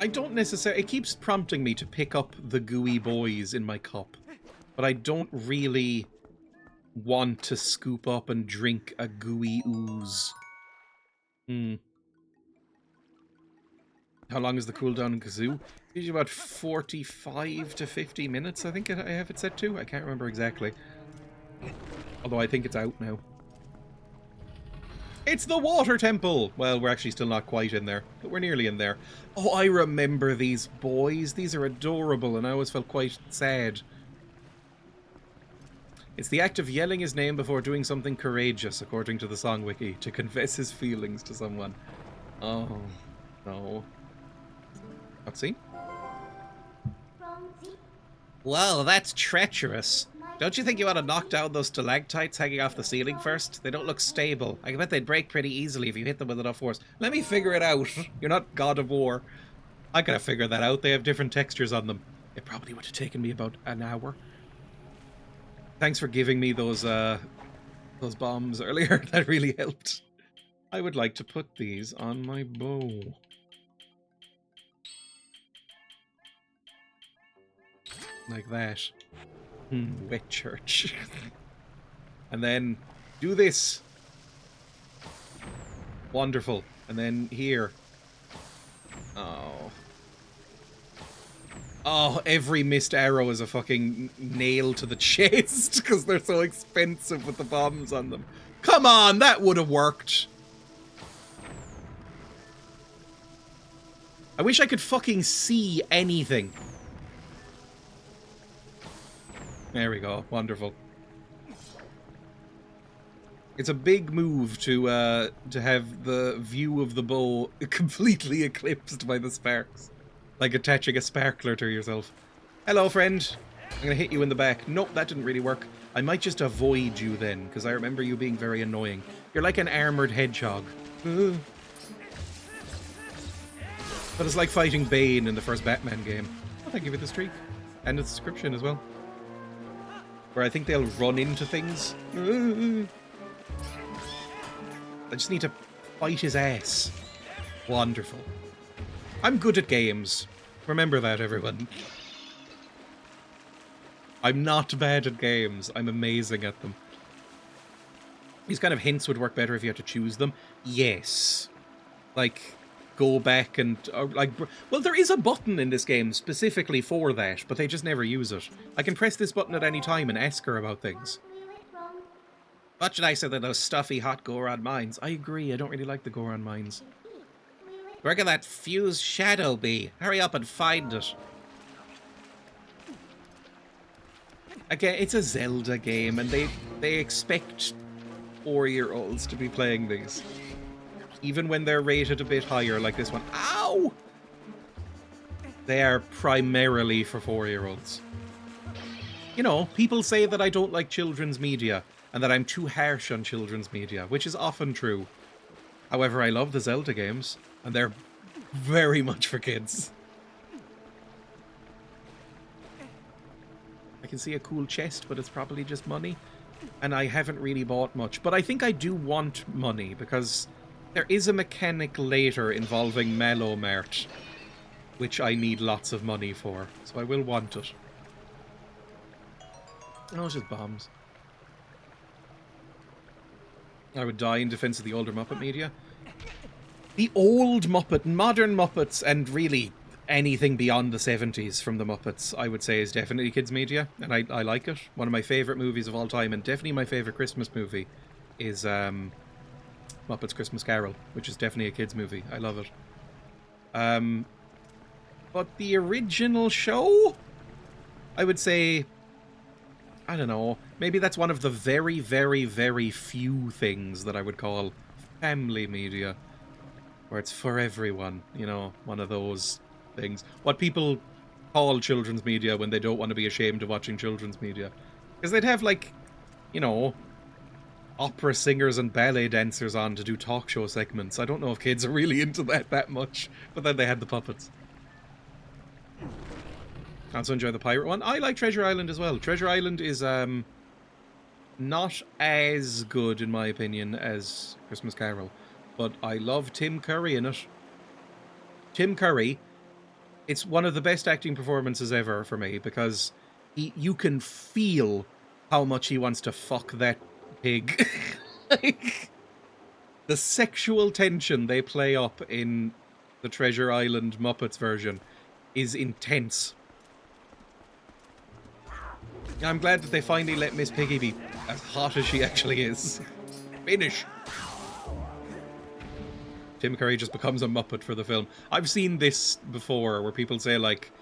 I don't necessarily... It keeps prompting me to pick up the gooey boys in my cup. But I don't really want to scoop up and drink a gooey ooze. How long is the cooldown in Kazoo? It's usually about 45 to 50 minutes, I think I have it set to. I can't remember exactly. Although I think it's out now. It's the water temple! Well, we're actually still not quite in there, but we're nearly in there. Oh, I remember these boys. These are adorable, and I always felt quite sad. It's the act of yelling his name before doing something courageous, according to the song wiki, to confess his feelings to someone. Oh, no. Cutscene? Whoa, that's treacherous. Don't you think you ought to knock down those stalactites hanging off the ceiling first? They don't look stable. I bet they'd break pretty easily if you hit them with enough force. Let me figure it out. You're not God of War. I could have figured that out. They have different textures on them. It probably would have taken me about an hour. Thanks for giving me those bombs earlier. That really helped. I would like to put these on my bow. Like that. Wet church. And then do this. Wonderful. And then here. Oh. Oh, every missed arrow is a fucking nail to the chest because they're so expensive with the bombs on them. Come on, that would have worked. I wish I could fucking see anything. There we go. Wonderful. It's a big move to have the view of the bow completely eclipsed by the sparks. Like attaching a sparkler to yourself. Hello, friend. I'm gonna hit you in the back. Nope, that didn't really work. I might just avoid you then, because I remember you being very annoying. You're like an armoured hedgehog. But it's like fighting Bane in the first Batman game. Oh, thank you for the streak. And the description as well. Where I think they'll run into things. I just need to fight his ass. Wonderful. I'm good at games. Remember that, everyone. I'm not bad at games. I'm amazing at them. These kind of hints would work better if you had to choose them. Yes. Like, go back and... well, there is a button in this game specifically for that, but they just never use it. I can press this button at any time and ask her about things. Much nicer than those stuffy, hot Goron mines. I agree, I don't really like the Goron mines. Where can that fused shadow be? Hurry up and find it. Again, it's a Zelda game, and they expect 4-year-olds to be playing these. Even when they're rated a bit higher, like this one. Ow! They are primarily for 4-year-olds. You know, people say that I don't like children's media, and that I'm too harsh on children's media, which is often true. However, I love the Zelda games, and they're very much for kids. I can see a cool chest, but it's probably just money. And I haven't really bought much. But I think I do want money, because there is a mechanic later involving Mallow Mart, which I need lots of money for. So I will want it. No, it's just bombs. I would die in defense of the older Muppet media. The old Muppet, modern Muppets, and really anything beyond the 70s from the Muppets, I would say is definitely kids media, and I like it. One of my favourite movies of all time, and definitely my favourite Christmas movie, is Muppets Christmas Carol, which is definitely a kids movie. I love it. But the original show, I would say, I don't know, maybe that's one of the very, very, very few things that I would call family media, where it's for everyone, you know, one of those things. What people call children's media when they don't want to be ashamed of watching children's media. Because they'd have, like, you know, opera singers and ballet dancers on to do talk show segments. I don't know if kids are really into that much, but then they had the puppets. I also enjoy the pirate one. I like Treasure Island as well. Treasure Island is not as good, in my opinion, as Christmas Carol. But I love Tim Curry in it. Tim Curry It's one of the best acting performances ever for me, because you can feel how much he wants to fuck that pig. Like, the sexual tension they play up in the Treasure Island Muppets version is intense. I'm glad that they finally let Miss Piggy be as hot as she actually is. Finish! Tim Curry just becomes a Muppet for the film. I've seen this before, where people say, like,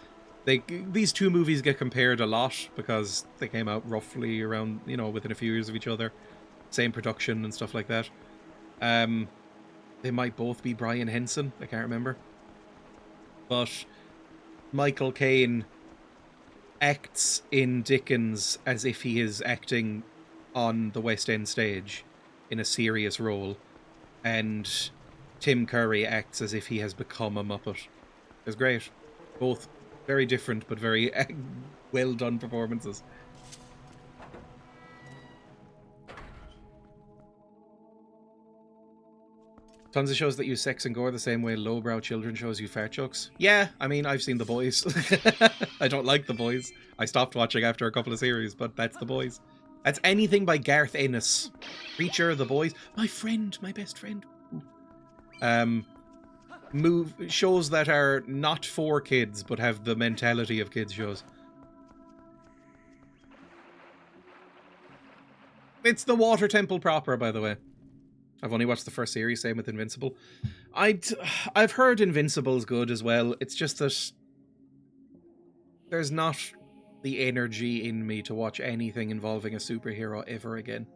these two movies get compared a lot because they came out roughly around, you know, within a few years of each other. Same production and stuff like that. They might both be Brian Henson, I can't remember. But Michael Caine acts in Dickens as if he is acting on the West End stage in a serious role, and Tim Curry acts as if he has become a Muppet. It's great. Both very different but very well done performances. Tons of shows that use sex and gore the same way lowbrow children shows use fart jokes. Yeah, I mean, I've seen The Boys. I don't like The Boys. I stopped watching after a couple of series, but that's The Boys. That's anything by Garth Ennis. Preacher, The Boys. My friend, my best friend. Shows that are not for kids, but have the mentality of kids shows. It's the Water Temple proper, by the way. I've only watched the first series, same with Invincible. I've heard Invincible's good as well. It's just that there's not the energy in me to watch anything involving a superhero ever again.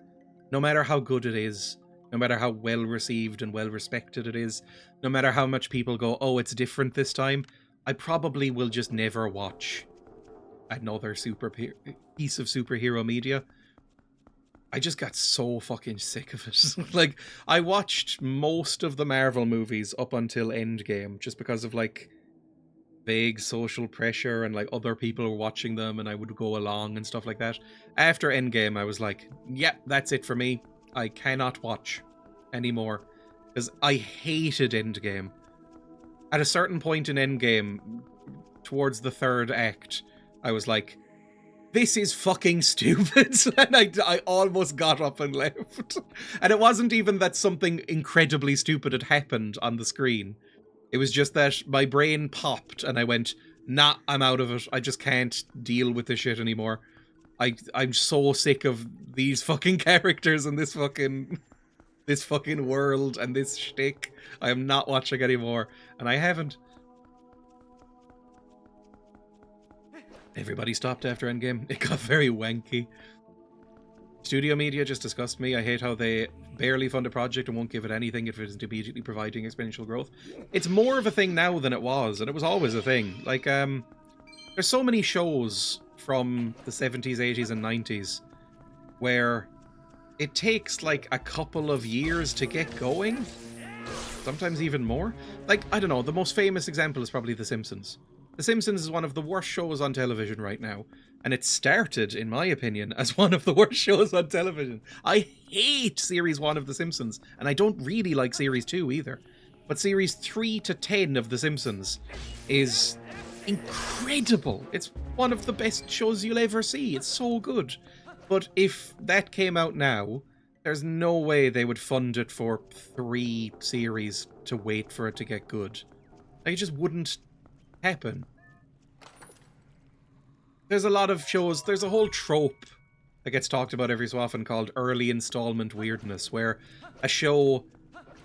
No matter how good it is, no matter how well received and well respected it is, no matter how much people go, oh, it's different this time, I probably will just never watch another piece of superhero media. I just got so fucking sick of it. Like, I watched most of the Marvel movies up until Endgame, just because of, like, vague social pressure and, like, other people were watching them and I would go along and stuff like that. After Endgame, I was like, yeah, that's it for me. I cannot watch anymore. Because I hated Endgame. At a certain point in Endgame, towards the third act, I was like, this is fucking stupid. And I almost got up and left. And it wasn't even that something incredibly stupid had happened on the screen. It was just that my brain popped and I went, nah, I'm out of it. I just can't deal with this shit anymore. I'm so sick of these fucking characters and this fucking world and this shtick. I am not watching anymore. And I haven't. Everybody stopped after Endgame. It got very wanky. Studio media just disgust me. I hate how they barely fund a project and won't give it anything if it isn't immediately providing exponential growth. It's more of a thing now than it was, and it was always a thing. Like, there's so many shows from the 70s, 80s, and 90s where it takes, like, a couple of years to get going. Sometimes even more. Like, I don't know, the most famous example is probably The Simpsons. The Simpsons is one of the worst shows on television right now, and it started, in my opinion, as one of the worst shows on television. I hate Series 1 of The Simpsons, and I don't really like Series 2 either. But Series 3 to 10 of The Simpsons is incredible. It's one of the best shows you'll ever see. It's so good. But if that came out now, there's no way they would fund it for 3 series to wait for it to get good. Like, it just wouldn't happen. There's a lot of shows, there's a whole trope that gets talked about every so often called early installment weirdness, where a show,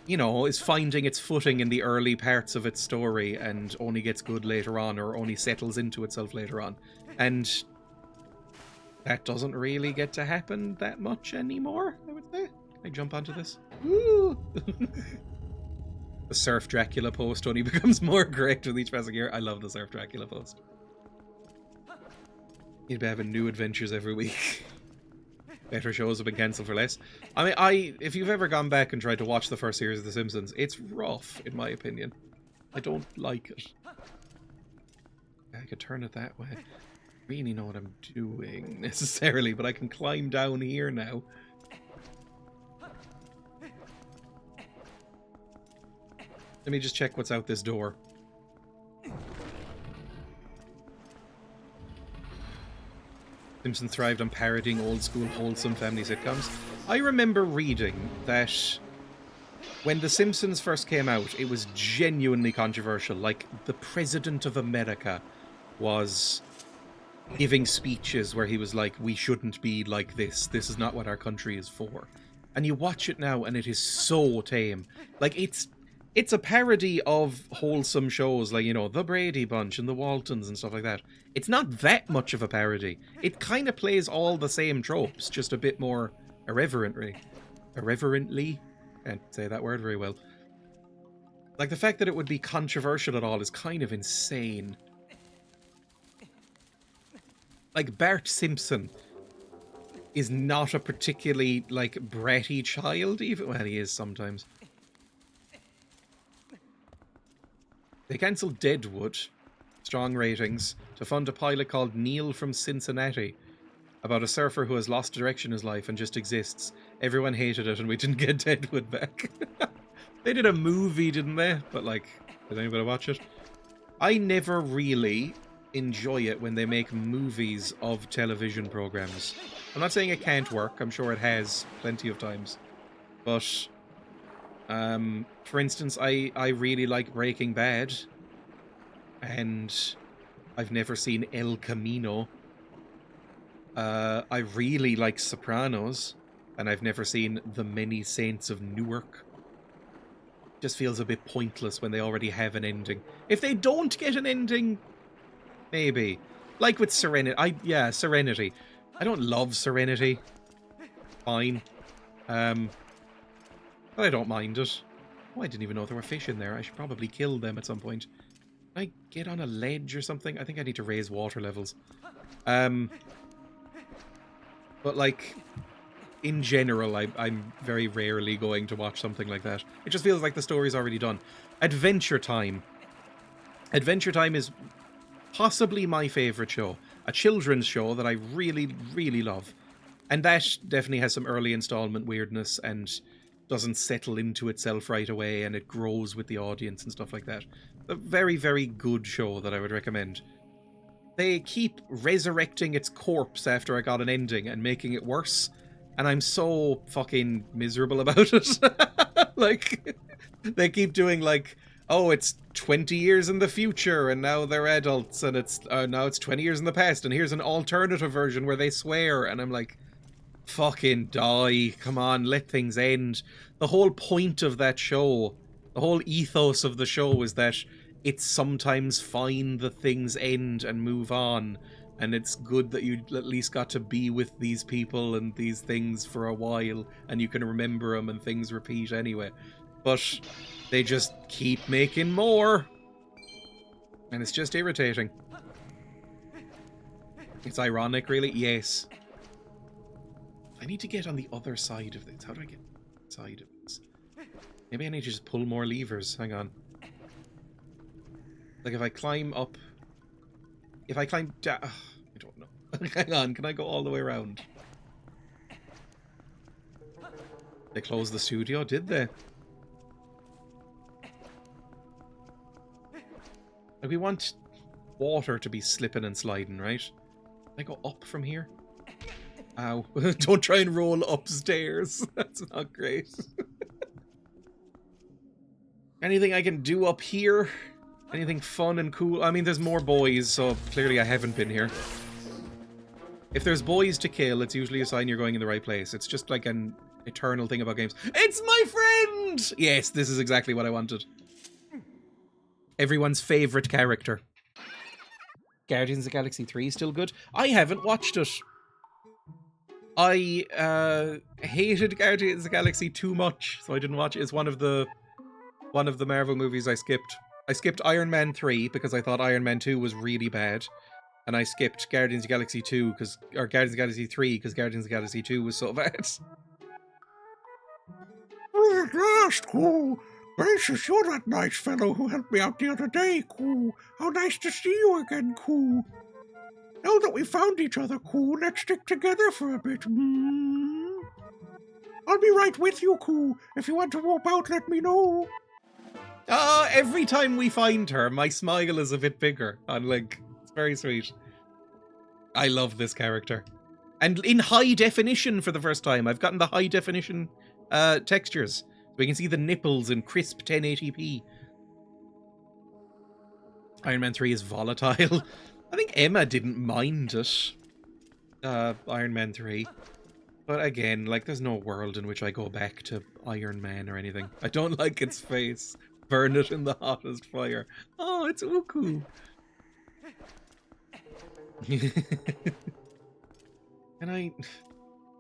you know, is finding its footing in the early parts of its story and only gets good later on, or only settles into itself later on. And that doesn't really get to happen that much anymore, I would say. Can I jump onto this? Woo! The Surf Dracula post only becomes more correct with each passing year. I love the Surf Dracula post. You'd be having new adventures every week. Better shows have been cancelled for less. I mean, if you've ever gone back and tried to watch the first series of The Simpsons, it's rough, in my opinion. I don't like it. I could turn it that way. I really know what I'm doing, necessarily, but I can climb down here now. Let me just check what's out this door. Simpsons thrived on parodying old-school, wholesome family sitcoms. I remember reading that when The Simpsons first came out, it was genuinely controversial. Like, the President of America was giving speeches where he was like, we shouldn't be like this. This is not what our country is for. And you watch it now, and it is so tame. Like, it's a parody of wholesome shows like, you know, The Brady Bunch and The Waltons and stuff like that. It's not that much of a parody. It kind of plays all the same tropes, just a bit more irreverently. Irreverently? Can't say that word very well. Like, the fact that it would be controversial at all is kind of insane. Like, Bart Simpson is not a particularly, like, bratty child, even. Well, he is sometimes. They cancelled Deadwood, strong ratings, to fund a pilot called Neil from Cincinnati, about a surfer who has lost direction in his life and just exists. Everyone hated it, and we didn't get Deadwood back. They did a movie, didn't they? But, like, did anybody watch it? I never really enjoy it when they make movies of television programs. I'm not saying it can't work. I'm sure it has plenty of times. But, for instance, I really like Breaking Bad. And I've never seen El Camino. I really like Sopranos. And I've never seen The Many Saints of Newark. Just feels a bit pointless when they already have an ending. If they don't get an ending, maybe. Like with Serenity. Serenity. I don't love Serenity. Fine. But I don't mind it. Oh, I didn't even know there were fish in there. I should probably kill them at some point. Can I get on a ledge or something? I think I need to raise water levels. But like, in general, I'm very rarely going to watch something like that. It just feels like the story's already done. Adventure Time. Adventure Time is possibly my favourite show. A children's show that I really, really love. And that definitely has some early installment weirdness and doesn't settle into itself right away, and it grows with the audience and stuff like that. A very, very good show that I would recommend. They keep resurrecting its corpse after I got an ending and making it worse, and I'm so fucking miserable about it. Like, they keep doing like, oh, it's 20 years in the future, and now they're adults, and it's now it's 20 years in the past, and here's an alternative version where they swear, and I'm like, fucking die, come on, let things end. The whole point of that show, the whole ethos of the show is that it's sometimes fine that things end and move on, and it's good that you at least got to be with these people and these things for a while, and you can remember them and things repeat anyway. But they just keep making more, and it's just irritating. It's ironic, really. Yes. I need to get on the other side of this. How do I get side of this? Maybe I need to just pull more levers. Hang on. Like if I climb up... If I climb down... I don't know. Hang on, can I go all the way around? They closed the studio, did they? Like, we want water to be slipping and sliding, right? Can I go up from here? Ow. Don't try and roll upstairs. That's not great. Anything I can do up here? Anything fun and cool? I mean, there's more boys, so clearly I haven't been here. If there's boys to kill, it's usually a sign you're going in the right place. It's just like an eternal thing about games. It's my friend! Yes, this is exactly what I wanted. Everyone's favourite character. Guardians of the Galaxy 3 is still good. I haven't watched it. I hated Guardians of the Galaxy too much, so I didn't watch it. It's one of the Marvel movies I skipped. I skipped Iron Man 3 because I thought Iron Man 2 was really bad. And I skipped Guardians of the Galaxy 2 or Guardians of the Galaxy 3 because Guardians of the Galaxy 2 was so bad. Well, at last, Coo. Gracious, you're that nice fellow who helped me out the other day, Coo. How nice to see you again, Coo. Now that we found each other, Coo, let's stick together for a bit. I'll be right with you, Coo. If you want to walk out, let me know. Every time we find her, my smile is a bit bigger on Link. It's very sweet. I love this character. And in high definition for the first time. I've gotten the high definition textures. We can see the nipples in crisp 1080p. Iron Man 3 is volatile. I think Emma didn't mind it. Iron Man 3. But again, like, there's no world in which I go back to Iron Man or anything. I don't like its face. Burn it in the hottest fire. Oh, it's Uku. Can I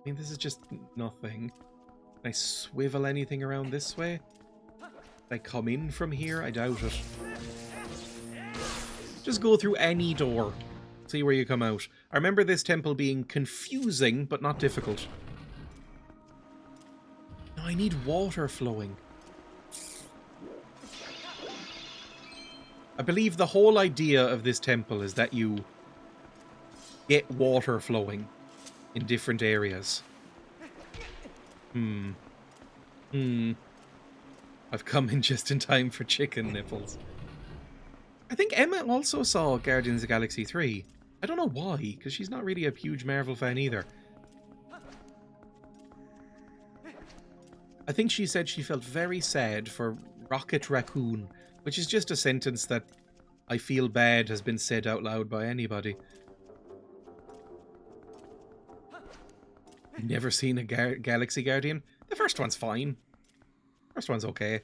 mean, this is just nothing. Can I swivel anything around this way? Can I come in from here? I doubt it. Just go through any door. See where you come out. I remember this temple being confusing, but not difficult. No, I need water flowing. I believe the whole idea of this temple is that you get water flowing in different areas. I've come in just in time for chicken nipples. I think Emma also saw Guardians of the Galaxy 3. I don't know why, because she's not really a huge Marvel fan either. I think she said she felt very sad for Rocket Raccoon, which is just a sentence that I feel bad has been said out loud by anybody. Never seen a Galaxy Guardian? The first one's fine. First one's okay.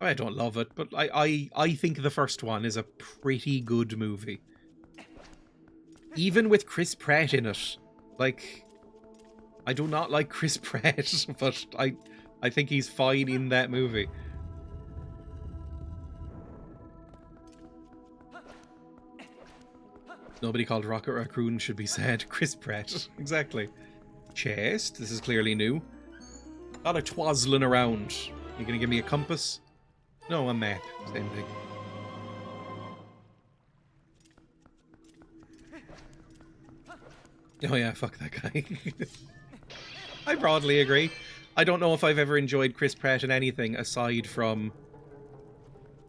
I don't love it, but I think the first one is a pretty good movie. Even with Chris Pratt in it. Like, I do not like Chris Pratt, but I think he's fine in that movie. Nobody called Rocket Raccoon should be sad. Chris Pratt. Exactly. Chest. This is clearly new. A lot of twazzling around. You gonna give me a compass? No, a map. Same thing. Oh yeah, fuck that guy. I broadly agree. I don't know if I've ever enjoyed Chris Pratt in anything aside from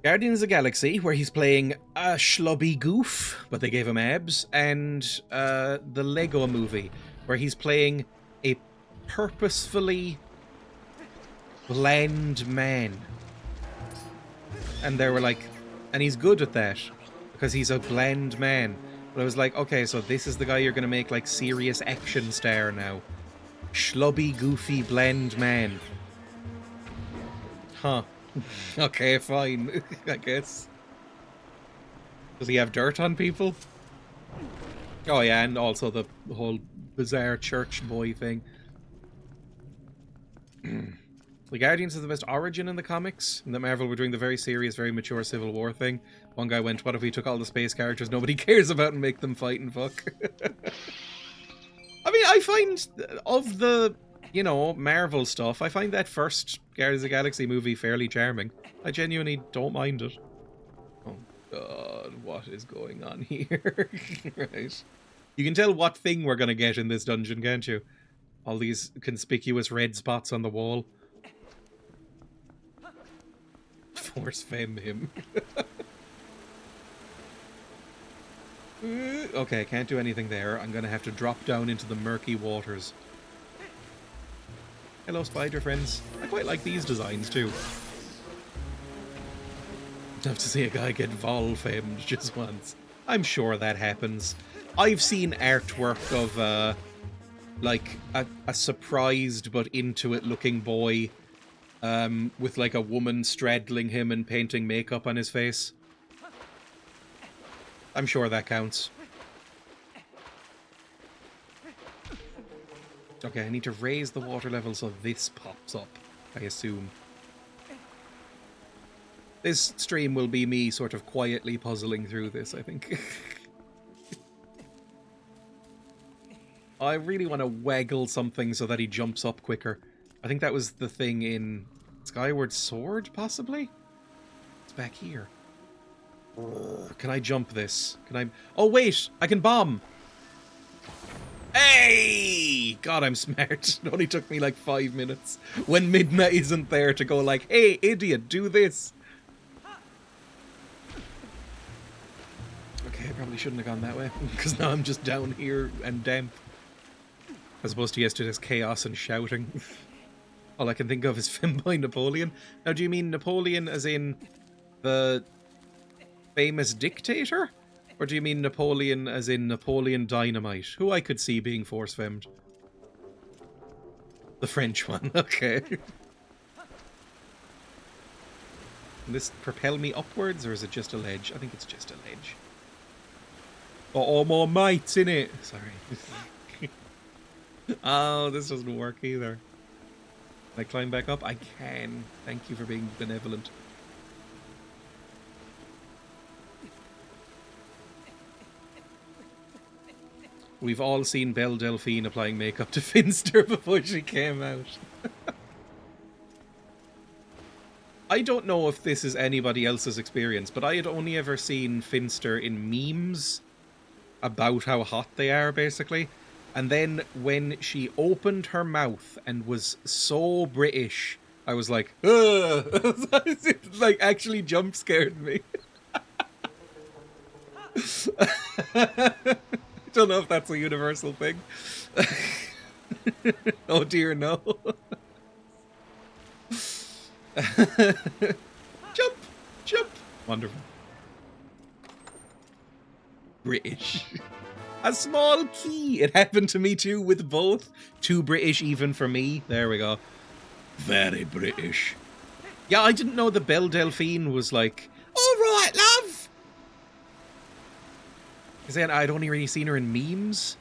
Guardians of the Galaxy, where he's playing a schlubby goof, but they gave him abs, and the Lego movie, where he's playing a purposefully bland man. And they were like, and he's good at that, because he's a bland man. But I was like, okay, so this is the guy you're going to make, like, serious action star now. Schlubby, goofy, bland man. Huh. Okay, fine, I guess. Does he have dirt on people? Oh yeah, and also the whole bizarre church boy thing. The Guardians is the best origin in the comics, and that Marvel were doing the very serious, very mature Civil War thing. One guy went, what if we took all the space characters nobody cares about and make them fight and fuck? I mean, I find, of the, you know, Marvel stuff, I find that first Guardians of the Galaxy movie fairly charming. I genuinely don't mind it. Oh god, what is going on here? Right. You can tell what thing we're gonna get in this dungeon, can't you? All these conspicuous red spots on the wall. Force femme him. Okay, can't do anything there. I'm gonna have to drop down into the murky waters. Hello, spider friends. I quite like these designs too. I'd love to see a guy get vol-femmed just once. I'm sure that happens. I've seen artwork of like a surprised but into it looking boy with like a woman straddling him and painting makeup on his face. I'm sure that counts. Okay, I need to raise the water level so this pops up, I assume. This stream will be me sort of quietly puzzling through this, I think. I really want to waggle something so that he jumps up quicker. I think that was the thing in Skyward Sword, possibly? It's back here. Can I jump this? Can I... Oh, wait! I can bomb! Hey! God, I'm smart. It only took me like 5 minutes. When Midna isn't there to go like, hey, idiot, do this! Okay, I probably shouldn't have gone that way, because now I'm just down here and damp. As opposed to yesterday's chaos and shouting. All I can think of is Femboy Napoleon. Now, do you mean Napoleon as in the famous dictator? Or do you mean Napoleon as in Napoleon Dynamite, who I could see being force-femmed? The French one, okay. Can this propel me upwards, or is it just a ledge? I think it's just a ledge. Oh, all more mates in it. Sorry. Oh, this doesn't work either. Can I climb back up? I can. Thank you for being benevolent. We've all seen Belle Delphine applying makeup to Finster before she came out. I don't know if this is anybody else's experience, but I had only ever seen Finster in memes about how hot they are, basically. And then when she opened her mouth and was so British, I was like, ugh! It like actually jump scared me. I don't know if that's a universal thing. Oh dear, no. Jump! Jump! Wonderful. British. A small key! It happened to me too with both. Too British even for me. There we go. Very British. Yeah, I didn't know the Belle Delphine was like, alright, love! Because then I'd only really seen her in memes.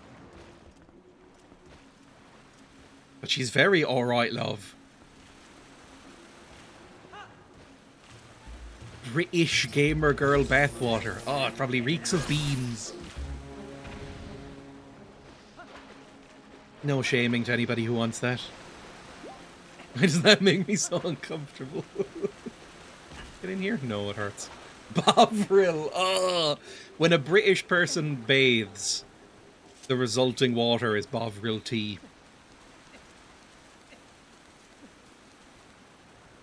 But she's very alright, love. British gamer girl bathwater. Oh, it probably reeks of beans. No shaming to anybody who wants that. Why does that make me so uncomfortable? Get in here? No, it hurts. Bovril! Oh! When a British person bathes, the resulting water is Bovril tea.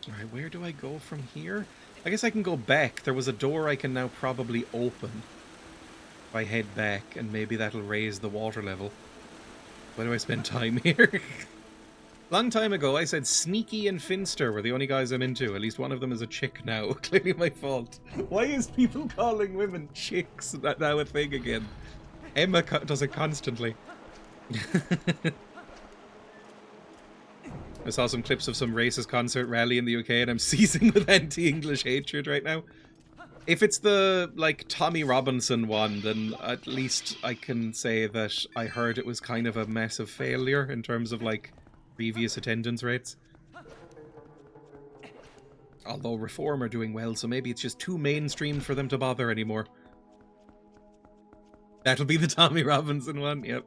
Alright, where do I go from here? I guess I can go back. There was a door I can now probably open. If I head back, and maybe that'll raise the water level. Why do I spend time here? Long time ago, I said Sneaky and Finster were the only guys I'm into. At least one of them is a chick now. Clearly my fault. Why is people calling women chicks now a thing again? Emma does it constantly. I saw some clips of some racist concert rally in the UK and I'm seizing with anti-English hatred right now. If it's the, like, Tommy Robinson one, then at least I can say that I heard it was kind of a massive failure in terms of, like, previous attendance rates. Although Reform are doing well, so maybe it's just too mainstream for them to bother anymore. That'll be the Tommy Robinson one, yep.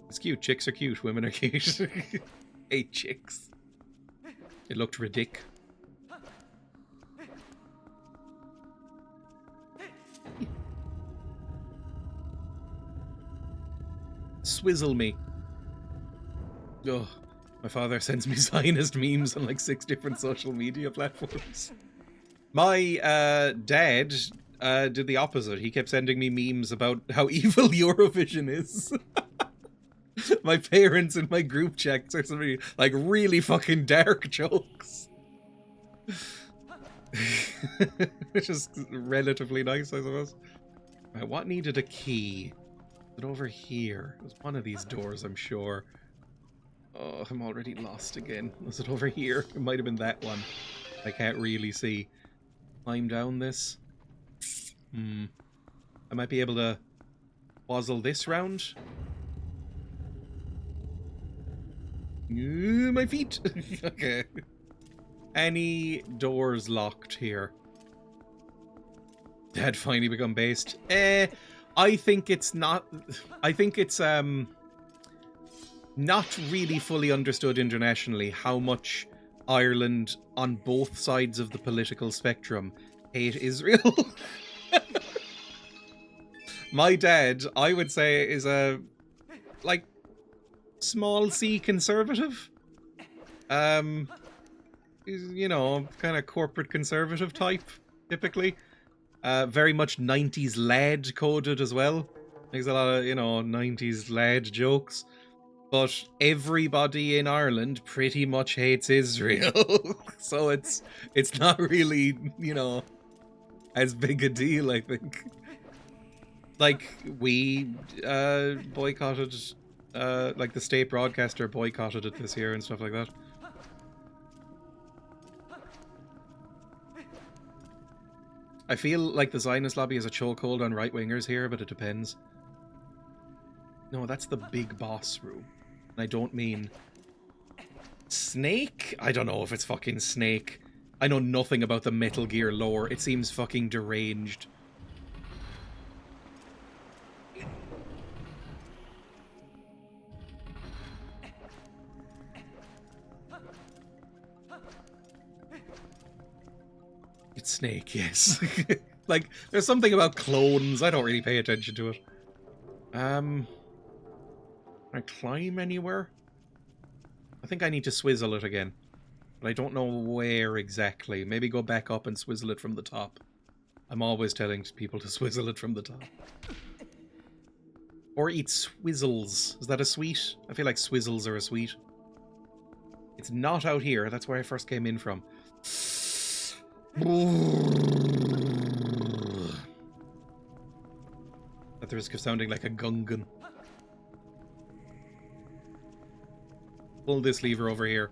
It's cute. Chicks are cute. Women are cute. Hate chicks. It looked ridiculous. Swizzle me. Oh, my father sends me Zionist memes on like 6 different social media platforms. My dad did the opposite. He kept sending me memes about how evil Eurovision is. My parents in my group chats are somebody like really fucking dark jokes. Which is relatively nice, I suppose. Right, what needed a key? Is it over here? It was one of these doors, I'm sure. Oh, I'm already lost again. Was it over here? It might have been that one. I can't really see. Climb down this. I might be able to wazzle this round. My feet! Okay. Any doors locked here? Dad finally become based. I think it's not... I think it's, not really fully understood internationally how much Ireland, on both sides of the political spectrum, hate Israel. My dad, I would say, is a, like, small C conservative. He's, you know, kind of corporate conservative type, typically. Very much 90s lad coded as well. There's a lot of, 90s lad jokes. But everybody in Ireland pretty much hates Israel. So it's not really, as big a deal, I think. Like, we boycotted, like the state broadcaster boycotted it this year and stuff like that. I feel like the Zionist lobby is a chokehold on right-wingers here, but it depends. No, that's the big boss room. And I don't mean... Snake? I don't know if it's fucking Snake. I know nothing about the Metal Gear lore. It seems fucking deranged. It's Snake, yes. Like, there's something about clones. I don't really pay attention to it. Can I climb anywhere? I think I need to swizzle it again. But I don't know where exactly. Maybe go back up and swizzle it from the top. I'm always telling people to swizzle it from the top. Or eat swizzles. Is that a sweet? I feel like swizzles are a sweet. It's not out here. That's where I first came in from. At the risk of sounding like a gungan. Pull this lever over here.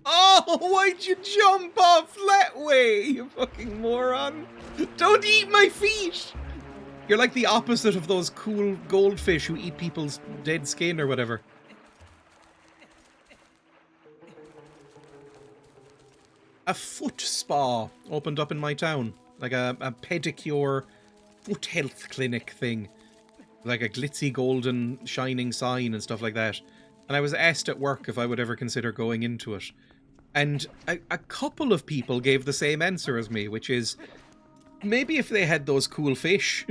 Oh, why'd you jump off that way, you fucking moron? Don't eat my feet! You're like the opposite of those cool goldfish who eat people's dead skin or whatever. A foot spa opened up in my town. Like a pedicure foot health clinic thing. Like a glitzy golden shining sign and stuff like that. And I was asked at work if I would ever consider going into it. And a couple of people gave the same answer as me, which is maybe if they had those cool fish,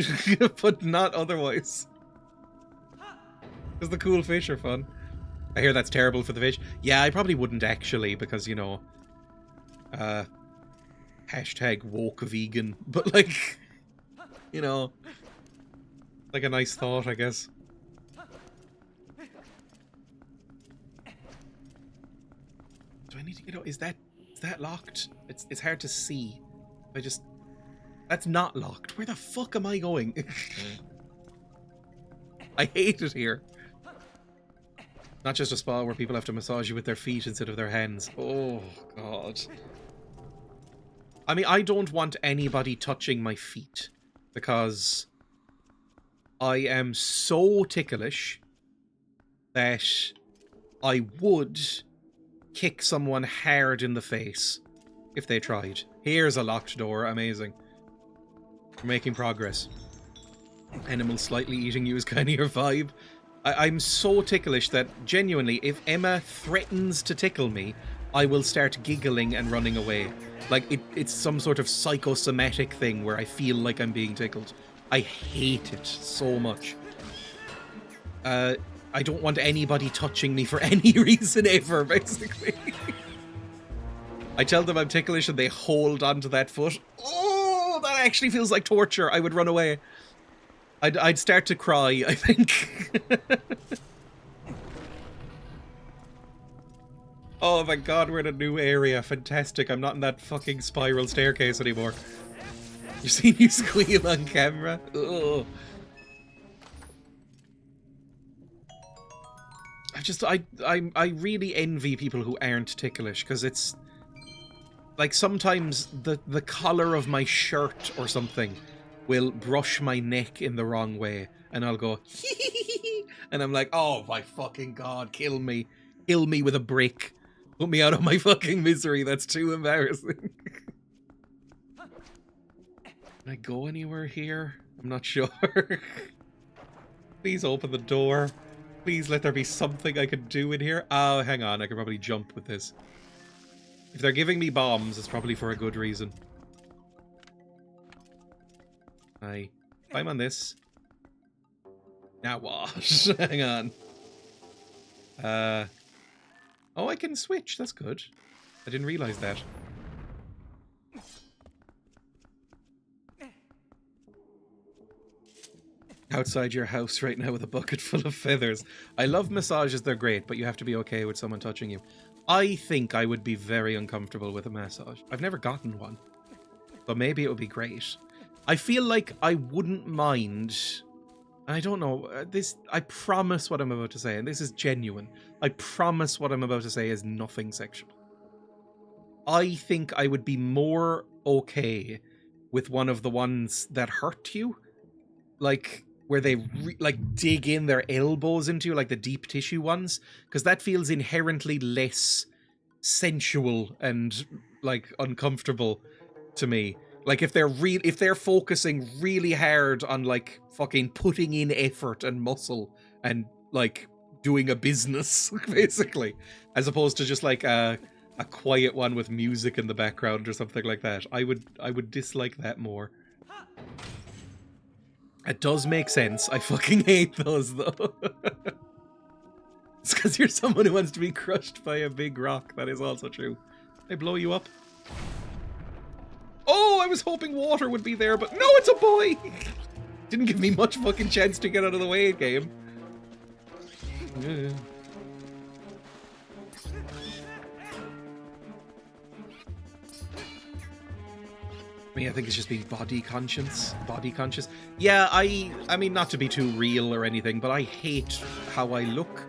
but not otherwise. Because the cool fish are fun. I hear that's terrible for the fish. Yeah, I probably wouldn't actually, because, hashtag woke vegan. But like, like a nice thought, I guess. Do I need to get out? Is that locked? It's hard to see. That's not locked. Where the fuck am I going? I hate it here. Not just a spa where people have to massage you with their feet instead of their hands. Oh, God. I mean, I don't want anybody touching my feet because I am so ticklish that I would kick someone hard in the face if they tried. Here's a locked door. Amazing. We're making progress. Animals slightly eating you is kind of your vibe. I'm so ticklish that, genuinely, if Emma threatens to tickle me, I will start giggling and running away. Like, it's some sort of psychosomatic thing where I feel like I'm being tickled. I hate it so much. I don't want anybody touching me for any reason ever, basically. I tell them I'm ticklish and they hold onto that foot. Oh, that actually feels like torture. I would run away. I'd start to cry, I think. Oh my god, we're in a new area. Fantastic. I'm not in that fucking spiral staircase anymore. You've seen you squeal on camera? Ugh. I really envy people who aren't ticklish, because it's like sometimes the collar of my shirt or something will brush my neck in the wrong way, and I'll go and I'm like, oh my fucking god, kill me with a brick, put me out of my fucking misery. That's too embarrassing. Can I go anywhere here? I'm not sure. Please open the door. Please let there be something I can do in here. Oh, hang on. I can probably jump with this. If they're giving me bombs, it's probably for a good reason. I climb on this. Now what? Hang on. Oh, I can switch. That's good. I didn't realize that. Outside your house right now with a bucket full of feathers. I love massages, they're great, but you have to be okay with someone touching you. I think I would be very uncomfortable with a massage. I've never gotten one, but maybe it would be great. I feel like I wouldn't mind. I don't know, I promise what I'm about to say, and this is genuine. I promise what I'm about to say is nothing sexual. I think I would be more okay with one of the ones that hurt you. Like, where they dig in their elbows into you, like the deep tissue ones, because that feels inherently less sensual and like uncomfortable to me. Like if they're focusing really hard on like fucking putting in effort and muscle and like doing a business basically, as opposed to just like a quiet one with music in the background or something like that. I would dislike that more. It does make sense. I fucking hate those, though. It's because you're someone who wants to be crushed by a big rock. That is also true. They blow you up. Oh, I was hoping water would be there, but no, it's a boy! Didn't give me much fucking chance to get out of the way, game. I think it's just being body conscious. Yeah, I mean, not to be too real or anything, but I hate how I look.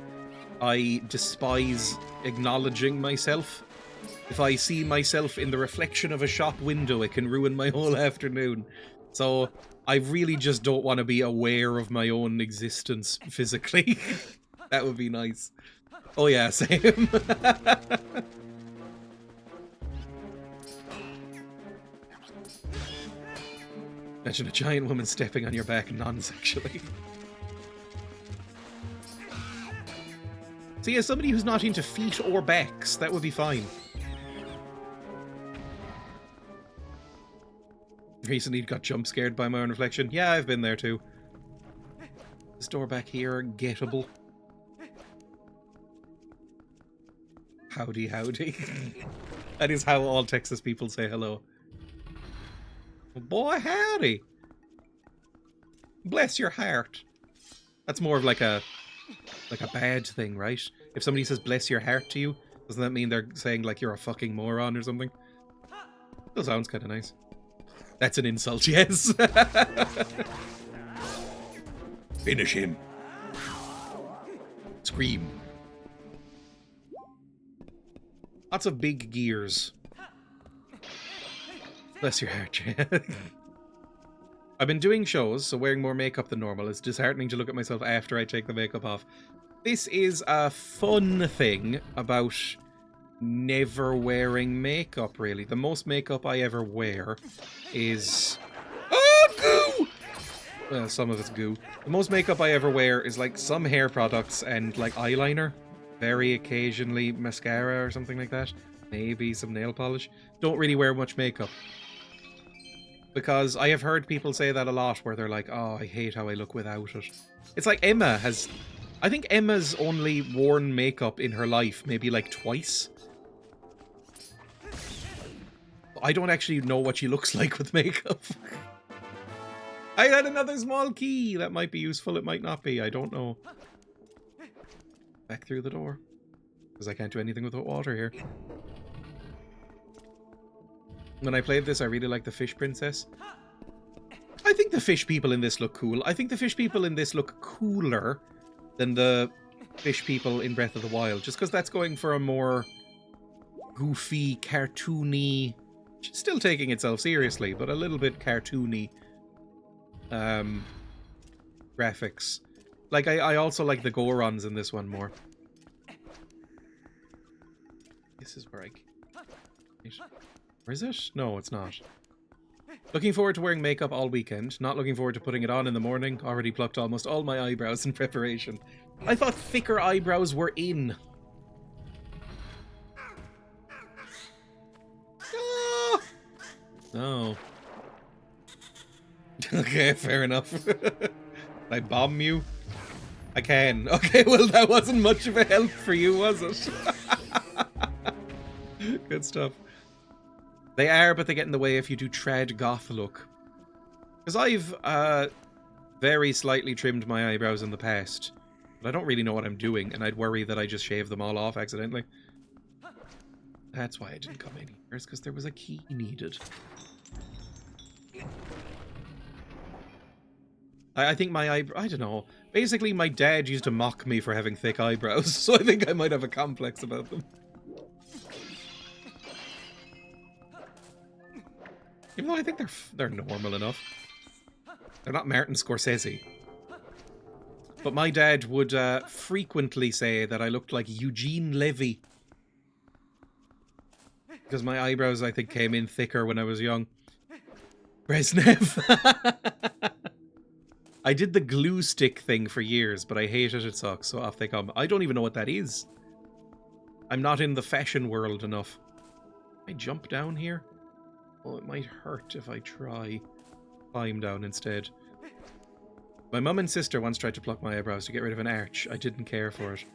I despise acknowledging myself. If I see myself in the reflection of a shop window, it can ruin my whole afternoon. So I really just don't want to be aware of my own existence physically. That would be nice. Oh yeah, same. Imagine a giant woman stepping on your back non-sexually. See, as somebody who's not into feet or backs, that would be fine. Recently got jump scared by my own reflection. Yeah, I've been there too. This door back here, gettable. Howdy, howdy. That is how all Texas people say hello. Boy, howdy. Bless your heart. That's more of like a bad thing, right? If somebody says bless your heart to you, doesn't that mean they're saying like you're a fucking moron or something? That sounds kind of nice. That's an insult, yes. Finish him. Scream. Lots of big gears. Bless your heart, Dreya. I've been doing shows, so wearing more makeup than normal. It's disheartening to look at myself after I take the makeup off. This is a fun thing about never wearing makeup, really. The most makeup I ever wear is... Oh, goo! Well, some of it's goo. The most makeup I ever wear is like some hair products and like eyeliner. Very occasionally mascara or something like that. Maybe some nail polish. Don't really wear much makeup. Because I have heard people say that a lot, where they're like, oh, I hate how I look without it. It's like Emma has... I think Emma's only worn makeup in her life maybe like twice. I don't actually know what she looks like with makeup. I had another small key. That might be useful, it might not be. I don't know. Back through the door. Because I can't do anything with hot water here. When I played this, I really liked the fish princess. I think the fish people in this look cool. I think the fish people in this look cooler than the fish people in Breath of the Wild. Just because that's going for a more goofy, cartoony... Still taking itself seriously, but a little bit cartoony graphics. Like, I also like the Gorons in this one more. This is where I... Where is it? No, it's not. Looking forward to wearing makeup all weekend. Not looking forward to putting it on in the morning. Already plucked almost all my eyebrows in preparation. I thought thicker eyebrows were in. Oh! No. Okay, fair enough. Can I bomb you? I can. Okay, well, that wasn't much of a help for you, was it? Good stuff. They are, but they get in the way if you do trad goth look. Because I've very slightly trimmed my eyebrows in the past, but I don't really know what I'm doing, and I'd worry that I just shaved them all off accidentally. That's why I didn't come in here, it's because there was a key needed. I think my I don't know. Basically, my dad used to mock me for having thick eyebrows, so I think I might have a complex about them. Even though I think they're normal enough. They're not Martin Scorsese. But my dad would frequently say that I looked like Eugene Levy. Because my eyebrows, I think, came in thicker when I was young. Brezhnev. I did the glue stick thing for years, but I hate it, it sucks, so off they come. I don't even know what that is. I'm not in the fashion world enough. Can I jump down here? Oh, it might hurt if I try. Climb down instead. My mum and sister once tried to pluck my eyebrows to get rid of an arch. I didn't care for it.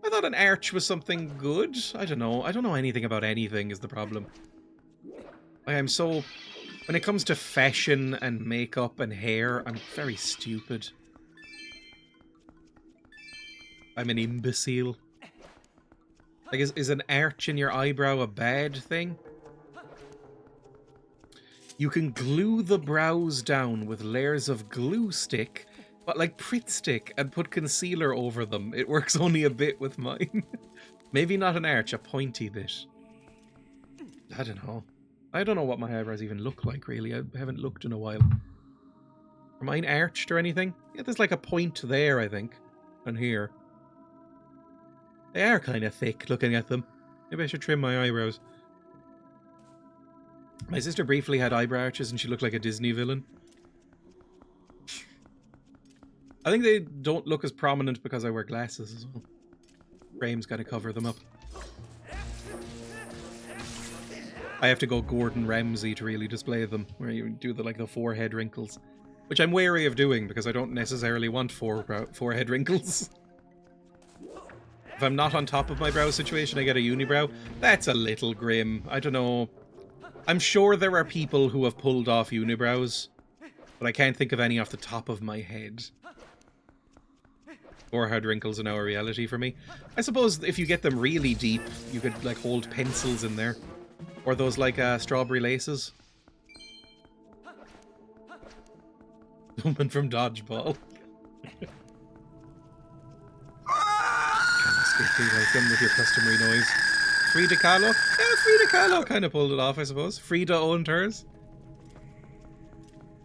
I thought an arch was something good. I don't know. I don't know anything about anything is the problem. I am so... When it comes to fashion and makeup and hair, I'm very stupid. I'm an imbecile. Like, is an arch in your eyebrow a bad thing? You can glue the brows down with layers of glue stick, but like Pritt stick, and put concealer over them. It works only a bit with mine. Maybe not an arch, a pointy bit. I don't know. I don't know what my eyebrows even look like, really. I haven't looked in a while. Are mine arched or anything? Yeah, there's like a point there, I think. And here. They are kind of thick, looking at them. Maybe I should trim my eyebrows. My sister briefly had eyebrow arches and she looked like a Disney villain. I think they don't look as prominent because I wear glasses as well. Frames gotta cover them up. I have to go Gordon Ramsay to really display them, where you do the forehead wrinkles. Which I'm wary of doing because I don't necessarily want forehead wrinkles. If I'm not on top of my brow situation, I get a unibrow. That's a little grim. I don't know. I'm sure there are people who have pulled off unibrows, but I can't think of any off the top of my head. Forehead wrinkles are now a reality for me. I suppose if you get them really deep, you could like hold pencils in there. Or those like strawberry laces. Woman from Dodgeball. Welcome with your customary noise. Frida Kahlo? Yeah, Frida Kahlo kind of pulled it off, I suppose. Frida owned hers.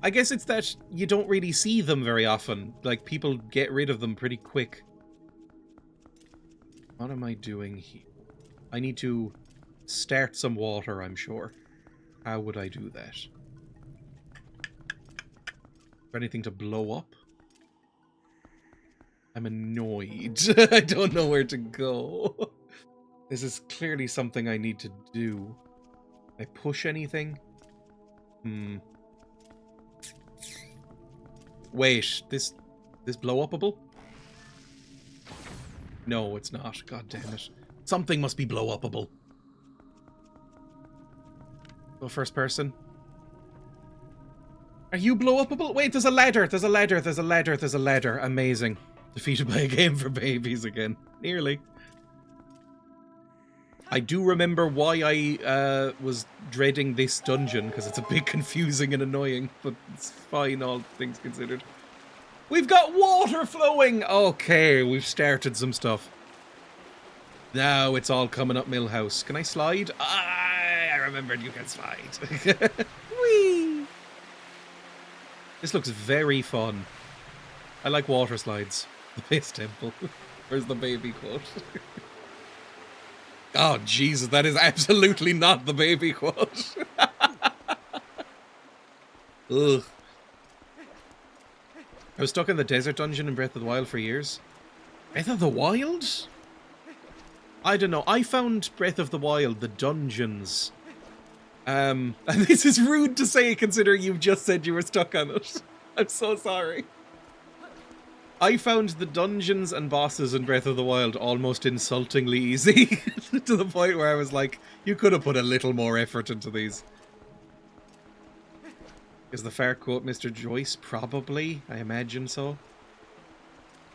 I guess it's that you don't really see them very often. Like, people get rid of them pretty quick. What am I doing here? I need to start some water, I'm sure. How would I do that? Is there anything to blow up? I'm annoyed. I don't know where to go. This is clearly something I need to do. Can I push anything? Wait, this blow-upable? No, it's not. God damn it. Something must be blow-upable. Go first person. Are you blow-upable? Wait, there's a ladder. There's a ladder. There's a ladder. There's a ladder. Amazing. Defeated by a game for babies again. Nearly. I do remember why I was dreading this dungeon, because it's a bit confusing and annoying, but it's fine, all things considered. We've got water flowing! Okay, we've started some stuff. Now it's all coming up Millhouse. Can I slide? I remembered you can slide. Whee! This looks very fun. I like water slides. The base temple. Where's the baby quote? Oh, Jesus, that is absolutely not the baby quote. Ugh. I was stuck in the desert dungeon in Breath of the Wild for years. Breath of the Wild? I don't know. I found Breath of the Wild, the dungeons. And this is rude to say considering you've just said you were stuck on it. I'm so sorry. I found the dungeons and bosses in Breath of the Wild almost insultingly easy. To the point where I was like, you could have put a little more effort into these. Is the far quote Mr. Joyce? Probably. I imagine so.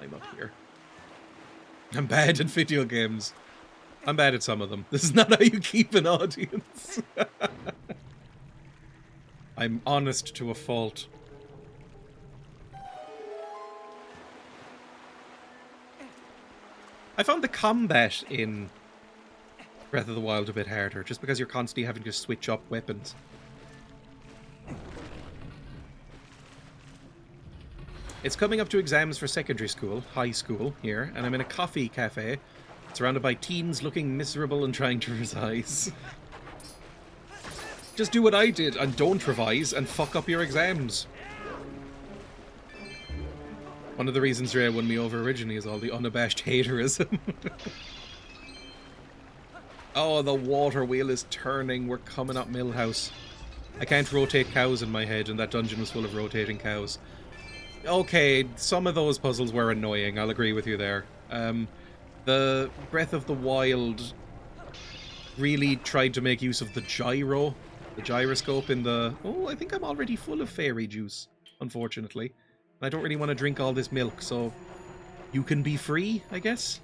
I'm up here. I'm bad at video games. I'm bad at some of them. This is not how you keep an audience. I'm honest to a fault. I found the combat in Breath of the Wild a bit harder, just because you're constantly having to switch up weapons. It's coming up to exams for secondary school, high school, here, and I'm in a coffee cafe, surrounded by teens looking miserable and trying to revise. Just do what I did, and don't revise, and fuck up your exams. One of the reasons Dreya won me over originally is all the unabashed haterism. Oh, the water wheel is turning. We're coming up Millhouse. I can't rotate cows in my head, and that dungeon was full of rotating cows. Okay, some of those puzzles were annoying, I'll agree with you there. The Breath of the Wild really tried to make use of the gyroscope in the... Oh, I think I'm already full of fairy juice, unfortunately. I don't really want to drink all this milk, so you can be free, I guess.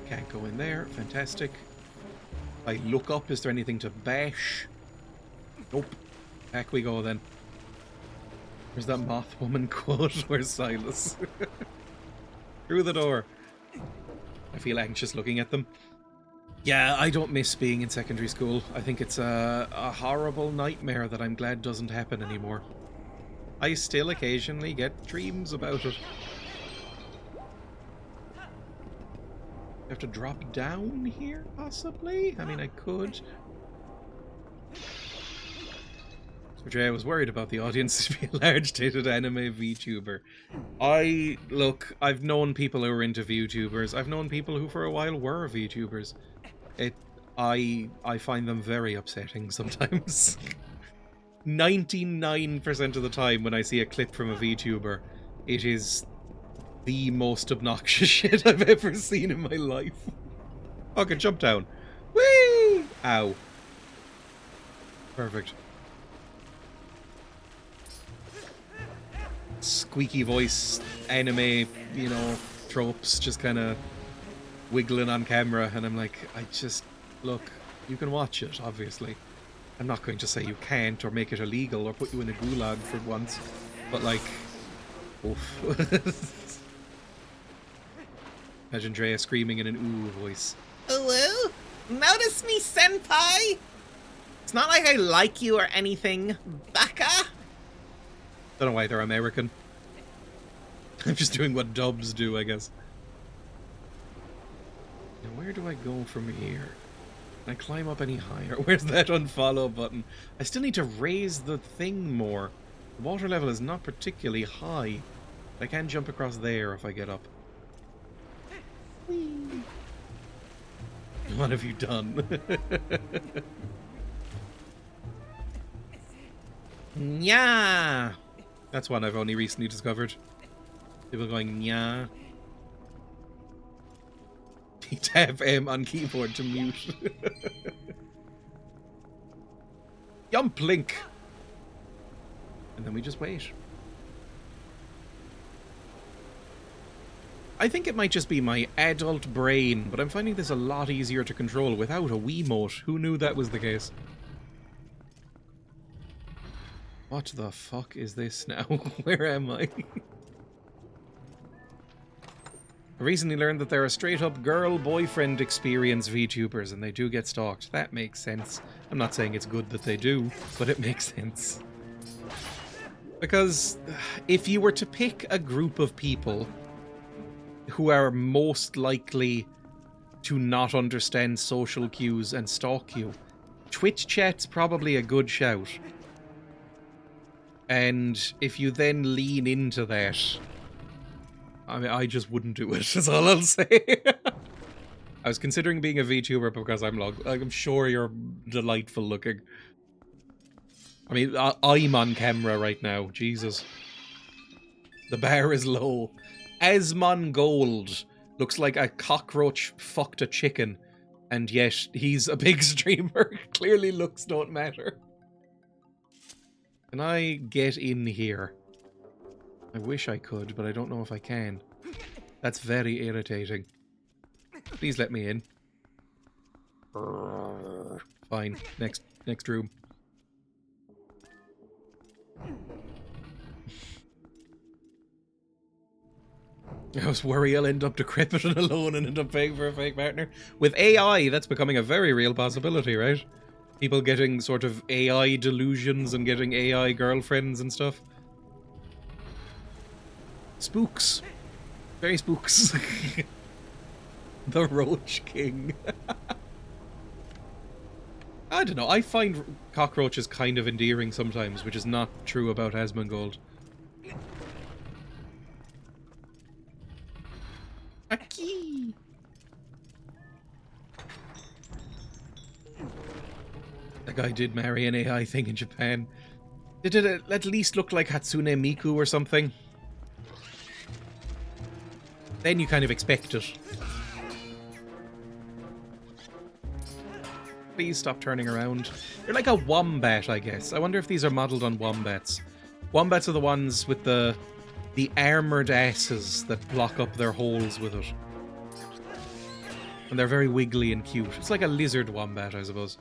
Can't go in there, fantastic. I look up, is there anything to bash? Nope. Back we go then. Where's that moth woman quote? Where's Silas? Through the door. I feel anxious looking at them. Yeah, I don't miss being in secondary school. I think it's a horrible nightmare that I'm glad doesn't happen anymore. I still occasionally get dreams about it. I have to drop down here, possibly? I mean, I could. I was worried about the audience to be a large-titted anime VTuber. Look, I've known people who are into VTubers. I've known people who for a while were VTubers. I find them very upsetting sometimes. 99% of the time when I see a clip from a VTuber, it is the most obnoxious shit I've ever seen in my life. Okay, jump down. Whee! Ow. Perfect. Squeaky voice, anime, you know, tropes, just kind of wiggling on camera, and I'm like, look, you can watch it, obviously. I'm not going to say you can't, or make it illegal, or put you in a gulag for once, but like, oof. Imagine Dreya screaming in an ooh voice. Ooh, notice me, senpai? It's not like I like you or anything, baka. Don't know why they're American. I'm just doing what dubs do, I guess. Now, where do I go from here? Can I climb up any higher? Where's that unfollow button? I still need to raise the thing more. The water level is not particularly high. I can jump across there if I get up. Whee! What have you done? Nya. That's one I've only recently discovered. People going, nya. Tap M on keyboard to mute. Jump link! And then we just wait. I think it might just be my adult brain, but I'm finding this a lot easier to control without a Wiimote. Who knew that was the case? What the fuck is this now? Where am I? I recently learned that there are straight-up girl-boyfriend experience VTubers, and they do get stalked. That makes sense. I'm not saying it's good that they do, but it makes sense. Because if you were to pick a group of people who are most likely to not understand social cues and stalk you, Twitch chat's probably a good shout. And if you then lean into that, I mean, I just wouldn't do it, is all I'll say. I was considering being a VTuber because I'm sure you're delightful looking. I mean, I'm on camera right now, Jesus. The bar is low. Asmongold looks like a cockroach fucked a chicken And yet, he's a big streamer. Clearly looks don't matter. Can I get in here? I wish I could, but I don't know if I can. That's very irritating. Please let me in. Fine. Next room. I was worried I'll end up decrepit and alone and end up paying for a fake partner. With AI, that's becoming a very real possibility, right? People getting sort of AI delusions and getting AI girlfriends and stuff. Spooks. Very spooks. The Roach King. I don't know, I find cockroaches kind of endearing sometimes, which is not true about Asmongold. A key! That guy did marry an AI thing in Japan. Did it at least look like Hatsune Miku or something? Then you kind of expect it. Please stop turning around. You're like a wombat, I guess. I wonder if these are modelled on wombats. Wombats are the ones with the armoured asses that block up their holes with it. And they're very wiggly and cute. It's like a lizard wombat, I suppose.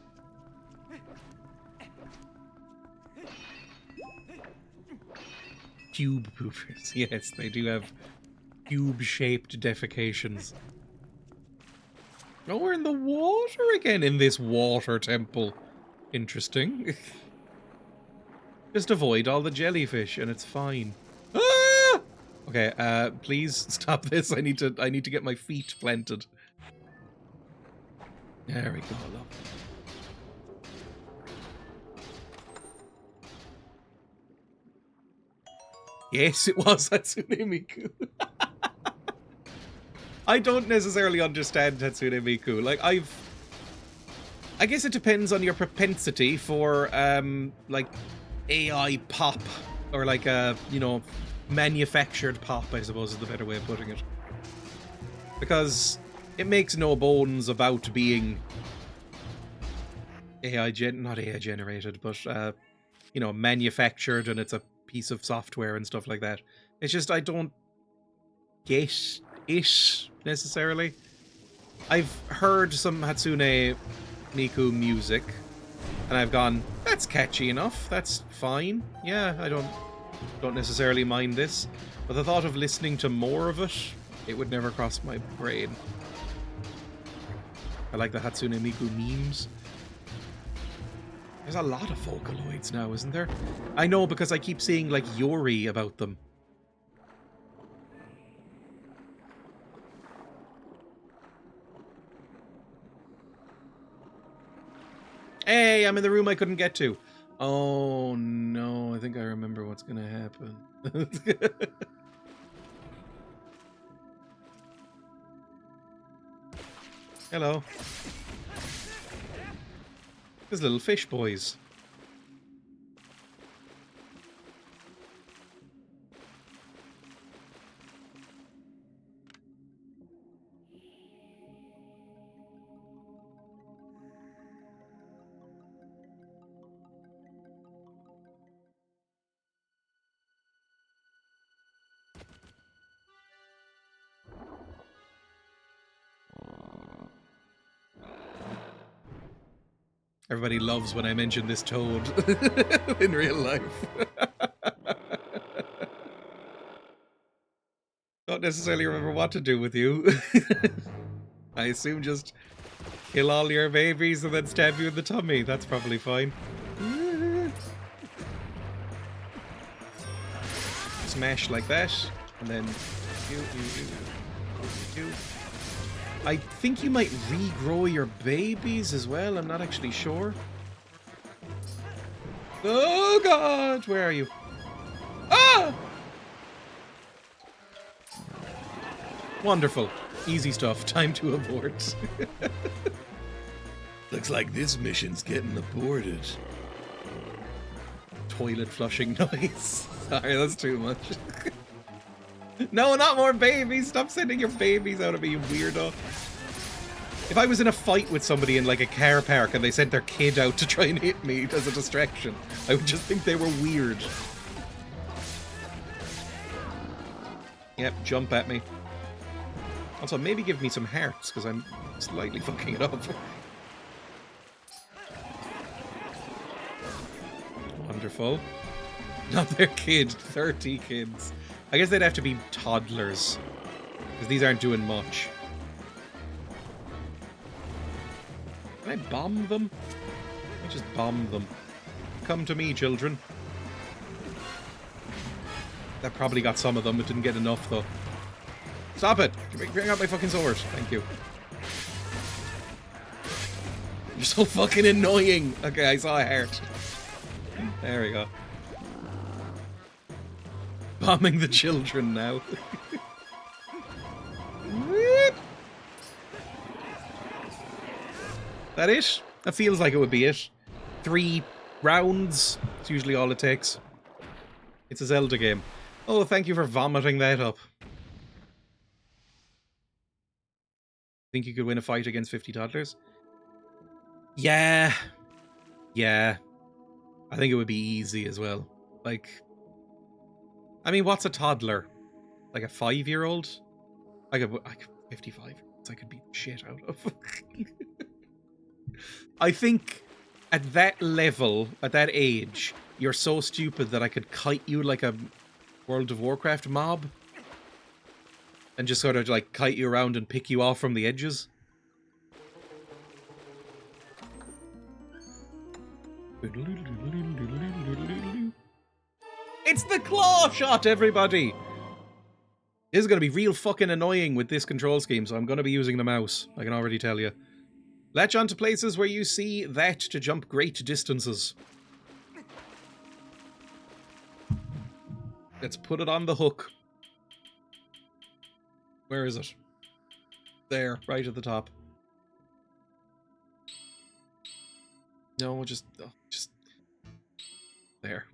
Cube poopers. Yes, they do have cube-shaped defecations. Oh, we're in the water again in this water temple. Interesting. Just avoid all the jellyfish and it's fine. Ah! Okay, please stop this. I need to get my feet planted. There we go, love. Yes, it was Hatsune Miku. I don't necessarily understand Hatsune Miku. Like, I guess it depends on your propensity for, like, AI pop. Or, like, you know, manufactured pop, I suppose is the better way of putting it. Because it makes no bones about being not AI generated, but, you know, manufactured, and it's a piece of software and stuff like that. It's just, I don't get it necessarily. I've heard some Hatsune Miku music and I've gone, that's catchy enough, that's fine. Yeah, I don't necessarily mind this. But the thought of listening to more of it, it would never cross my brain. I like the Hatsune Miku memes. There's a lot of Vocaloids now, isn't there? I know, because I keep seeing, like, Yori about them. Hey, I'm in the room I couldn't get to. Oh, no. I think I remember what's gonna happen. Hello. There's little fish boys. Everybody loves when I mention this toad in real life. Don't necessarily remember what to do with you. I assume just kill all your babies and then stab you in the tummy. That's probably fine. Smash like that, and then I think you might regrow your babies as well. I'm not actually sure. Oh god, where are you? Ah! Wonderful. Easy stuff. Time to abort. Looks like this mission's getting aborted. Toilet flushing noise. Sorry, that's too much. No, not more babies! Stop sending your babies out of me, you weirdo. If I was in a fight with somebody in like a car park and they sent their kid out to try and hit me as a distraction, I would just think they were weird. Yep, jump at me. Also, maybe give me some hearts, because I'm slightly fucking it up. Wonderful. Not their kid, 30 kids. I guess they'd have to be toddlers, because these aren't doing much. Can I bomb them? I just bomb them. Come to me, children. That probably got some of them, it didn't get enough, though. Stop it! Bring out my fucking sword. Thank you. You're so fucking annoying! Okay, I saw a heart. There we go. Bombing the children now. That it? That feels like it would be it. 3 rounds. It's usually all it takes. It's a Zelda game. Oh, thank you for vomiting that up. Think you could win a fight against 50 toddlers? Yeah. Yeah. I think it would be easy as well. Like, I mean, what's a toddler? Like a 5-year-old? I could 55-year-olds I could beat the shit out of. I think at that level, at that age, you're so stupid that I could kite you like a World of Warcraft mob. And just sort of like kite you around and pick you off from the edges. It's the claw shot, everybody! This is going to be real fucking annoying with this control scheme, so I'm going to be using the mouse. I can already tell you. Latch onto places where you see that to jump great distances. Let's put it on the hook. Where is it? There, right at the top. No, just there.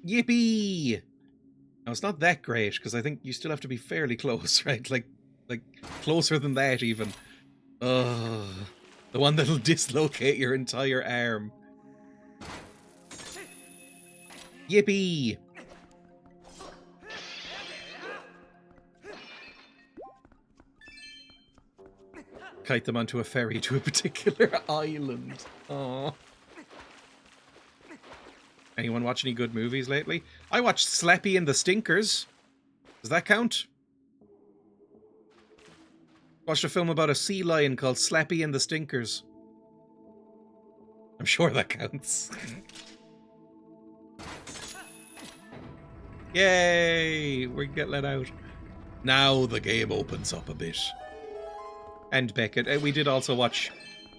Yippee! Now, it's not that great, because I think you still have to be fairly close, right? Like closer than that, even. Ugh. The one that'll dislocate your entire arm. Yippee! Kite them onto a ferry to a particular island. Aww. Anyone watch any good movies lately? I watched Slappy and the Stinkers. Does that count? Watched a film about a sea lion called Slappy and the Stinkers. I'm sure that counts. Yay! We get let out. Now the game opens up a bit. And Beckett. We did also watch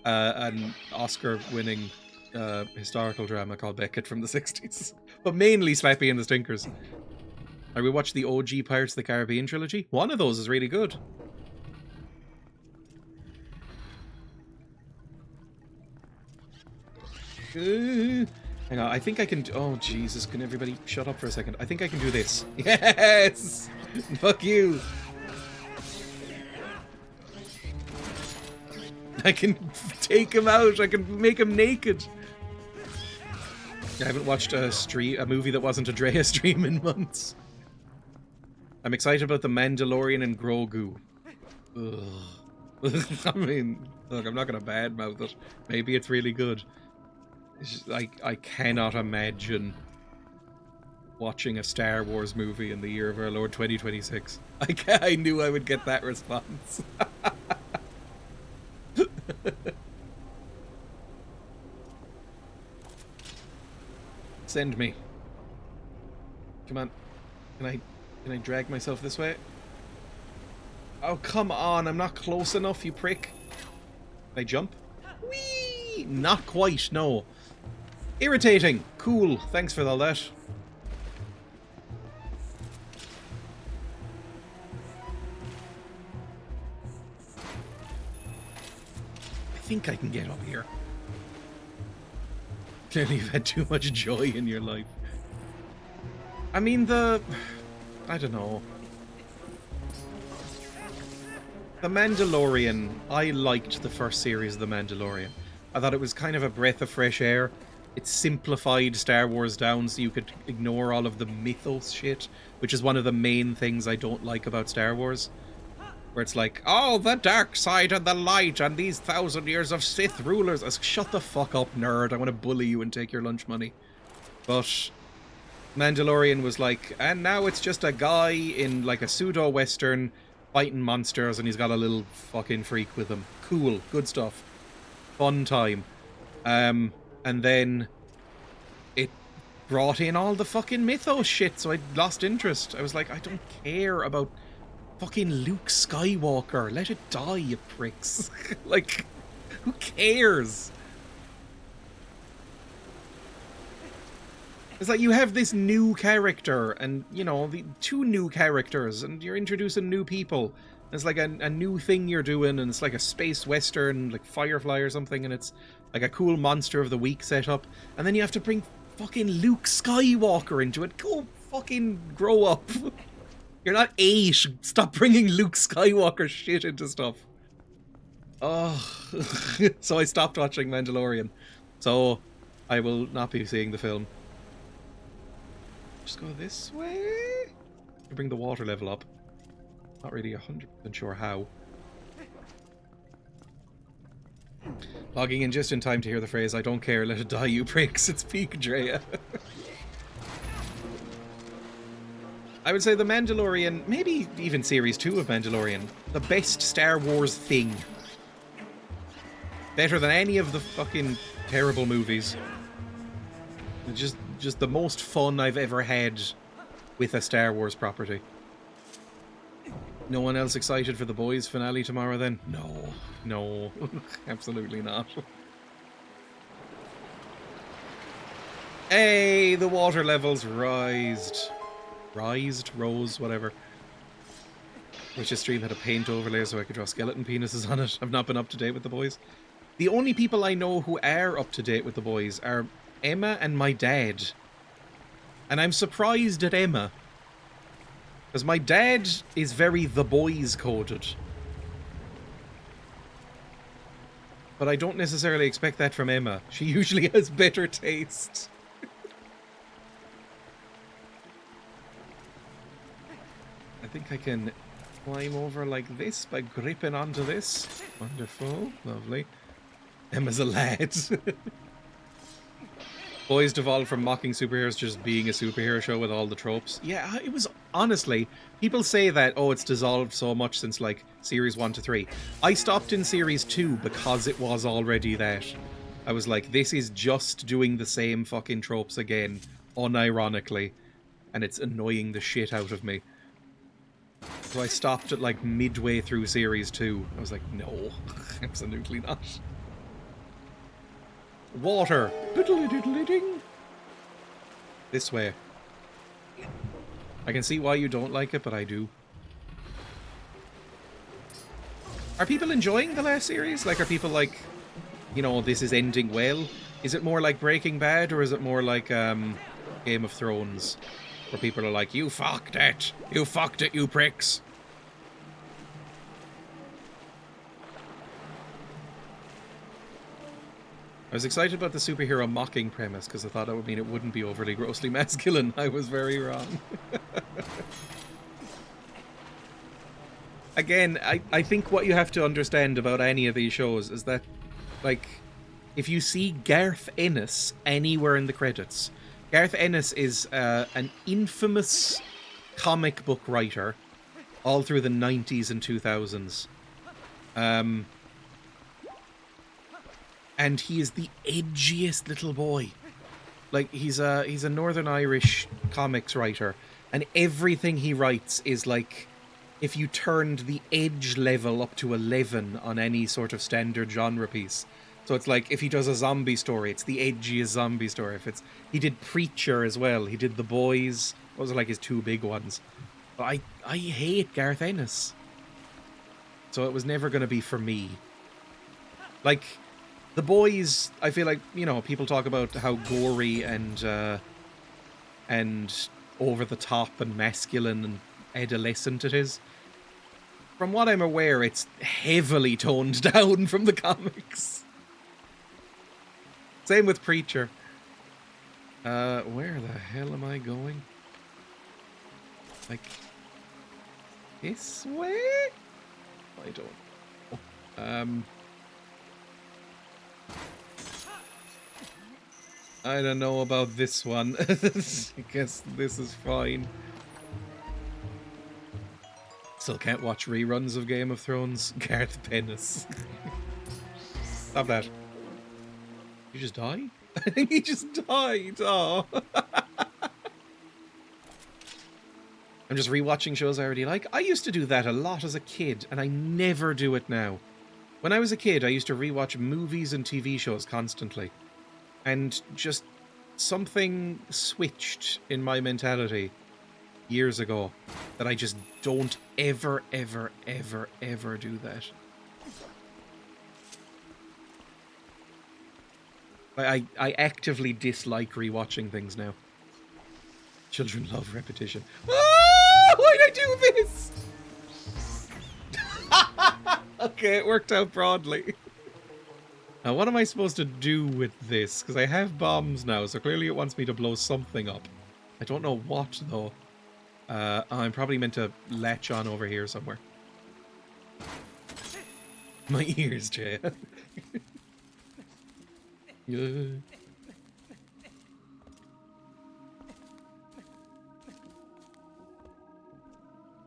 an Oscar-winning historical drama called Beckett from the 60s. But mainly Slappy and the Stinkers. We watched the OG Pirates of the Caribbean trilogy. One of those is really good. Hang on, I think I can... Oh, Jesus, can everybody shut up for a second? I think I can do this. Yes! Fuck you! I can take him out. I can make him naked. I haven't watched a movie that wasn't a Dreya stream in months. I'm excited about The Mandalorian and Grogu. Ugh. I mean, look, I'm not going to badmouth it. Maybe it's really good. It's just, I cannot imagine watching a Star Wars movie in the year of our Lord 2026. I knew I would get that response. Send me. Come on. Can I drag myself this way? Oh, come on. I'm not close enough, you prick. Can I jump? Whee! Not quite, no. Irritating. Cool. Thanks for all that. I think I can get up here. Clearly you've had too much joy in your life. I mean, I don't know. The Mandalorian, I liked the first series of The Mandalorian. I thought it was kind of a breath of fresh air. It simplified Star Wars down so you could ignore all of the mythos shit, which is one of the main things I don't like about Star Wars. Where it's like, oh, the dark side and the light and these 1,000 years of Sith rulers. I was, shut the fuck up, nerd. I want to bully you and take your lunch money. But Mandalorian was like, and now it's just a guy in like a pseudo-western fighting monsters and he's got a little fucking freak with him. Cool. Good stuff. Fun time. And then it brought in all the fucking mythos shit, so I lost interest. I was like, I don't care about fucking Luke Skywalker. Let it die, you pricks. Like, who cares? It's like you have this new character and, you know, the two new characters and you're introducing new people. It's like a new thing you're doing and it's like a space western, like Firefly or something, and it's like a cool monster of the week setup. And then you have to bring fucking Luke Skywalker into it. Go fucking grow up. You're not 8. Stop bringing Luke Skywalker shit into stuff. Oh. So I stopped watching Mandalorian. So I will not be seeing the film. Just go this way to bring the water level up. Not really 100% sure how. Logging in just in time to hear the phrase, I don't care, let it die, you pricks. It's peak Dreya. I would say The Mandalorian, maybe even Series 2 of Mandalorian, the best Star Wars thing. Better than any of the fucking terrible movies. Just the most fun I've ever had with a Star Wars property. No one else excited for The Boys finale tomorrow then? No, absolutely not. Hey, the water levels rose, whatever. Wish this stream had a paint overlay so I could draw skeleton penises on it. I've not been up to date with The Boys. The only people I know who are up to date with The Boys are Emma and my dad. And I'm surprised at Emma. Because my dad is very The Boys coded. But I don't necessarily expect that from Emma. She usually has better taste. I think I can climb over like this by gripping onto this. Wonderful. Lovely. Emma's a lad. Boys devolved from mocking superheroes to just being a superhero show with all the tropes. Yeah, it was, honestly, people say that, oh, it's dissolved so much since, like, Series 1 to 3. I stopped in Series 2 because it was already that. I was like, this is just doing the same fucking tropes again, unironically, and it's annoying the shit out of me. So I stopped at, like, midway through Series 2. I was like, no, absolutely not. Water. Diddly-diddly-ding. This way. I can see why you don't like it, but I do. Are people enjoying the last series? Like, are people like, you know, this is ending well? Is it more like Breaking Bad, or is it more like Game of Thrones? Where people are like, you fucked it! You fucked it, you pricks! I was excited about the superhero mocking premise because I thought that would mean it wouldn't be overly grossly masculine. I was very wrong. Again, I think what you have to understand about any of these shows is that, like, if you see Garth Ennis anywhere in the credits, Garth Ennis is an infamous comic book writer all through the 90s and 2000s. And he is the edgiest little boy. Like, he's a Northern Irish comics writer, and everything he writes is like, if you turned the edge level up to 11 on any sort of standard genre piece. So it's like, if he does a zombie story, it's the edgiest zombie story. If it's, he did Preacher as well. He did The Boys. Those are like his two big ones. But I hate Garth Ennis. So it was never going to be for me. Like, The Boys, I feel like, you know, people talk about how gory and over the top and masculine and adolescent it is. from what I'm aware, it's heavily toned down from the comics. Same with Preacher. Where the hell am I going? Like, this way? I don't know. I don't know about this one. I guess this is fine. Still can't watch reruns of Game of Thrones. Garth Pennis. Stop that. You just die? I think he just died. Oh. I'm just rewatching shows I already like. I used to do that a lot as a kid, and I never do it now. When I was a kid, I used to rewatch movies and TV shows constantly. And just something switched in my mentality years ago that I just don't ever do that. I actively dislike rewatching things now. Children love repetition. Ah, why'd I do this? Okay, it worked out broadly. Now, what am I supposed to do with this? Because I have bombs now, so clearly it wants me to blow something up. I don't know what, though. I'm probably meant to latch on over here somewhere. My ears, Jay. Yeah.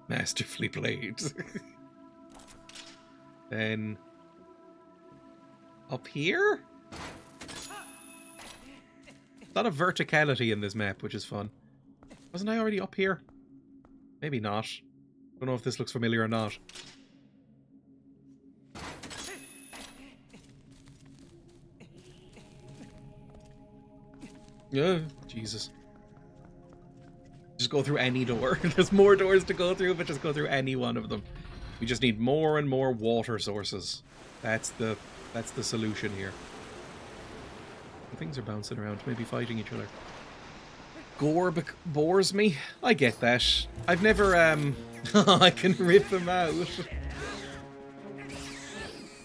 Masterfully played. Then... up here? A lot of verticality in this map, which is fun. Wasn't I already up here? Maybe not. Don't know if this looks familiar or not. Yeah, Jesus. Just go through any door. There's more doors to go through, but just go through any one of them. We just need more and more water sources. That's the solution here. Things are bouncing around, maybe fighting each other. Gore bores me. I get that. I've never, I can rip them out.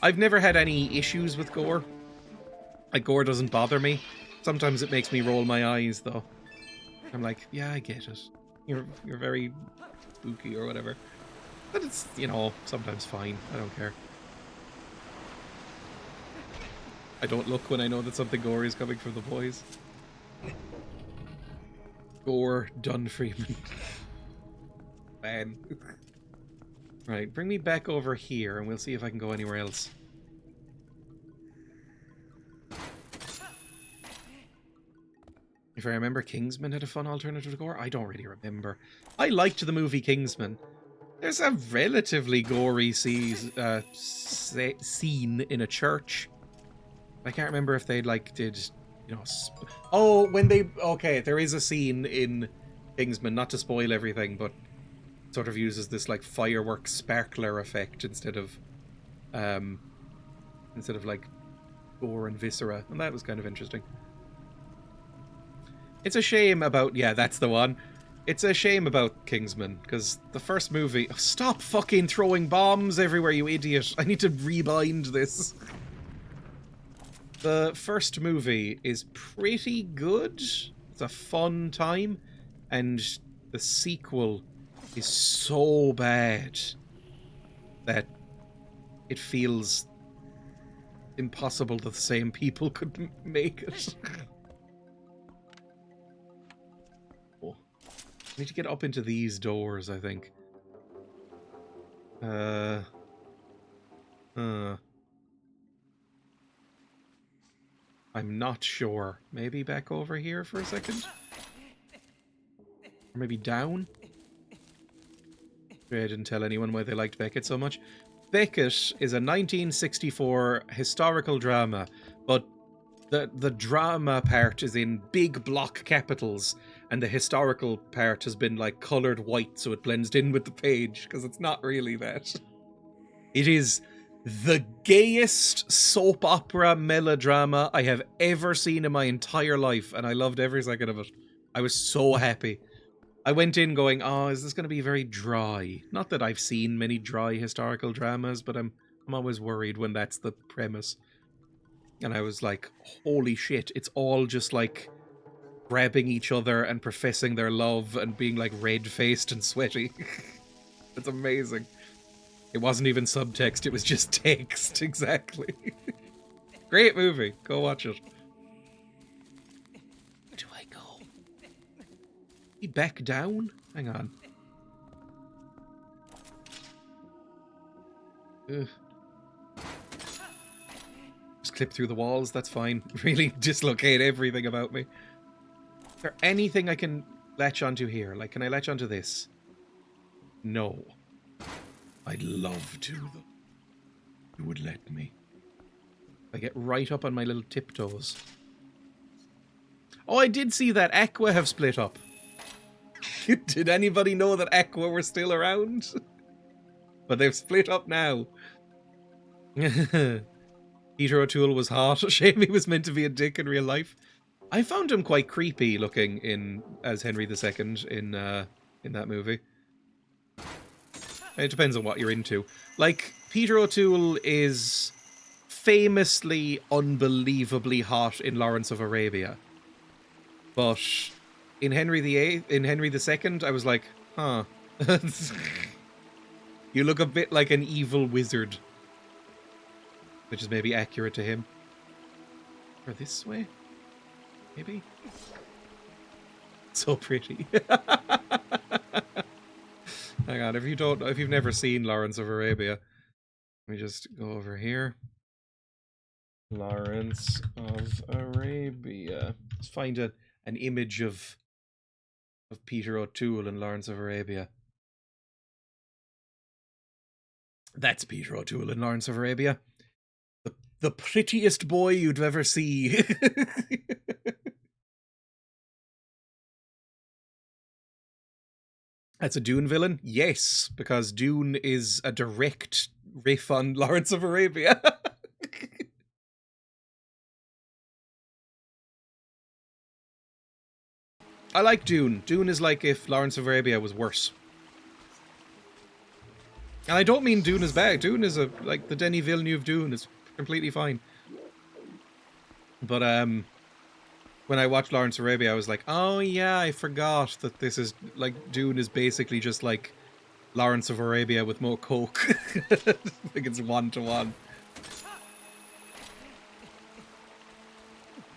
I've never had any issues with gore. Like, gore doesn't bother me. Sometimes it makes me roll my eyes, though. I'm like, yeah, I get it. You're very spooky or whatever. But it's, you know, sometimes fine. I don't care. I don't look when I know that something gory is coming from the boys. Gore done Freeman. Man. Right, bring me back over here and we'll see if I can go anywhere else. If I remember, Kingsman had a fun alternative to gore. I don't really remember. I liked the movie Kingsman. There's a relatively gory scene in a church. I can't remember if they did, you know. Oh, when they okay, there is a scene in Kingsman. Not to spoil everything, but sort of uses this like fireworks sparkler effect instead of like gore and viscera, and that was kind of interesting. It's a shame about... yeah, that's the one. It's a shame about Kingsman, because the first movie... oh, stop fucking throwing bombs everywhere, you idiot. I need to rebind this. The first movie is pretty good. It's a fun time. And the sequel is so bad that it feels impossible that the same people could make it. I need to get up into these doors, I think. I'm not sure. Maybe back over here for a second? Or maybe down? I didn't tell anyone why they liked Beckett so much. Beckett is a 1964 historical drama, but the drama part is in big block capitals, and the historical part has been like coloured white so it blends in with the page, because it's not really that. It is the gayest soap opera melodrama I have ever seen in my entire life, and I loved every second of it. I was so happy. I went in going, oh, is this going to be very dry? Not that I've seen many dry historical dramas, but I'm always worried when that's the premise. And I was like, holy shit, it's all just like grabbing each other and professing their love and being like red-faced and sweaty. It's amazing. It wasn't even subtext, it was just text, exactly. Great movie, go watch it. Where do I go? He back down? Hang on. Ugh. Just clip through the walls, that's fine. Really dislocate everything about me. Is there anything I can latch onto here? Like, can I latch onto this? No. I'd love to, though. You would let me. I get right up on my little tiptoes. Oh, I did see that Aqua have split up. Did anybody know that Aqua were still around? But they've split up now. Peter O'Toole was hot. Shame he was meant to be a dick in real life. I found him quite creepy looking as Henry II in that movie. It depends on what you're into. Like, Peter O'Toole is famously unbelievably hot in Lawrence of Arabia. But in Henry II, I was like, huh. You look a bit like an evil wizard. Which is maybe accurate to him. Or this way? Maybe? So pretty. Hang on, if you've never seen Lawrence of Arabia, let me just go over here. Lawrence of Arabia. Let's find an image of Peter O'Toole in Lawrence of Arabia. That's Peter O'Toole in Lawrence of Arabia. The prettiest boy you'd ever see. That's a Dune villain? Yes, because Dune is a direct riff on Lawrence of Arabia. I like Dune. Dune is like if Lawrence of Arabia was worse. And I don't mean Dune is bad. Dune is like the Denis Villeneuve Dune is completely fine. But when I watched Lawrence of Arabia, I was like, oh yeah, I forgot that this is like Dune is basically just like Lawrence of Arabia with more coke. I think it's 1-to-1.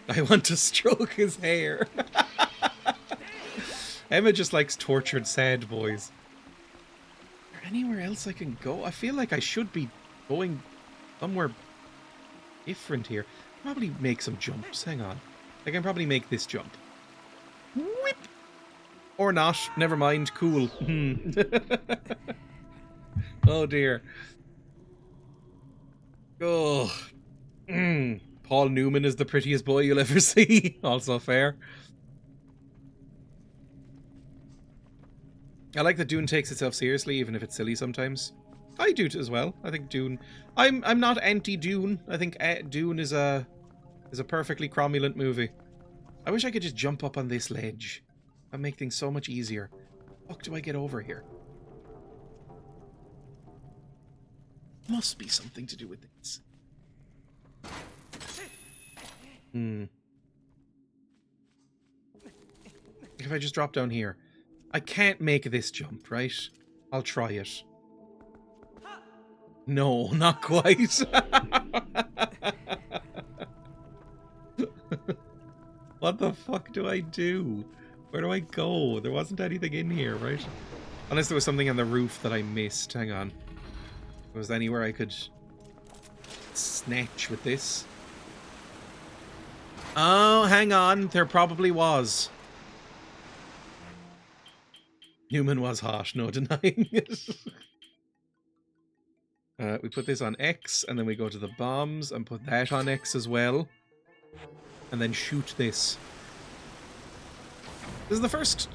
I want to stroke his hair. Emma just likes tortured sad boys. Is there anywhere else I can go? I feel like I should be going somewhere different here. Probably make some jumps. Hang on. I can probably make this jump. Whip! Or not. Never mind. Cool. Oh dear. Oh. Paul Newman is the prettiest boy you'll ever see. Also fair. I like that Dune takes itself seriously, even if it's silly sometimes. I do as well. I think Dune... I'm not anti-Dune. I think Dune is a perfectly cromulent movie. I wish I could just jump up on this ledge. That'd make things so much easier. How do I get over here? Must be something to do with this. If I just drop down here. I can't make this jump, right? I'll try it. No, not quite. What the fuck do I do? Where do I go? There wasn't anything in here, right? Unless there was something on the roof that I missed. Hang on. Was there anywhere I could snatch with this? Oh, hang on. There probably was. Newman was hot, no denying it. We put this on X, and then we go to the bombs and put that on X as well. And then shoot this. This is the first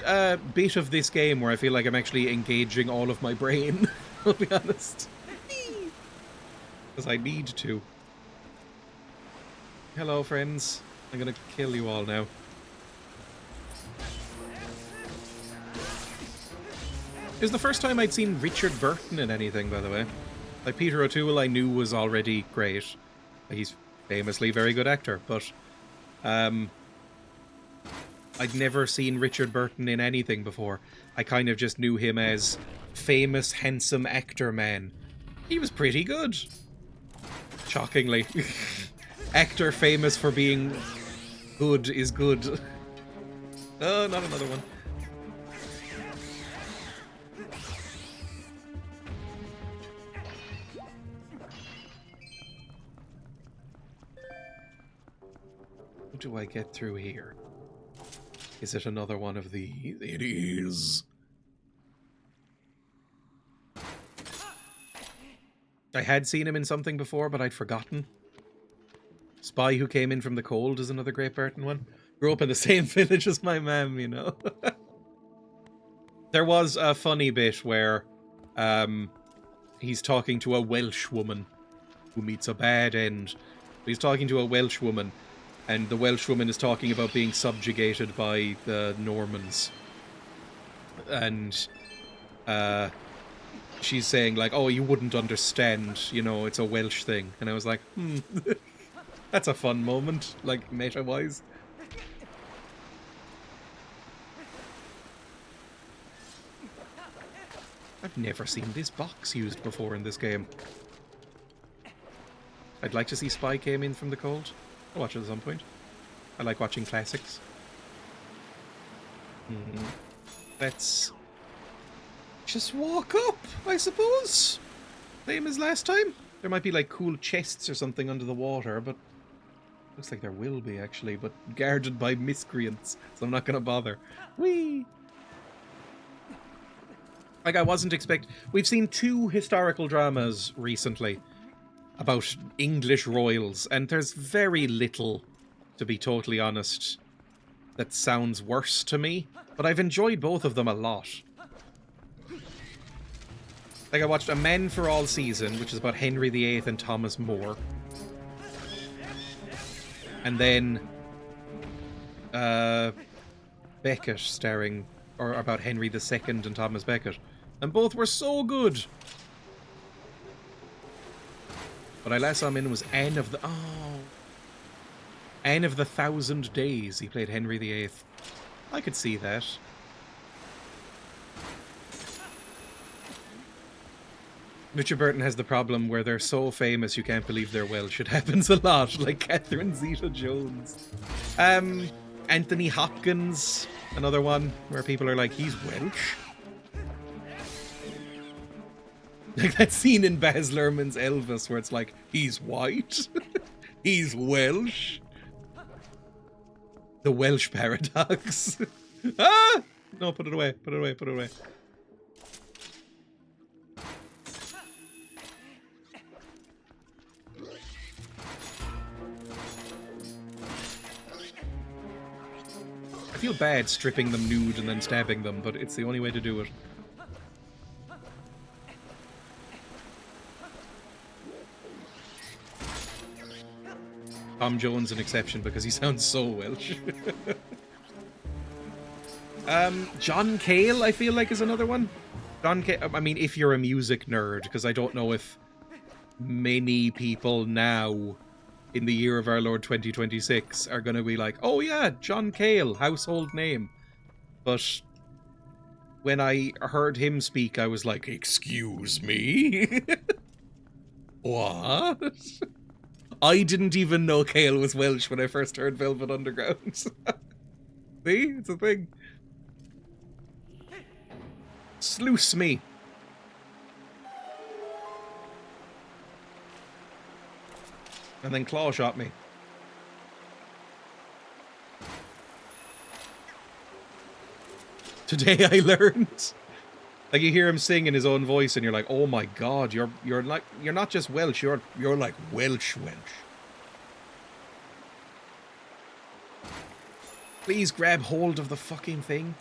bit of this game where I feel like I'm actually engaging all of my brain, I'll be honest. Because I need to. Hello, friends. I'm gonna kill you all now. was the first time I'd seen Richard Burton in anything, by the way. Like, Peter O'Toole I knew was already great. He's famously a very good actor, but I'd never seen Richard Burton in anything before. I kind of just knew him as famous, handsome actor man. He was pretty good. Shockingly. Actor famous for being good is good. Oh, not another one. What do I get through here? Is it another one of these? It is. I had seen him in something before, but I'd forgotten. Spy Who Came In From the Cold is another great Burton one. Grew up in the same village as my mum, you know. There was a funny bit where he's talking to a Welsh woman who meets a bad end. He's talking to a Welsh woman, and the Welsh woman is talking about being subjugated by the Normans. And she's saying, like, oh, you wouldn't understand, you know, it's a Welsh thing. And I was like, that's a fun moment, like, meta-wise. I've never seen this box used before in this game. I'd like to see Spy Came In From the Cold. I'll watch it at some point. I like watching classics. Let's just walk up, I suppose. Same as last time. There might be like cool chests or something under the water, but looks like there will be actually, but guarded by miscreants, so I'm not gonna bother. Whee! Like, I wasn't we've seen 2 historical dramas recently about English royals, and there's very little, to be totally honest, that sounds worse to me, but I've enjoyed both of them a lot. Like, I watched A Men for All Season, which is about Henry VIII and Thomas More. And then Beckett starring, or about Henry II and Thomas Becket. And both were so good. What I last saw him in was Anne of the Thousand Days. He played Henry VIII. I could see that. Richard Burton has the problem where they're so famous you can't believe they're Welsh. It happens a lot, like Catherine Zeta-Jones. Anthony Hopkins, another one where people are like, he's Welsh? Like that scene in Baz Luhrmann's Elvis where it's like, he's white? He's Welsh? The Welsh paradox. Ah! No, put it away, put it away, put it away. I feel bad stripping them nude and then stabbing them, but it's the only way to do it. Tom Jones an exception because he sounds so Welsh. John Cale, I feel like, is another one. John Cale, I mean, if you're a music nerd, because I don't know if many people now, in the year of our Lord 2026, are going to be like, oh yeah, John Cale, household name. But when I heard him speak, I was like, excuse me? What? I didn't even know Cale was Welsh when I first heard Velvet Underground. See? It's a thing. Sluice me. And then claw shot me. Today I learned. Like, you hear him sing in his own voice and you're like, oh my god, you're not just Welsh, you're like Welsh. Please grab hold of the fucking thing.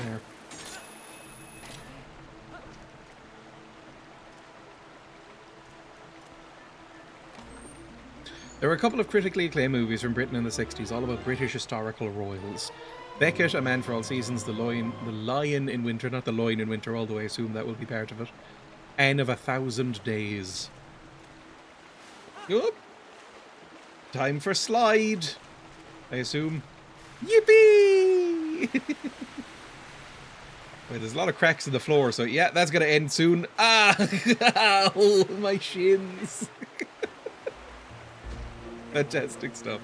There. There were a couple of critically acclaimed movies from Britain in the 60s, all about British historical royals. Beckett, A Man for All Seasons, The Lion in Winter, not The Lion in Winter, although I assume that will be part of it. Anne of 1,000 Days. Oop. Time for slide, I assume. Yippee! Wait, there's a lot of cracks in the floor, so yeah, that's gonna end soon. Ah! Oh, my shins. Fantastic stuff.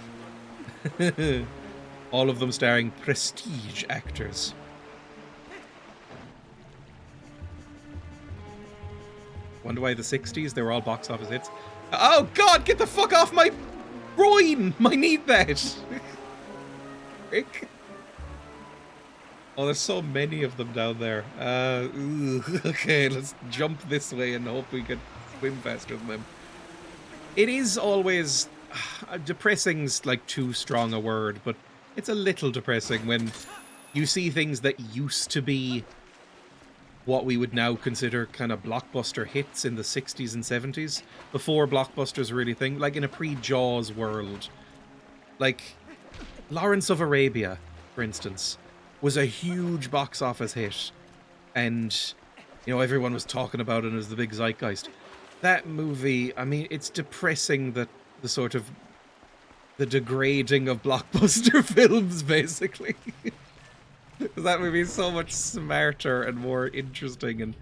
All of them starring prestige actors. Wonder why the 60s, they were all box office hits. Oh god, get the fuck off my groin! My knee that! Frick. Oh, there's so many of them down there. Okay, let's jump this way and hope we can swim faster than them. It is always... depressing's like too strong a word, but it's a little depressing when you see things that used to be what we would now consider kind of blockbuster hits in the 60s and 70s, before blockbusters were really a thing, like in a pre-Jaws world. Like, Lawrence of Arabia, for instance, was a huge box office hit, and, you know, everyone was talking about it as the big zeitgeist. That movie, I mean, it's depressing that the sort of the degrading of blockbuster films, basically. That movie is so much smarter and more interesting and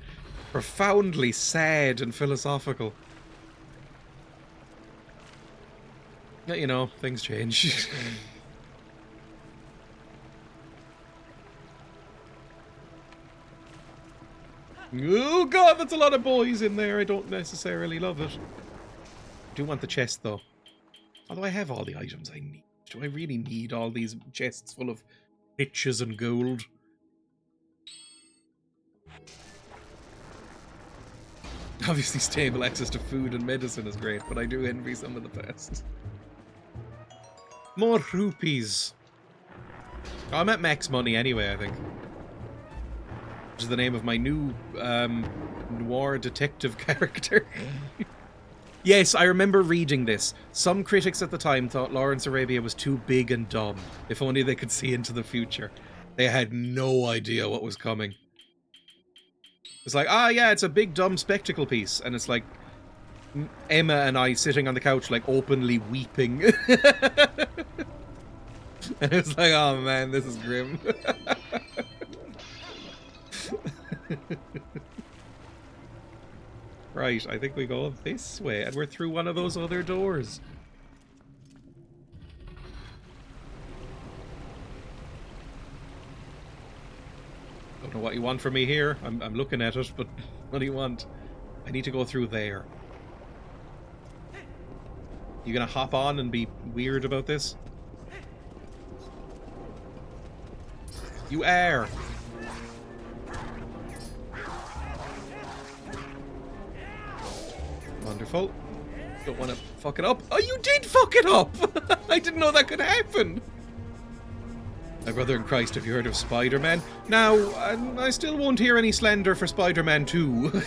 profoundly sad and philosophical. You know, things change. Oh god, that's a lot of boys in there. I don't necessarily love it. I do want the chest, though. Although I have all the items I need. Do I really need all these chests full of riches and gold? Obviously stable access to food and medicine is great, but I do envy some of the past. More rupees. Oh, I'm at max money anyway, I think. Which is the name of my new noir detective character. Yes, I remember reading this. Some critics at the time thought Lawrence Arabia was too big and dumb. If only they could see into the future. They had no idea what was coming. It's like, ah, yeah, it's a big dumb spectacle piece. And it's like Emma and I sitting on the couch, like, openly weeping. And it's like, oh man, this is grim. Right, I think we go this way, and we're through one of those other doors. Don't know what you want from me here. I'm looking at it, but what do you want? I need to go through there. You gonna hop on and be weird about this? You are! Wonderful. Don't want to fuck it up. Oh, you did fuck it up! I didn't know that could happen! My brother in Christ, have you heard of Spider-Man? Now, I still won't hear any slander for Spider-Man 2.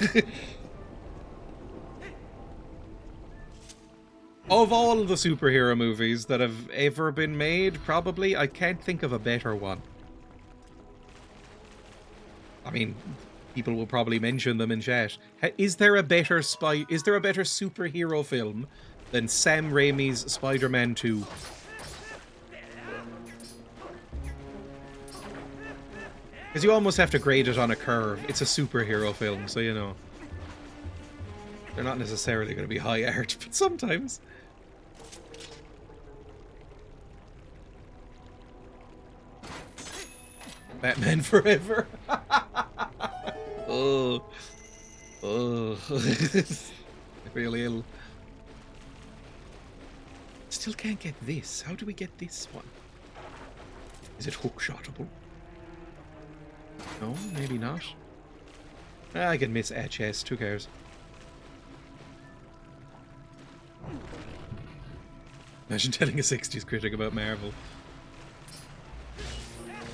Of all the superhero movies that have ever been made, probably, I can't think of a better one. I mean, people will probably mention them in chat. Is there a better superhero film than Sam Raimi's Spider-Man 2? Because you almost have to grade it on a curve. It's a superhero film, so you know. They're not necessarily going to be high art, but sometimes. Batman Forever. Oh. Oh. I feel ill. Still can't get this. How do we get this one? Is it hook-shotable? No, maybe not. I can miss a chest. Who cares? Imagine telling a 60s critic about Marvel.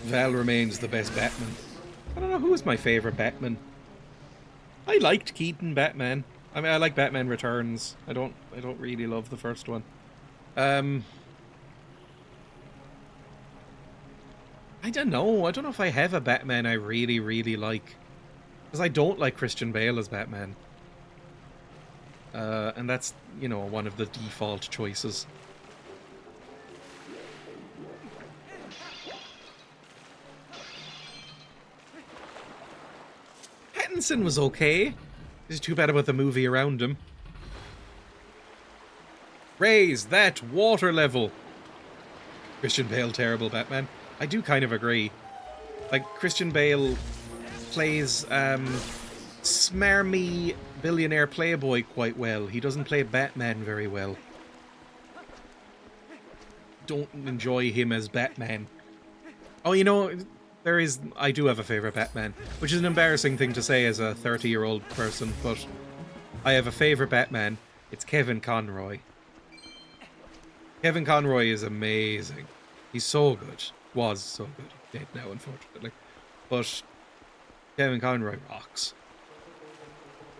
Val remains the best Batman. I don't know who is my favourite Batman. I liked Keaton Batman. I mean, I like Batman Returns. I don't really love the first one. I I don't know. I don't know if I have a Batman I really, really like. Because I don't like Christian Bale as Batman. And that's, you know, one of the default choices. Pattinson was okay. It's too bad about the movie around him. Raise that water level. Christian Bale, terrible Batman. I do kind of agree. Like, Christian Bale plays smarmy billionaire playboy quite well. He doesn't play Batman very well. Don't enjoy him as Batman. Oh, you know, I do have a favourite Batman, which is an embarrassing thing to say as a 30-year-old person, but I have a favourite Batman. It's Kevin Conroy. Kevin Conroy is amazing. He's so good. Was so good. Dead now, unfortunately. But Kevin Conroy rocks.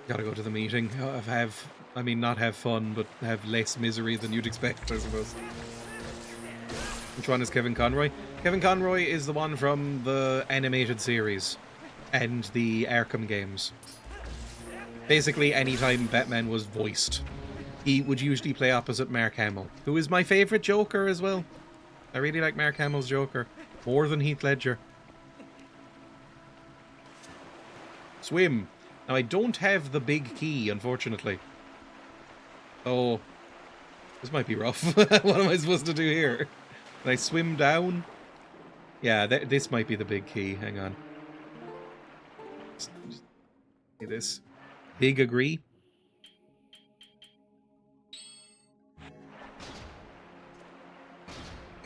Gotta go to the meeting. Not have fun, but have less misery than you'd expect, I suppose. Which one is Kevin Conroy? Kevin Conroy is the one from the animated series and the Arkham games. Basically, anytime Batman was voiced, he would usually play opposite Mark Hamill, who is my favourite Joker as well. I really like Mark Hamill's Joker, more than Heath Ledger. Swim. Now, I don't have the big key, unfortunately. Oh, this might be rough. What am I supposed to do here? Can I swim down? Yeah, this might be the big key. Hang on. This. Big agree?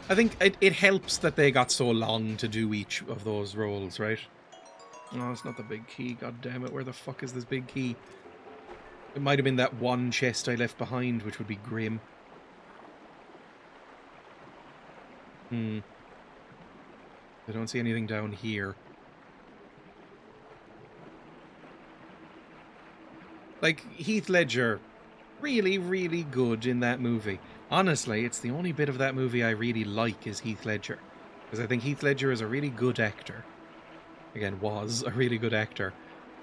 I think it helps that they got so long to do each of those roles, right? No, it's not the big key. God damn it. Where the fuck is this big key? It might have been that one chest I left behind, which would be grim. I don't see anything down here. Like, Heath Ledger, really, really good in that movie. Honestly, it's the only bit of that movie I really like is Heath Ledger. Because I think Heath Ledger is a really good actor. Again, was a really good actor.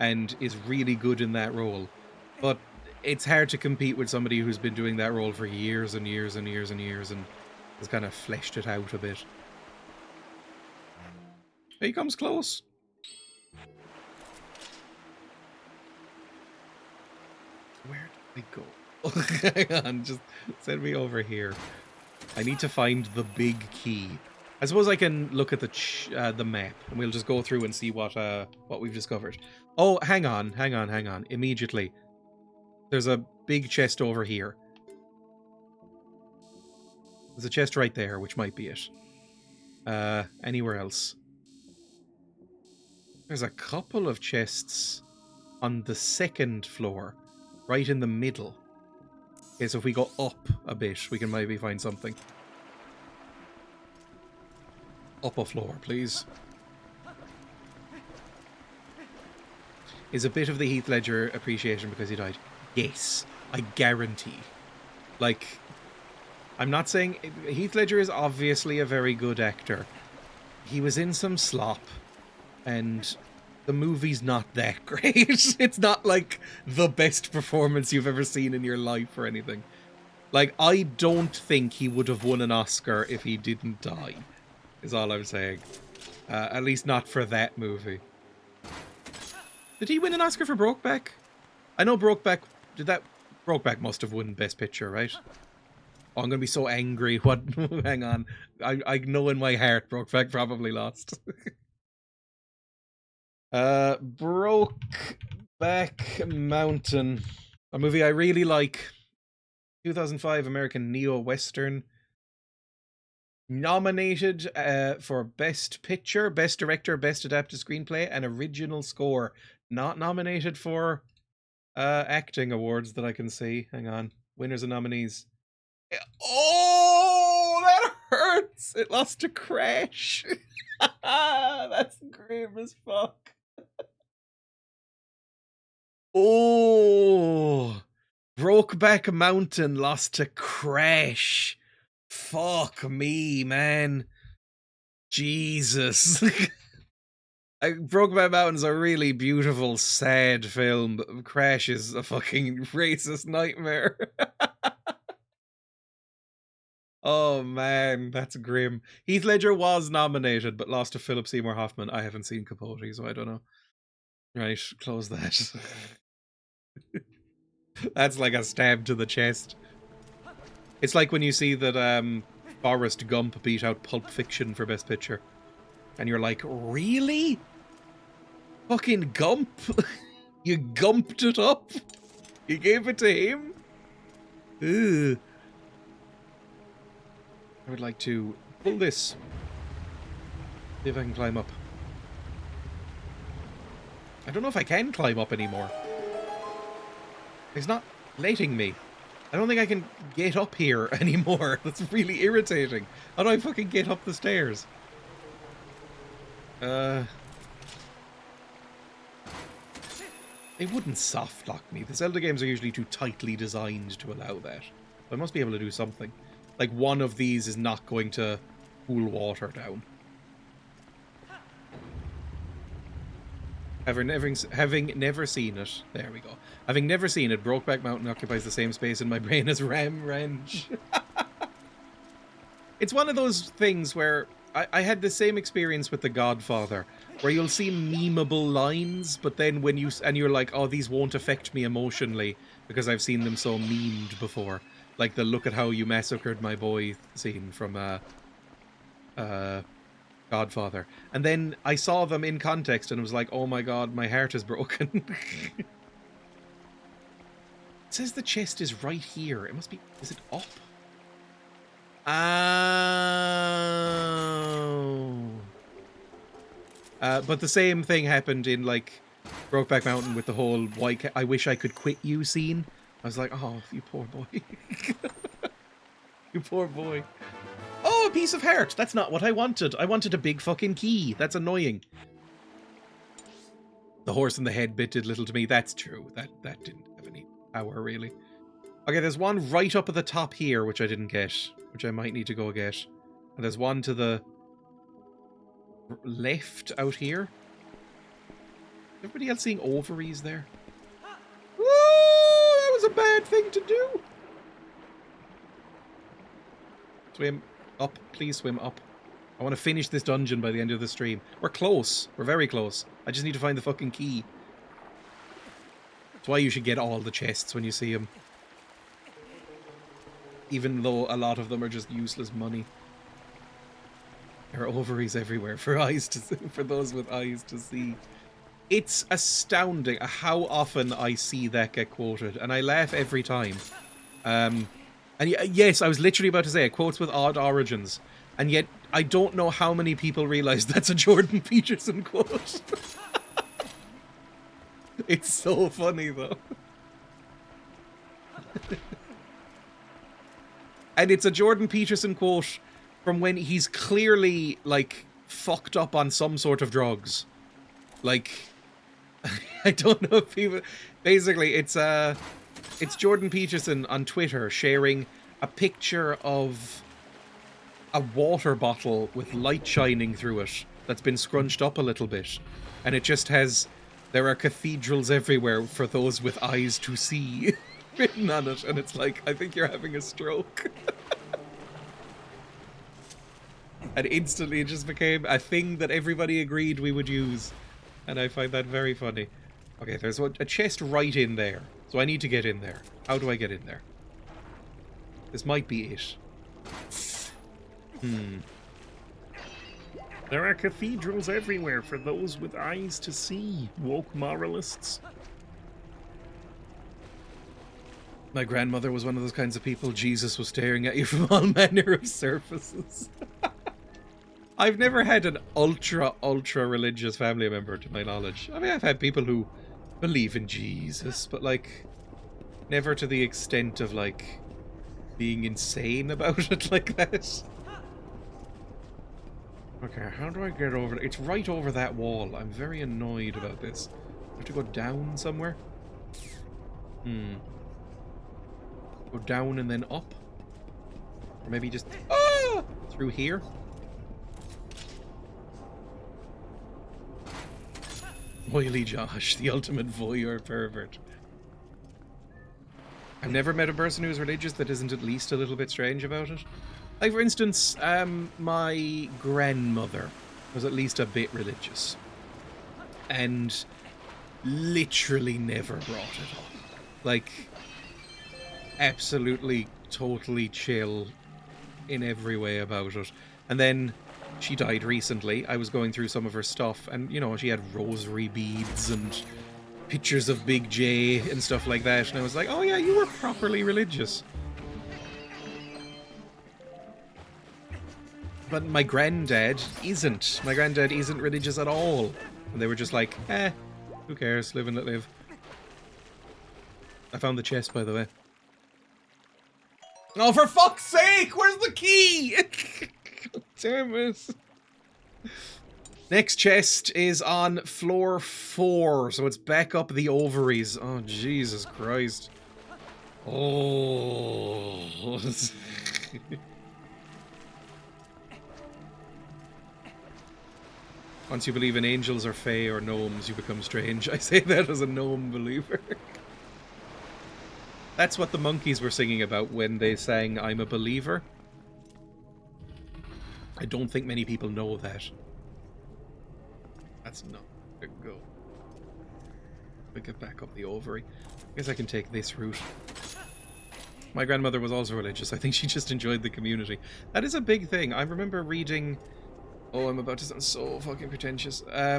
And is really good in that role. But it's hard to compete with somebody who's been doing that role for years and years and years and years and has kind of fleshed it out a bit. He comes close. Where did I go? Hang on, just send me over here. I need to find the big key. I suppose I can look at the map, and we'll just go through and see what we've discovered. Oh, hang on. Immediately. There's a big chest over here. There's a chest right there, which might be it. Anywhere else? There's a couple of chests on the second floor, right in the middle. Okay, so if we go up a bit, we can maybe find something. Up a floor, please. Is a bit of the Heath Ledger appreciation because he died? Yes, I guarantee. Like, I'm not saying... Heath Ledger is obviously a very good actor. He was in some slop, and the movie's not that great. It's not like the best performance you've ever seen in your life or anything. Like, I don't think he would have won an Oscar if he didn't die, is all I'm saying. At least not for that movie. Did he win an Oscar for Brokeback? I know Brokeback... Brokeback must have won Best Picture, right? Oh, I'm going to be so angry. What? Hang on. I know in my heart Brokeback probably lost. Brokeback Mountain. A movie I really like. 2005 American neo-western. Nominated for Best Picture, Best Director, Best Adapted Screenplay, and Original Score. Not nominated for acting awards that I can see. Hang on. Winners and nominees. Oh, that hurts! It lost to Crash. That's grim as fuck. Oh, Brokeback Mountain lost to Crash. Fuck me, man. Jesus. Brokeback Mountain's a really beautiful, sad film, but Crash is a fucking racist nightmare. Oh man, that's grim. Heath Ledger was nominated, but lost to Philip Seymour Hoffman. I haven't seen Capote, so I don't know. Right, close that. That's like a stab to the chest. It's like when you see that Forrest Gump beat out Pulp Fiction for Best Picture. And you're like, really? Fucking Gump? You gumped it up? You gave it to him? Ugh. I would like to pull this. See if I can climb up. I don't know if I can climb up anymore. It's not letting me. I don't think I can get up here anymore. That's really irritating. How do I fucking get up the stairs? They wouldn't soft lock me. The Zelda games are usually too tightly designed to allow that. I must be able to do something. Like one of these is not going to cool water down. Having never seen it, there we go. Having never seen it, Brokeback Mountain occupies the same space in my brain as Ram Ranch. It's one of those things where I had the same experience with The Godfather, where you'll see memeable lines, but then when you're like, oh, these won't affect me emotionally because I've seen them so memed before. Like the "look at how you massacred my boy" scene from Godfather. And then I saw them in context and was like, oh my god, my heart is broken. It says the chest is right here. It must be... Is it up? Oh. But the same thing happened in, like, Brokeback Mountain with the whole I wish I could quit you scene. I was like, oh, you poor boy. You poor boy. Oh, a piece of heart. That's not what I wanted. I wanted a big fucking key. That's annoying. The horse in the head bit did little to me. That's true. That didn't have any power, really. Okay, there's one right up at the top here, which I didn't get, which I might need to go get. And there's one to the left out here. Everybody else seeing ovaries there? Woo! That was a bad thing to do. Swim up. Please swim up. I want to finish this dungeon by the end of the stream. We're close. We're very close. I just need to find the fucking key. That's why you should get all the chests when you see them. Even though a lot of them are just useless money. There are ovaries everywhere for eyes to see, for those with eyes to see. It's astounding how often I see that get quoted, and I laugh every time. And yes, I was literally about to say it, quotes with odd origins, and yet I don't know how many people realize that's a Jordan Peterson quote. It's so funny though. And it's a Jordan Peterson quote from when he's clearly, like, fucked up on some sort of drugs. Like, I don't know if people... Basically, it's Jordan Peterson on Twitter sharing a picture of a water bottle with light shining through it that's been scrunched up a little bit. And it just has, "There are cathedrals everywhere for those with eyes to see," written on it. And it's like, I think you're having a stroke. And instantly it just became a thing that everybody agreed we would use. And I find that very funny. Okay, there's a chest right in there. So I need to get in there. How do I get in there? This might be it. There are cathedrals everywhere for those with eyes to see, woke moralists. My grandmother was one of those kinds of people. Jesus was staring at you from all manner of surfaces. I've never had an ultra religious family member, to my knowledge. I mean, I've had people who believe in Jesus, but, like, never to the extent of, like, being insane about it like that. Okay, how do I get over it? It's right over that wall. I'm very annoyed about this. I have to go down somewhere? Go down and then up? Or maybe just... Ah! Through here? Oily Josh, the ultimate voyeur pervert. I've never met a person who's religious that isn't at least a little bit strange about it. Like, for instance, my grandmother was at least a bit religious. And literally never brought it up. Like, absolutely, totally chill in every way about it. And then she died recently. I was going through some of her stuff, and, you know, she had rosary beads and pictures of Big J and stuff like that. And I was like, oh yeah, you were properly religious. But my granddad isn't. My granddad isn't religious at all. And they were just like, who cares? Live and let live. I found the chest, by the way. Oh, for fuck's sake! Where's the key? Damn it. Next chest is on floor 4, so it's back up the ovaries. Oh, Jesus Christ. Oh. Once you believe in angels or fae or gnomes, you become strange. I say that as a gnome believer. That's what the monkeys were singing about when they sang I'm a Believer. I don't think many people know that. That's not a go. We get back up the ovary. I guess I can take this route. My grandmother was also religious. I think she just enjoyed the community. That is a big thing. I remember reading... Oh, I'm about to sound so fucking pretentious. I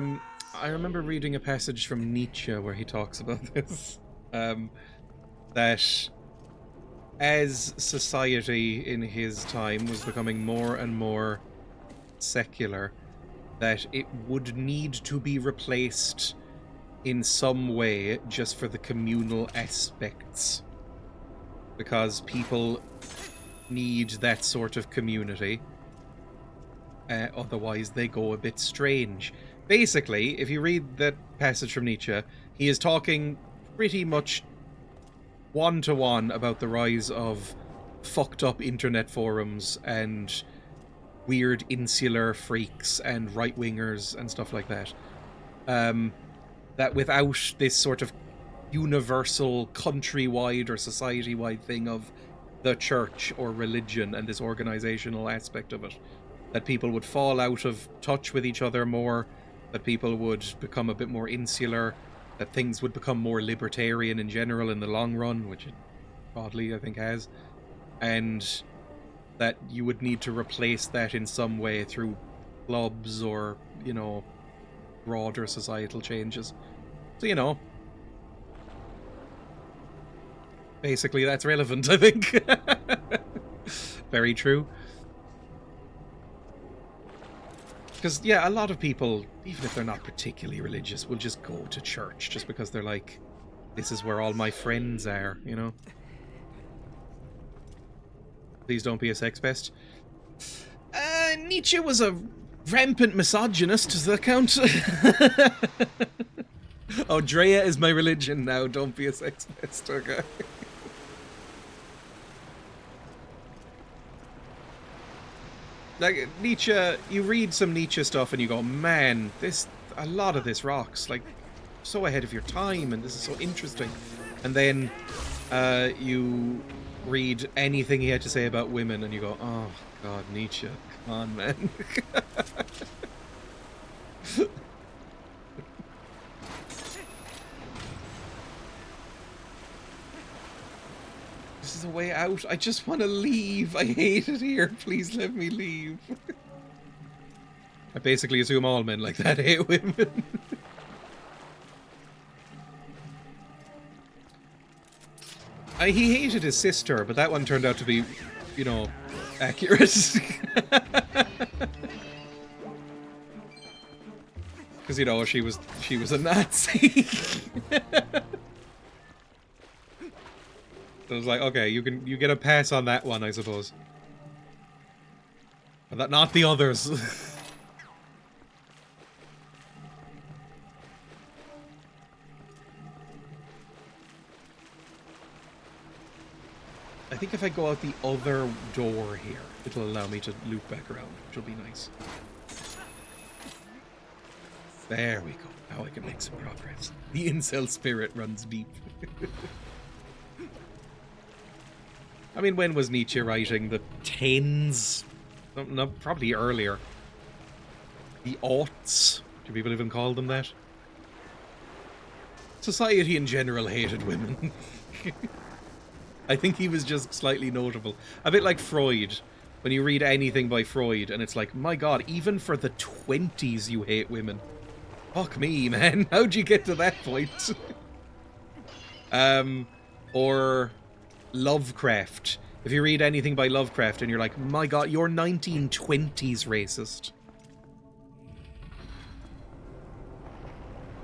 remember reading a passage from Nietzsche where he talks about this. That as society in his time was becoming more and more secular, that it would need to be replaced in some way just for the communal aspects. Because people need that sort of community. Otherwise they go a bit strange. Basically, if you read that passage from Nietzsche, he is talking pretty much one-to-one about the rise of fucked up internet forums and weird insular freaks and right-wingers and stuff like that. That without this sort of universal countrywide or society-wide thing of the church or religion and this organizational aspect of it, that people would fall out of touch with each other more, that people would become a bit more insular, that things would become more libertarian in general in the long run, which it oddly I think has, and that you would need to replace that in some way through clubs or, you know, broader societal changes. So, you know, basically that's relevant, I think. Very true. Because, yeah, a lot of people, even if they're not particularly religious, will just go to church just because they're like, this is where all my friends are, you know? Please don't be a sex pest. Nietzsche was a rampant misogynist, does that count? Oh, Dreya is my religion now, don't be a sex pest, okay? Like, Nietzsche, you read some Nietzsche stuff and you go, man, a lot of this rocks, like, so ahead of your time, and this is so interesting. And then you read anything he had to say about women and you go, oh, God, Nietzsche, come on, man. This is a way out. I just want to leave. I hate it here. Please let me leave. I basically assume all men like that hate women. He hated his sister, but that one turned out to be, you know, accurate. Because, you know, she was a Nazi. So I was like, okay, you get a pass on that one, I suppose. But not the others. I think if I go out the other door here, it'll allow me to loop back around, which will be nice. There we go. Now I can make some progress. The incel spirit runs deep. I mean, when was Nietzsche writing? The tens? No, probably earlier. The aughts? Do people even call them that? Society in general hated women. I think he was just slightly notable. A bit like Freud. When you read anything by Freud, and it's like, my god, even for the 20s you hate women. Fuck me, man. How'd you get to that point? Or Lovecraft. If you read anything by Lovecraft and you're like, my god, you're 1920s racist.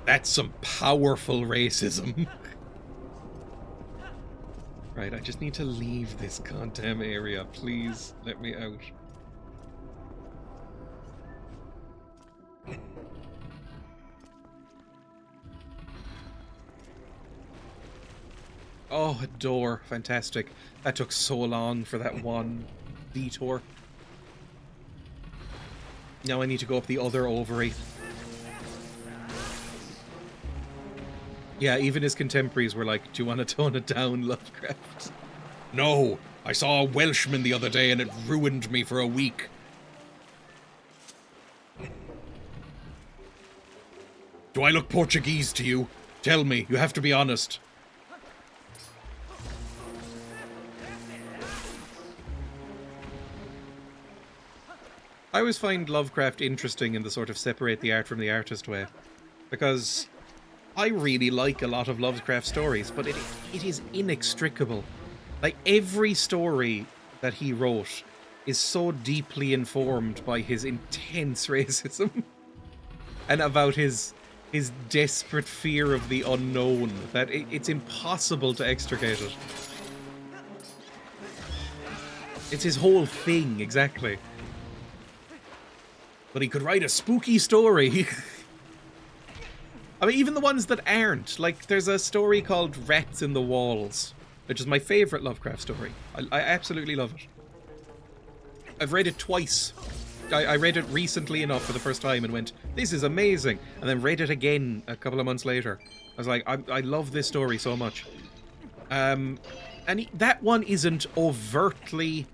That's some powerful racism. Right, I just need to leave this goddamn area. Please, let me out. Oh, a door. Fantastic. That took so long for that one detour. Now I need to go up the other ovary. Yeah, even his contemporaries were like, do you want to tone it down, Lovecraft? No! I saw a Welshman the other day and it ruined me for a week. Do I look Portuguese to you? Tell me, you have to be honest. I always find Lovecraft interesting in the sort of separate the art from the artist way. Because I really like a lot of Lovecraft stories, but it is inextricable. Like, every story that he wrote is so deeply informed by his intense racism and about his desperate fear of the unknown that it's impossible to extricate it. It's his whole thing, exactly. But he could write a spooky story. I mean, even the ones that aren't. Like, there's a story called Rats in the Walls, which is my favourite Lovecraft story. I absolutely love it. I've read it twice. I read it recently enough for the first time and went, this is amazing. And then read it again a couple of months later. I was like, I love this story so much. And that one isn't overtly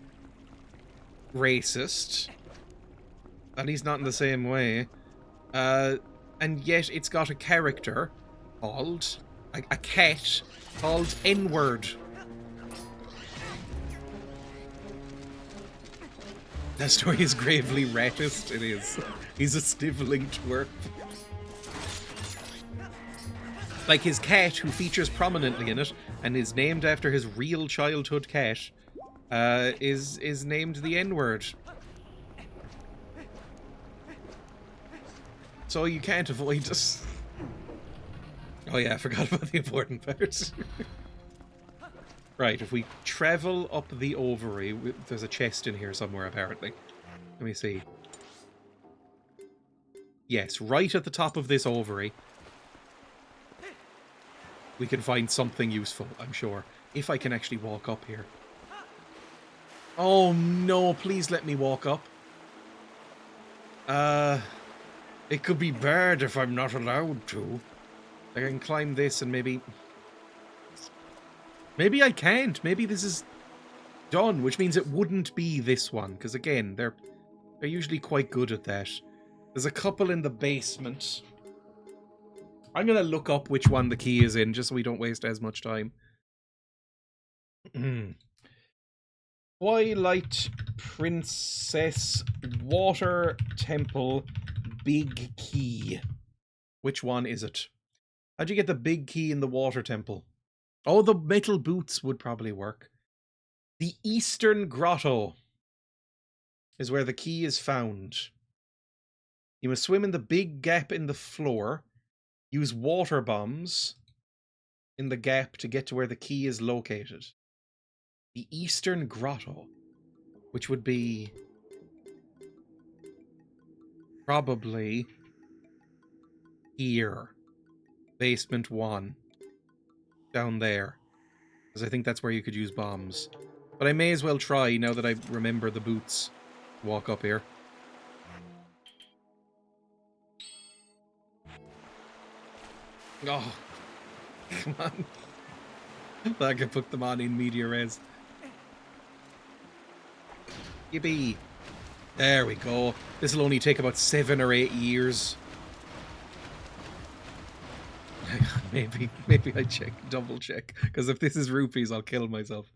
racist. At least not in the same way. And yet it's got a character called... a cat called N-word. That story is gravely racist, it is. He's a snivelling twerp. Like his cat, who features prominently in it, and is named after his real childhood cat, is named the N-word. So you can't avoid it. Oh yeah, I forgot about the important part. Right, if we travel up the ovary, there's a chest in here somewhere apparently. Let me see. Yes, right at the top of this ovary. We can find something useful, I'm sure. If I can actually walk up here. Oh no, please let me walk up. It could be bad if I'm not allowed to. I can climb this and maybe... Maybe I can't. Maybe this is done, which means it wouldn't be this one. Because again, they're usually quite good at that. There's a couple in the basement. I'm going to look up which one the key is in, just so we don't waste as much time. Twilight Princess Water Temple Big Key. Which one is it? How'd you get the big key in the water temple? Oh, the metal boots would probably work. The Eastern Grotto is where the key is found. You must swim in the big gap in the floor. Use water bombs in the gap to get to where the key is located. The Eastern Grotto, which would be probably here. Basement 1. Down there. Because I think that's where you could use bombs. But I may as well try now that I remember the boots. Walk up here. Oh, come on. I can put them on in media res. Yippee. There we go. This will only take about 7 or 8 years. Maybe I double check. Because if this is rupees, I'll kill myself.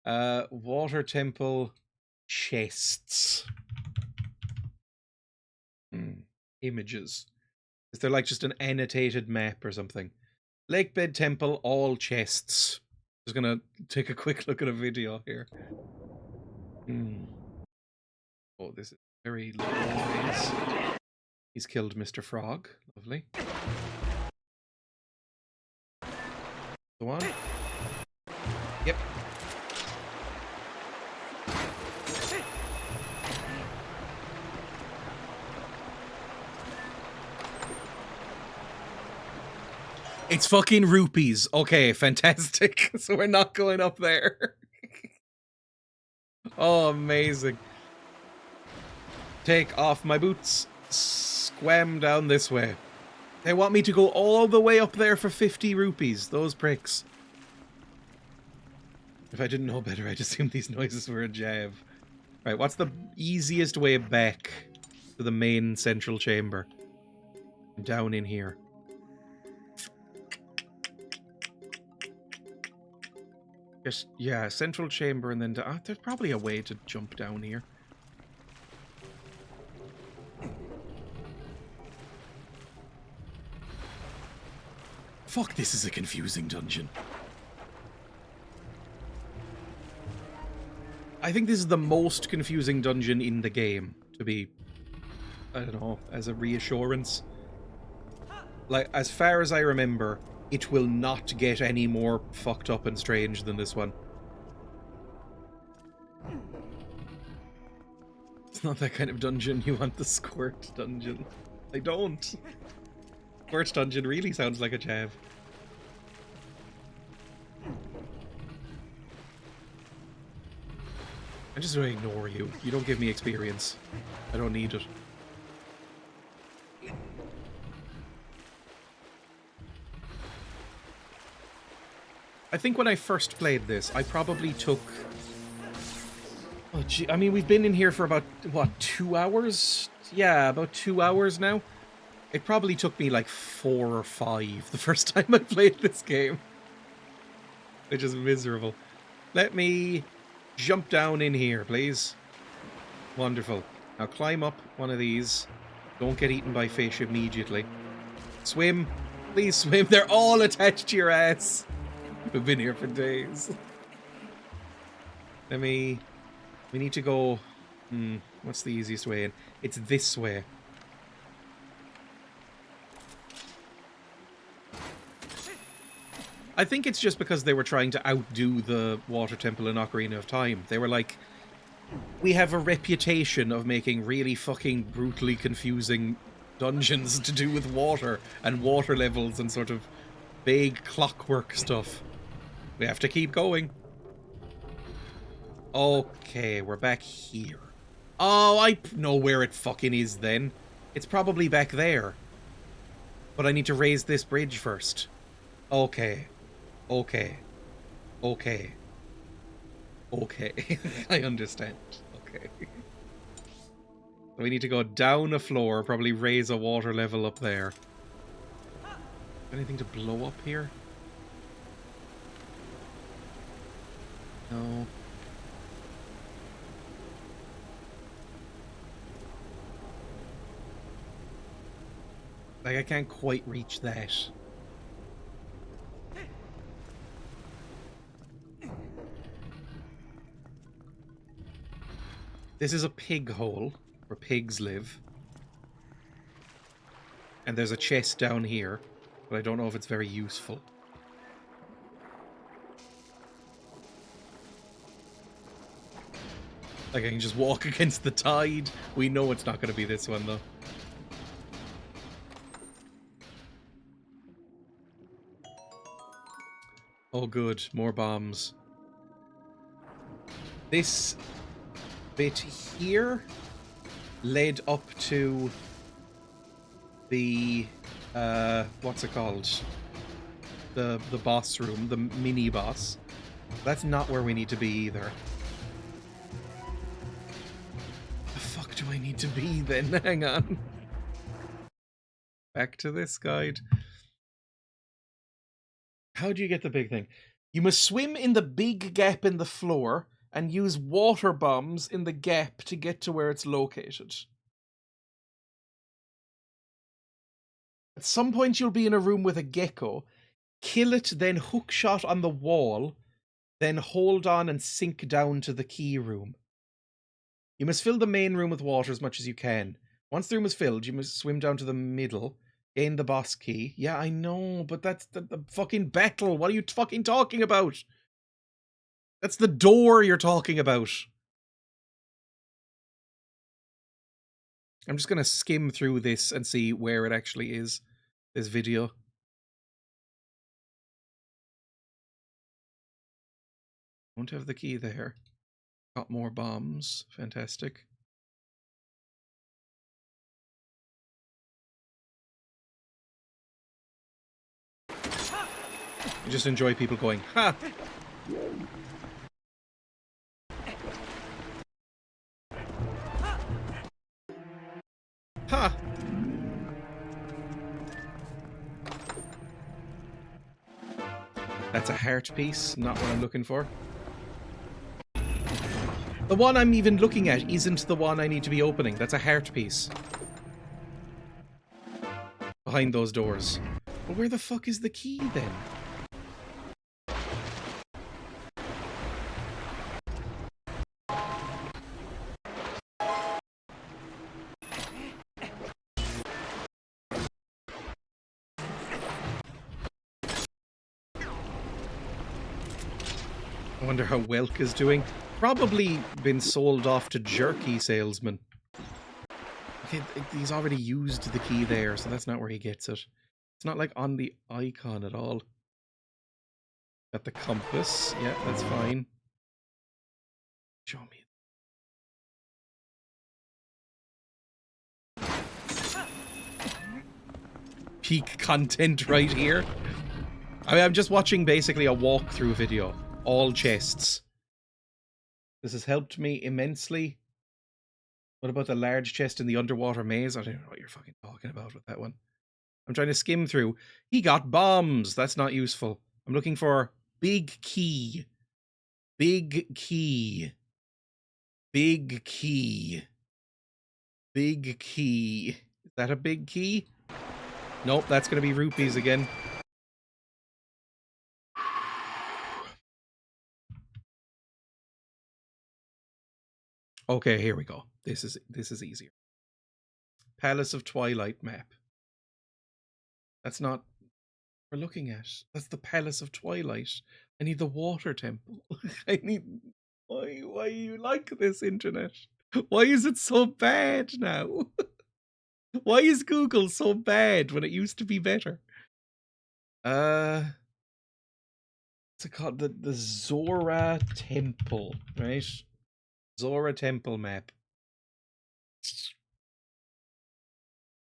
Water temple chests. Images. Is there like just an annotated map or something? Lakebed temple, all chests. Just gonna take a quick look at a video here. Oh, this is very low pace. He's killed Mr. Frog. Lovely. Go on. Yep. It's fucking rupees. Okay, fantastic. So we're not going up there. Oh, amazing. Take off my boots. Squam down this way. They want me to go all the way up there for 50 rupees. Those pricks. If I didn't know better, I'd assume these noises were a jab. Right, what's the easiest way back to the main central chamber? Down in here. Just, yeah, central chamber and then... there's probably a way to jump down here. Fuck, this is a confusing dungeon. I think this is the most confusing dungeon in the game, to be, I don't know, as a reassurance. Like, as far as I remember, it will not get any more fucked up and strange than this one. It's not that kind of dungeon. You want the squirt dungeon. I don't. Squirt dungeon really sounds like a chav. I'm just going to ignore you. You don't give me experience. I don't need it. I think when I first played this, I probably took... Oh, gee, I mean, we've been in here for about, what, 2 hours? Yeah, about 2 hours now. It probably took me like 4 or 5 the first time I played this game. Which is miserable. Let me jump down in here, please. Wonderful. Now climb up one of these. Don't get eaten by fish immediately. Swim. Please swim. They're all attached to your ass. We've been here for days. We need to go... what's the easiest way in? It's this way. I think it's just because they were trying to outdo the Water Temple in Ocarina of Time. They were like, we have a reputation of making really fucking brutally confusing dungeons to do with water and water levels and sort of vague clockwork stuff. We have to keep going. Okay, we're back here. Oh, I know where it fucking is then. It's probably back there. But I need to raise this bridge first. Okay. Okay. Okay. Okay. I understand. Okay. So we need to go down a floor, probably raise a water level up there. Anything to blow up here? No. Like, I can't quite reach that. This is a pig hole, where pigs live. And there's a chest down here, but I don't know if it's very useful. Like, I can just walk against the tide. We know it's not going to be this one, though. Oh, good. More bombs. This bit here led up to the what's it called? The boss room, the mini boss. That's not where we need to be either. The fuck do I need to be then? Hang on. Back to this guide. How do you get the big thing? You must swim in the big gap in the floor and use water bombs in the gap to get to where it's located. At some point you'll be in a room with a gecko. Kill it, then hook shot on the wall, then hold on and sink down to the key room. You must fill the main room with water as much as you can. Once the room is filled, you must swim down to the middle, gain the boss key. Yeah, I know, but that's the fucking battle. What are you fucking talking about? That's the door you're talking about. I'm just going to skim through this and see where it actually is, this video. Don't have the key there. Got more bombs. Fantastic. I just enjoy people going, ha! Ha! That's a heart piece, not what I'm looking for. The one I'm even looking at isn't the one I need to be opening. That's a heart piece. Behind those doors. But where the fuck is the key then? I wonder how Welk is doing. Probably been sold off to jerky salesman. Okay, he's already used the key there, so that's not where he gets it. It's not like on the icon at all. Got the compass. Yeah, that's fine. Show me. Peak content right here. I mean, I'm just watching basically a walkthrough video. All chests. This has helped me immensely. What about the large chest in the underwater maze? I don't know what you're fucking talking about with that one. I'm trying to skim through. He got bombs. That's not useful. I'm looking for big key. Big key. Big key. Big key. Is that a big key? Nope, that's going to be rupees again. Okay, here we go. This is easier. Palace of Twilight map. That's not what we're looking at. That's the Palace of Twilight. I need the water temple. I need... Why are you like this, internet? Why is it so bad now? Why is Google so bad when it used to be better? What's it called? The Zora Temple, right? Zora Temple map.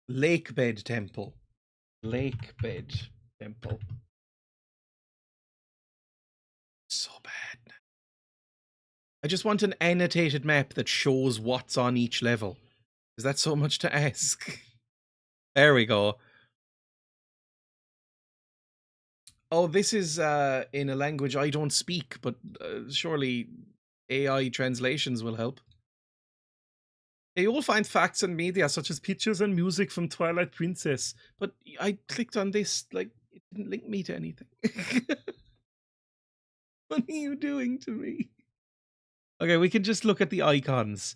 Lakebed Temple. Lakebed Temple. So bad. I just want an annotated map that shows what's on each level. Is that so much to ask? There we go. Oh, this is in a language I don't speak, but surely AI translations will help. You will find facts and media such as pictures and music from Twilight Princess, but I clicked on this, like, it didn't link me to anything. What are you doing to me? Okay, we can just look at the icons.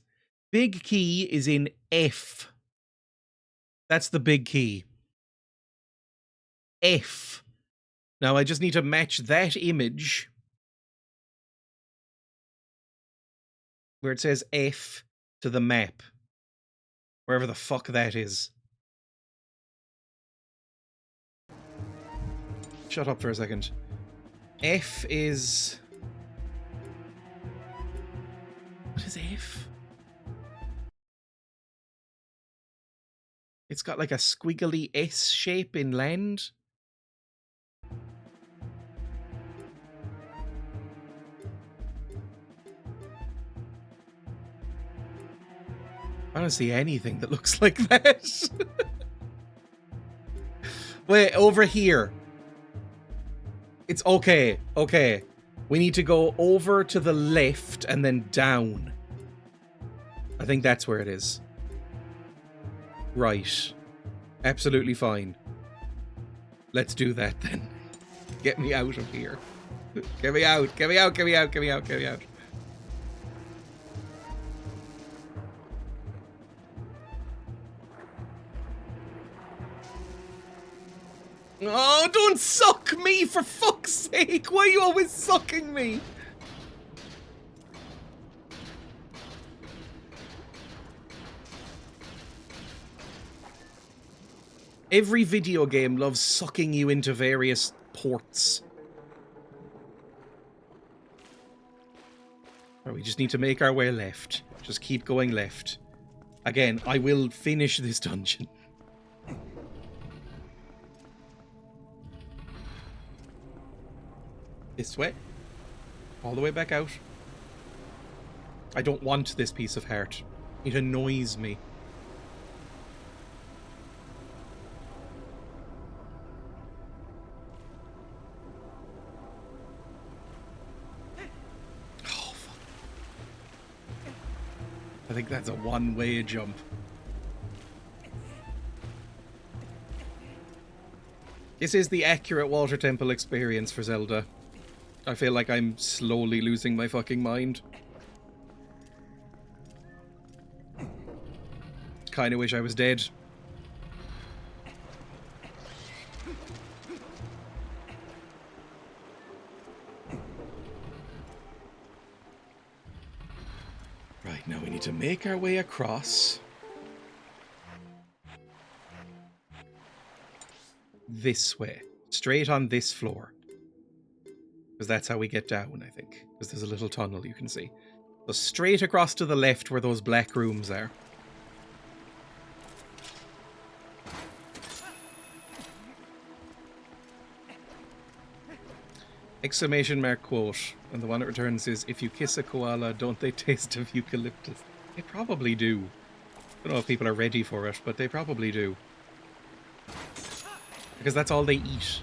Big key is in F. That's the big key. F. Now I just need to match that image where it says F to the map. Wherever the fuck that is. Shut up for a second. F is... What is F? It's got like a squiggly S shape inland. I don't see anything that looks like that. Wait, over here. It's okay. Okay. We need to go over to the left and then down. I think that's where it is. Right. Absolutely fine. Let's do that then. Get me out of here. Get me out. Get me out. Get me out. Get me out. Get me out. Oh, don't suck me, for fuck's sake! Why are you always sucking me? Every video game loves sucking you into various ports. Right, we just need to make our way left. Just keep going left. Again, I will finish this dungeon. This way. All the way back out. I don't want this piece of heart. It annoys me. Oh, fuck. I think that's a one-way jump. This is the accurate water temple experience for Zelda. I feel like I'm slowly losing my fucking mind. Kinda wish I was dead. Right, now we need to make our way across. This way. Straight on this floor. Because that's how we get down, I think. Because there's a little tunnel you can see. So straight across to the left where those black rooms are. Exclamation mark quote. And the one that returns is, if you kiss a koala, don't they taste of eucalyptus? They probably do. I don't know if people are ready for it, but they probably do. Because that's all they eat.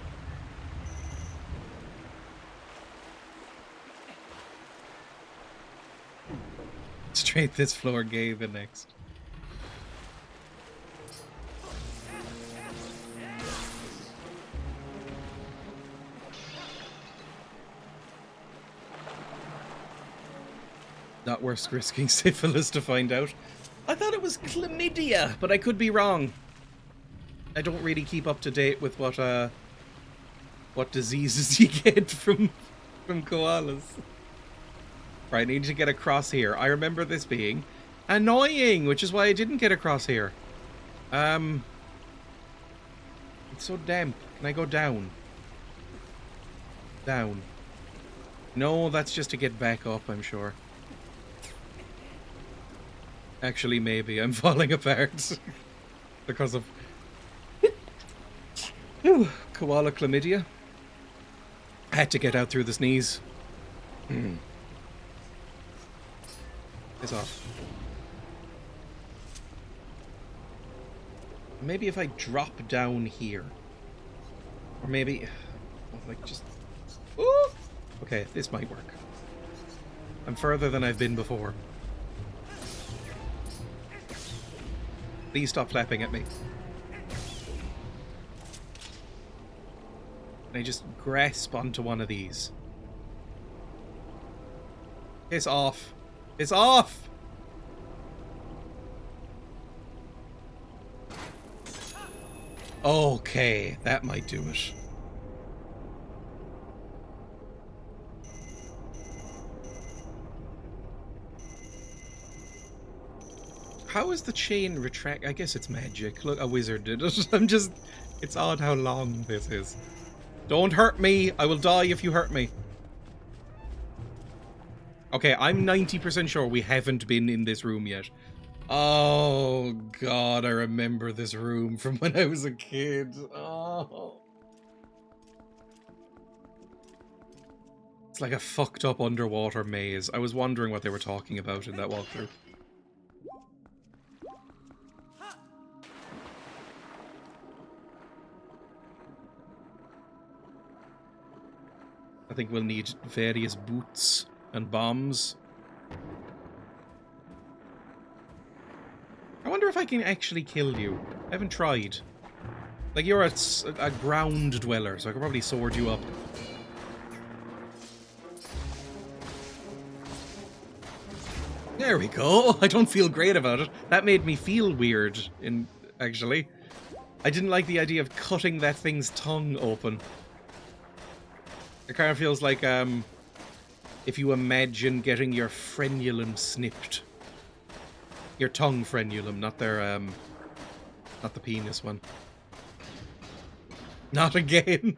Straight this floor, gay the next. Not worth risking syphilis to find out. I thought it was chlamydia, but I could be wrong. I don't really keep up to date with what diseases you get from koalas. Right, I need to get across here. I remember this being annoying, which is why I didn't get across here. It's so damp. Can I go down? Down. No, that's just to get back up, I'm sure. Actually, maybe. I'm falling apart. Because of koala chlamydia. I had to get out through the sneeze. It's off. Maybe if I drop down here. Or maybe... like, just... Ooh! Okay, this might work. I'm further than I've been before. Please stop flapping at me. Can I just grasp onto one of these? It's off. It's off! Okay, that might do it. How is the chain retract? I guess it's magic. Look, a wizard did it. I'm just... It's odd how long this is. Don't hurt me! I will die if you hurt me. Okay, I'm 90% sure we haven't been in this room yet. Oh, God, I remember this room from when I was a kid. Oh. It's like a fucked up underwater maze. I was wondering what they were talking about in that walkthrough. I think we'll need various boots and bombs. I wonder if I can actually kill you. I haven't tried. Like, you're a ground dweller, so I could probably sword you up. There we go. I don't feel great about it. That made me feel weird, actually. I didn't like the idea of cutting that thing's tongue open. It kind of feels like, if you imagine getting your frenulum snipped. Your tongue frenulum, not their, not the penis one. Not again.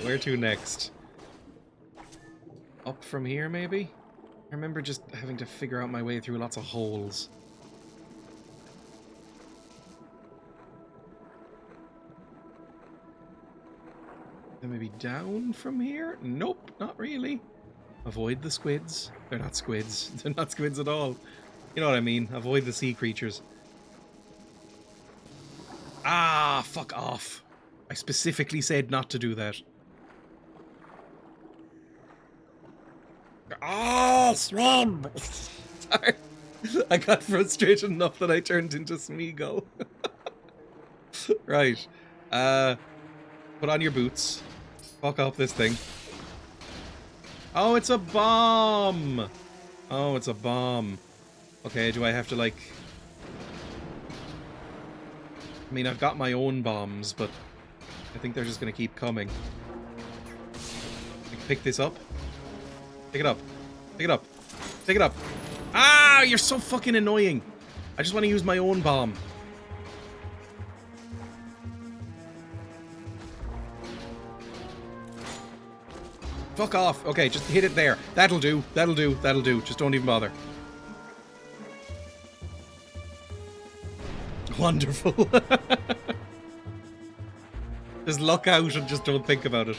Where to next? Up from here, maybe? I remember just having to figure out my way through lots of holes. And maybe down from here? Nope, not really. Avoid the squids. They're not squids. They're not squids at all. You know what I mean. Avoid the sea creatures. Ah, fuck off. I specifically said not to do that. Oh, swim! Sorry. I got frustrated enough that I turned into Smeagol. Right. Put on your boots. Fuck off this thing. Oh, it's a bomb! Oh, it's a bomb. Okay, do I have to, like... I mean, I've got my own bombs, but I think they're just gonna keep coming. Pick this up. Pick it up. Pick it up. Pick it up. Ah, you're so fucking annoying. I just want to use my own bomb. Fuck off. Okay, just hit it there. That'll do. That'll do. That'll do. Just don't even bother. Wonderful. Just luck out and just don't think about it.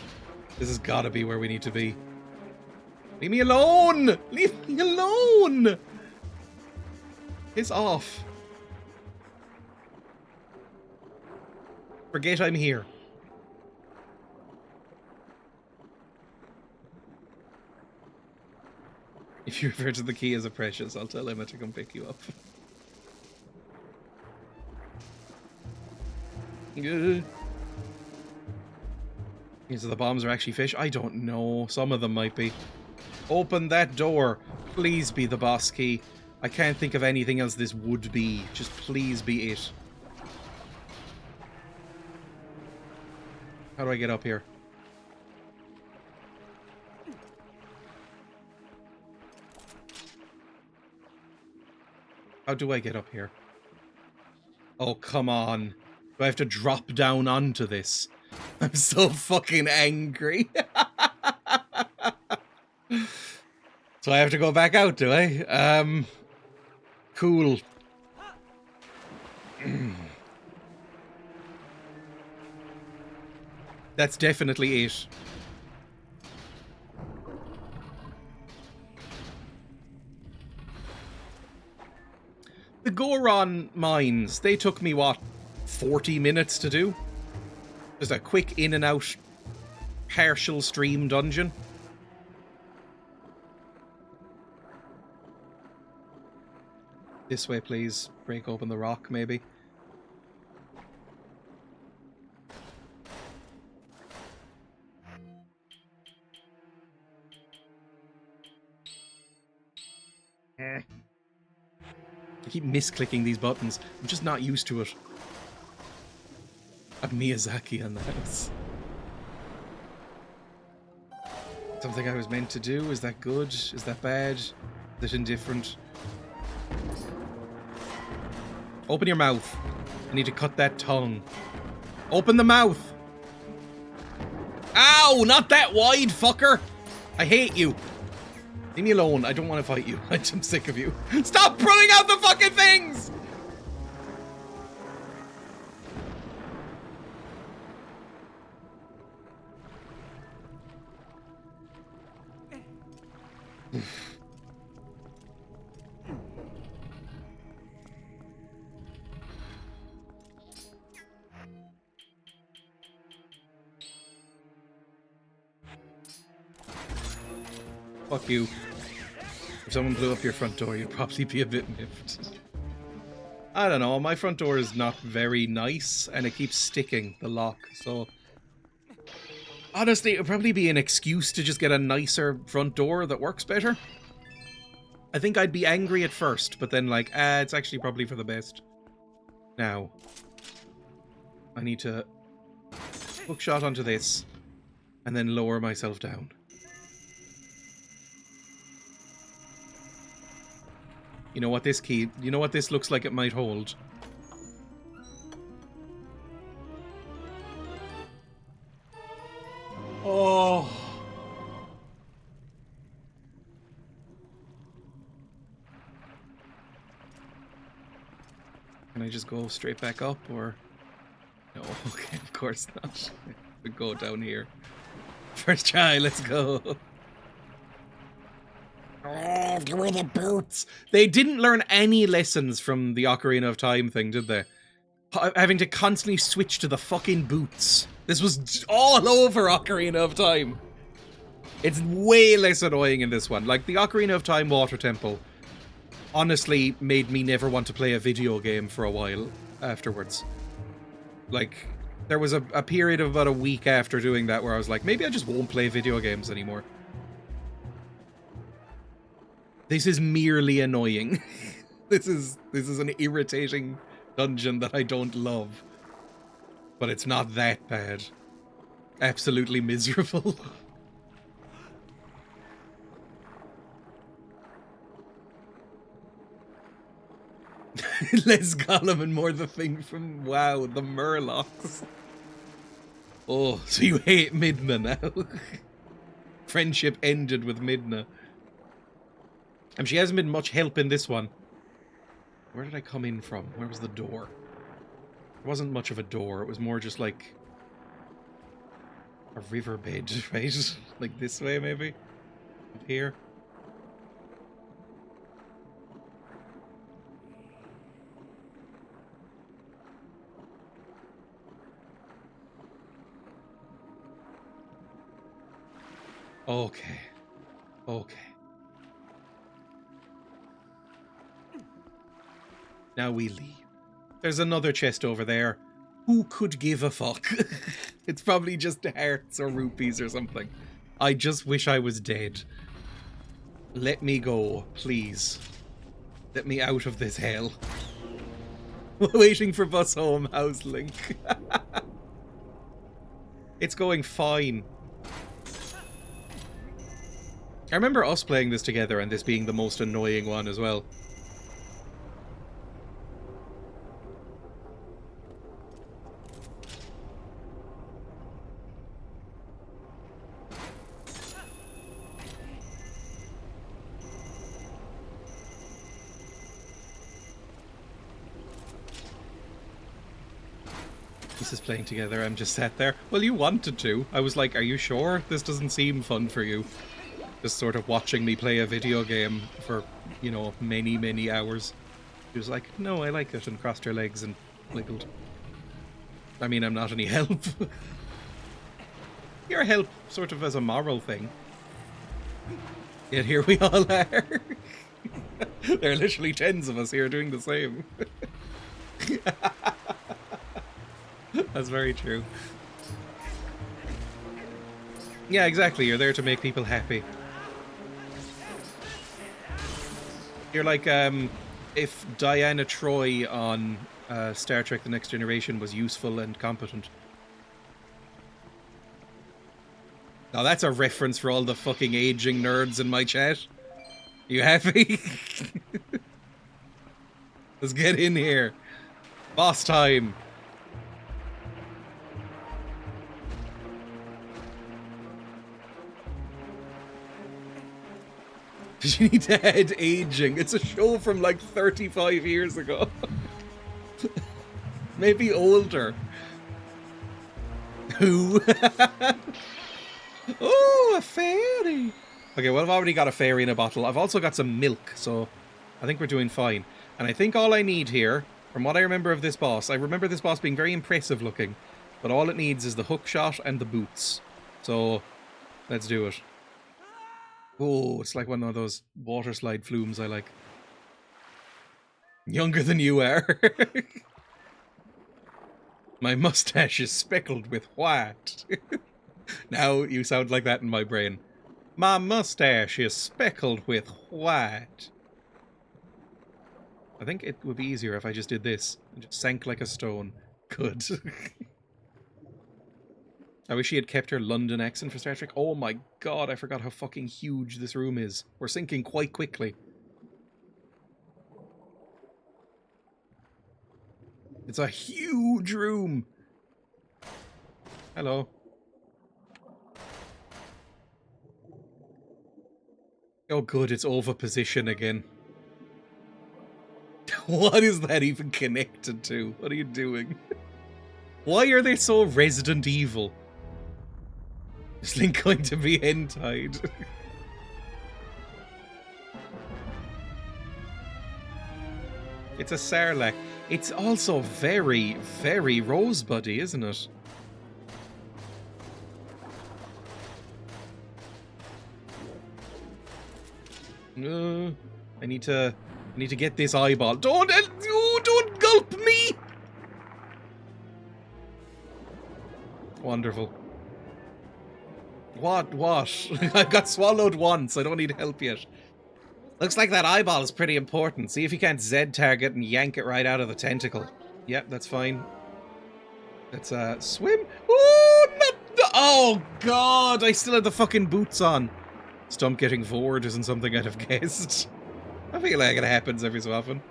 This has got to be where we need to be. Leave me alone! Leave me alone! Piss off. Forget I'm here. If you refer to the key as a precious, I'll tell Emma to come pick you up. Good. So the bombs are actually fish? I don't know. Some of them might be. Open that door. Please be the boss key. I can't think of anything else this would be. Just please be it. How do I get up here? How do I get up here? Oh, come on. Do I have to drop down onto this? I'm so fucking angry. So I have to go back out, do I? Cool. That's definitely it. The Goron mines, they took me, what, 40 minutes to do? Just a quick in and out partial stream dungeon. This way, please. Break open the rock, maybe. I keep misclicking these buttons. I'm just not used to it. I'm Miyazaki on that. Something I was meant to do? Is that good? Is that bad? Is it indifferent? Open your mouth. I need to cut that tongue. Open the mouth! Ow! Not that wide, fucker! I hate you. Leave me alone. I don't want to fight you. I'm sick of you. Stop pulling out the fucking things! Fuck you. If someone blew up your front door, you'd probably be a bit miffed. I don't know, my front door is not very nice, and it keeps sticking, the lock, so... Honestly, it would probably be an excuse to just get a nicer front door that works better. I think I'd be angry at first, but then like, it's actually probably for the best. Now, I need to hookshot onto this, and then lower myself down. You know what this key... You know what this looks like it might hold? Oh... Can I just go straight back up, or... No, okay, of course not. We go down here. First try, let's go. Oh, where the boots? They didn't learn any lessons from the Ocarina of Time thing, did they? Having to constantly switch to the fucking boots. This was all over Ocarina of Time. It's way less annoying in this one. Like, the Ocarina of Time Water Temple honestly made me never want to play a video game for a while afterwards. Like, there was a period of about a week after doing that where I was like, maybe I just won't play video games anymore. This is merely annoying. This is an irritating dungeon that I don't love. But it's not that bad. Absolutely miserable. Less Gollum and more the thing from, wow, the Murlocs. Oh, so you hate Midna now. Friendship ended with Midna. And she hasn't been much help in this one. Where did I come in from? Where was the door? It wasn't much of a door. It was more just like a riverbed, right? Like this way, maybe? Up here? Okay. Okay. Now we leave. There's another chest over there. Who could give a fuck? It's probably just hearts or rupees or something. I just wish I was dead. Let me go, please. Let me out of this hell. Waiting for bus home, house link. It's going fine. I remember us playing this together and this being the most annoying one as well. This is playing together, I'm just sat there. Well, you wanted to. I was like, are you sure? This doesn't seem fun for you. Just sort of watching me play a video game for, you know, many, many hours. She was like, no, I like it, and crossed her legs and wiggled. I mean, I'm not any help. You're help sort of as a moral thing. Yet here we all are. There are literally tens of us here doing the same. That's very true. Yeah, exactly. You're there to make people happy. You're like, if Diana Troy on Star Trek The Next Generation was useful and competent. Now that's a reference for all the fucking aging nerds in my chat. You happy? Let's get in here. Boss time. Did you need to head aging? It's a show from like 35 years ago. Maybe older. Who? Oh, a fairy. Okay, well, I've already got a fairy in a bottle. I've also got some milk, so I think we're doing fine. And I think all I need here, from what I remember of this boss, I remember this boss being very impressive looking, but all it needs is the hook shot and the boots. So, let's do it. Oh, it's like one of those water slide flumes I like. Younger than you are. My mustache is speckled with white. Now you sound like that in my brain. My mustache is speckled with white. I think it would be easier if I just did this and just sank like a stone. Good. I wish she had kept her London accent for Star Trek. Oh my god, I forgot how fucking huge this room is. We're sinking quite quickly. It's a huge room. Hello. Oh good, it's over position again. What is that even connected to? What are you doing? Why are they so Resident Evil? Is Link going to be hentai'd? It's a Sarlacc. It's also very, very rosebuddy, isn't it? I need to get this eyeball. Don't gulp me! Wonderful. What? I got swallowed once. I don't need help yet. Looks like that eyeball is pretty important. See if you can't Z-target and yank it right out of the tentacle. Yep, that's fine. Let's, swim. Oh, God! I still had the fucking boots on. Stump getting forward isn't something I'd have guessed. I feel like it happens every so often.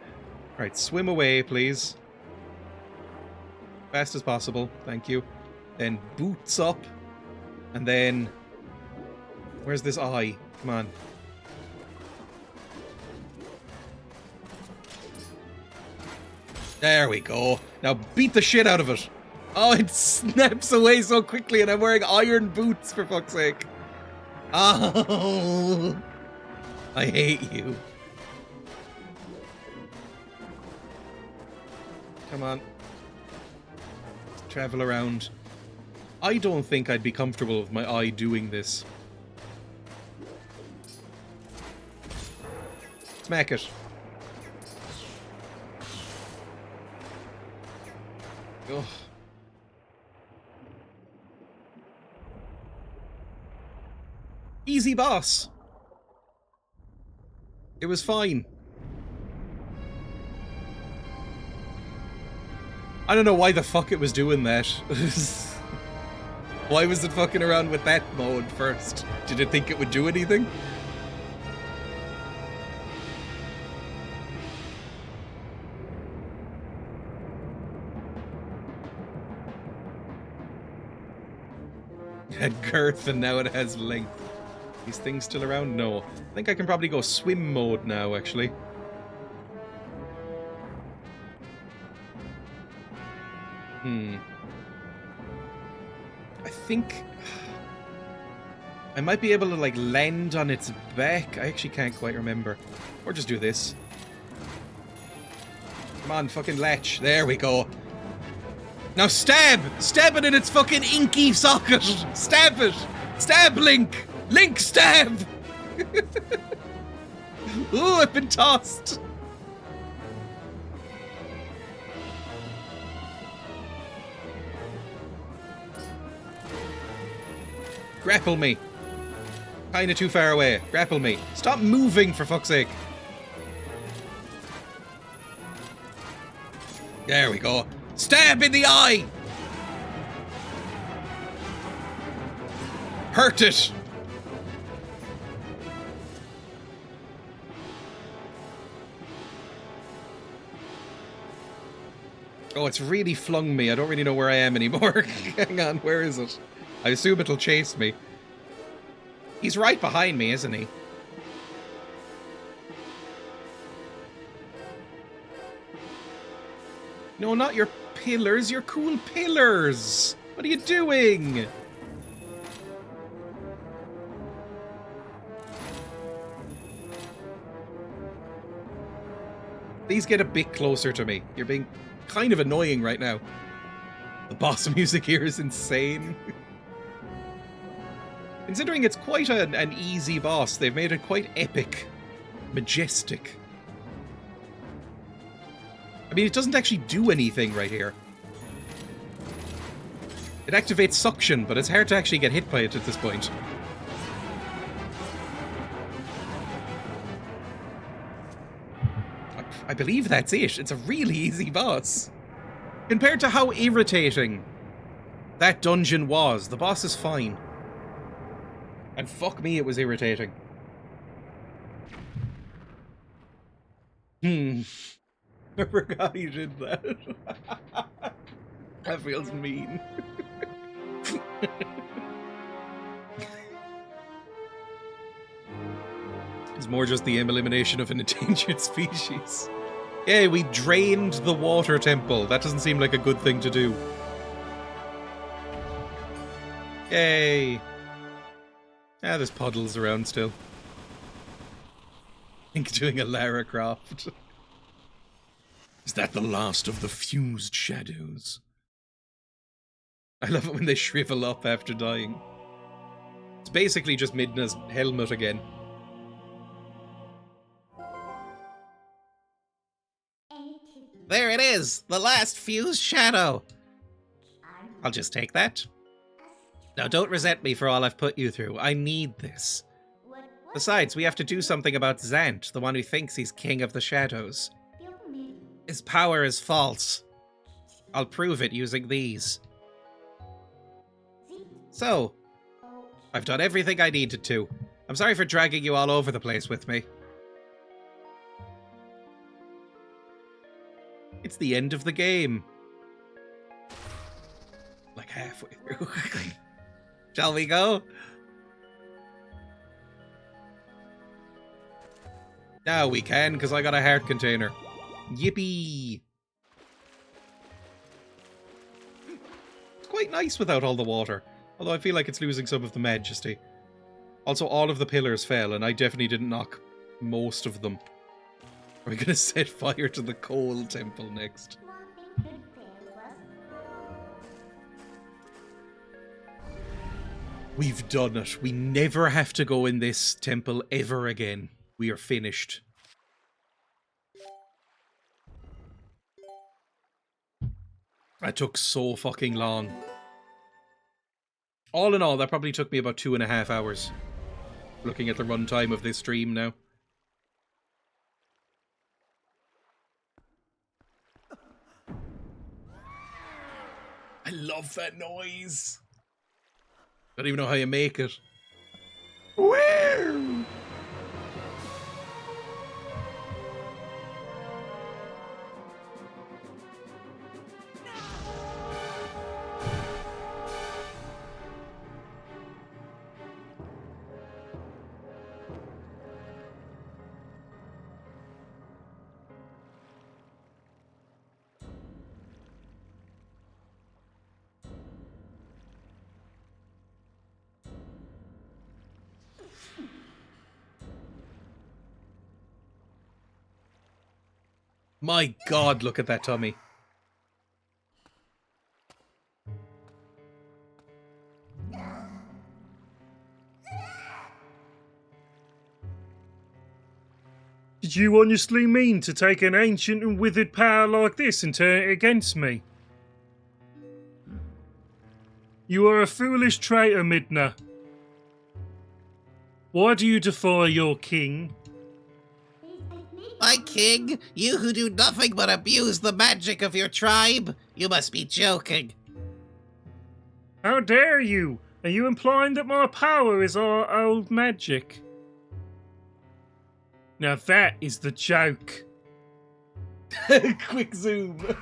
Right, swim away, please. Fast as possible. Thank you. Then boots up. And then... Where's this eye? Come on. There we go. Now beat the shit out of it. Oh, it snaps away so quickly and I'm wearing iron boots, for fuck's sake. Oh, I hate you. Come on. Travel around. I don't think I'd be comfortable with my eye doing this. Smack it. Ugh. Easy boss. It was fine. I don't know why the fuck it was doing that. Why was it fucking around with that mode first? Did it think it would do anything? It had girth and now it has length. These things still around? No. I think I can probably go swim mode now, actually. I think... I might be able to, like, land on its back. I actually can't quite remember. Or just do this. Come on, fucking latch. There we go. Now stab! Stab it in its fucking inky socket! Stab it! Stab Link! Link, stab! Ooh, I've been tossed! Grapple me. Kinda too far away. Grapple me. Stop moving, for fuck's sake. There we go. Stab in the eye! Hurt it! Oh, it's really flung me. I don't really know where I am anymore. Hang on, where is it? I assume it'll chase me. He's right behind me, isn't he? No, not your pillars, your cool pillars! What are you doing? Please get a bit closer to me. You're being kind of annoying right now. The boss music here is insane. Considering it's quite an easy boss, they've made it quite epic. Majestic. I mean, it doesn't actually do anything right here. It activates suction, but it's hard to actually get hit by it at this point. I believe that's it. It's a really easy boss. Compared to how irritating that dungeon was, the boss is fine. And fuck me, it was irritating. I forgot he did that. That feels mean. It's more just the elimination of an endangered species. Yeah, we drained the water temple. That doesn't seem like a good thing to do. Yay. Ah, there's puddles around still. I think doing a Lara Croft. Is that the last of the fused shadows? I love it when they shrivel up after dying. It's basically just Midna's helmet again. There it is, the last fused shadow. I'll just take that. Now don't resent me for all I've put you through. I need this. Besides, we have to do something about Zant, the one who thinks he's king of the shadows. His power is false. I'll prove it using these. So, I've done everything I needed to. I'm sorry for dragging you all over the place with me. It's the end of the game. Like halfway through. Shall we go? Now we can, because I got a heart container. Yippee! It's quite nice without all the water. Although I feel like it's losing some of the majesty. Also, all of the pillars fell, and I definitely didn't knock most of them. Are we going to set fire to the coal temple next? We've done it. We never have to go in this temple ever again. We are finished. That took so fucking long. All in all, that probably took me about 2.5 hours. Looking at the runtime of this stream now. I love that noise. Don't even know how you make it. Woo! My God, look at that tummy. Did you honestly mean to take an ancient and withered power like this and turn it against me? You are a foolish traitor, Midna. Why do you defy your king? My king, you who do nothing but abuse the magic of your tribe? You must be joking. How dare you? Are you implying that my power is our old magic? Now that is the joke. Quick zoom.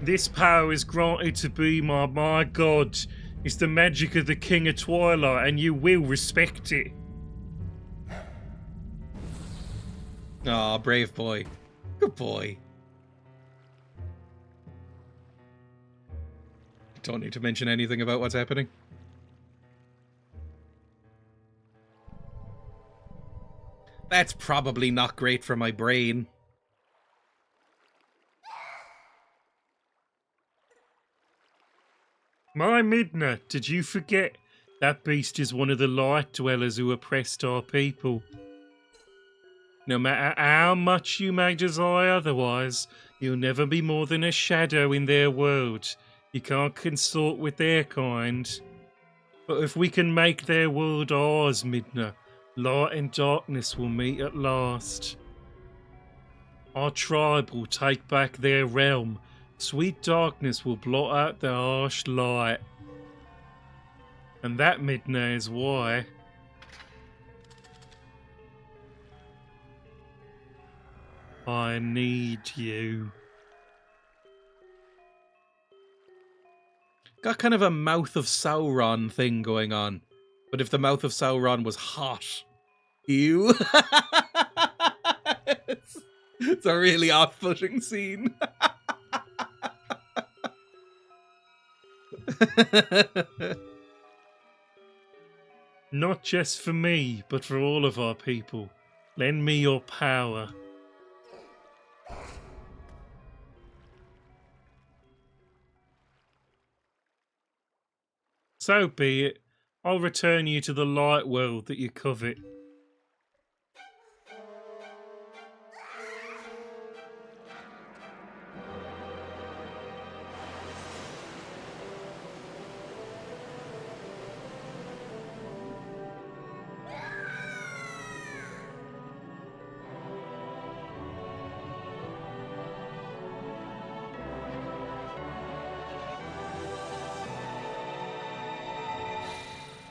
This power is granted to be my god. It's the magic of the King of Twilight, and you will respect it. Aw, brave boy. Good boy. Don't need to mention anything about what's happening. That's probably not great for my brain. My Midna, did you forget? That beast is one of the light dwellers who oppressed our people. No matter how much you may desire otherwise, you'll never be more than a shadow in their world. You can't consort with their kind. But if we can make their world ours, Midna, light and darkness will meet at last. Our tribe will take back their realm. Sweet darkness will blot out the harsh light. And that, Midna, is why I need you. Got kind of a Mouth of Sauron thing going on. But if the Mouth of Sauron was hot. Ew. It's a really off-putting scene. Not just for me, but for all of our people. Lend me your power. So be it. I'll return you to the light world that you covet.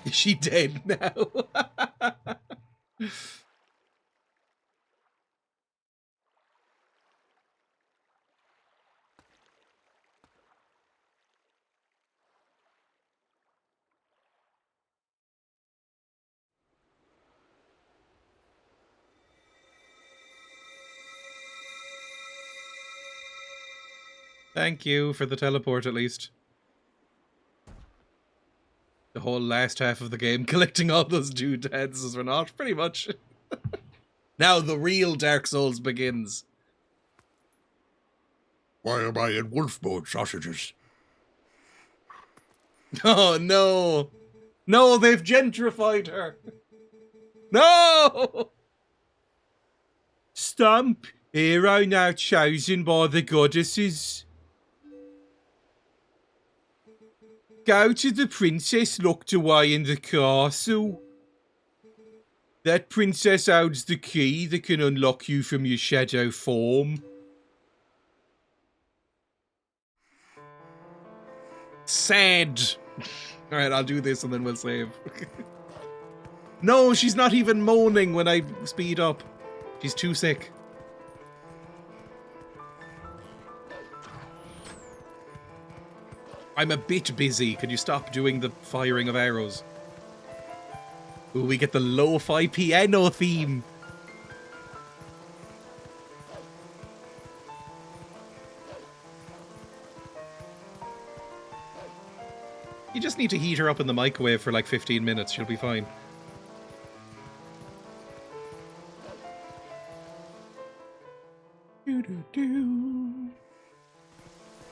Is she dead now? Thank you for the teleport, at least. The whole last half of the game collecting all those doodads for naught, pretty much. Now the real Dark Souls begins. Why am I in wolf mode, sausages? Oh no! No, they've gentrified her! No! Stump, hero now chosen by the goddesses. Go to the princess locked away in the castle. That princess holds the key that can unlock you from your shadow form. Sad. Alright, I'll do this and then we'll save. No, she's not even moaning when I speed up. She's too sick. I'm a bit busy. Could you stop doing the firing of arrows? Ooh, we get the lo-fi piano theme. You just need to heat her up in the microwave for like 15 minutes. She'll be fine.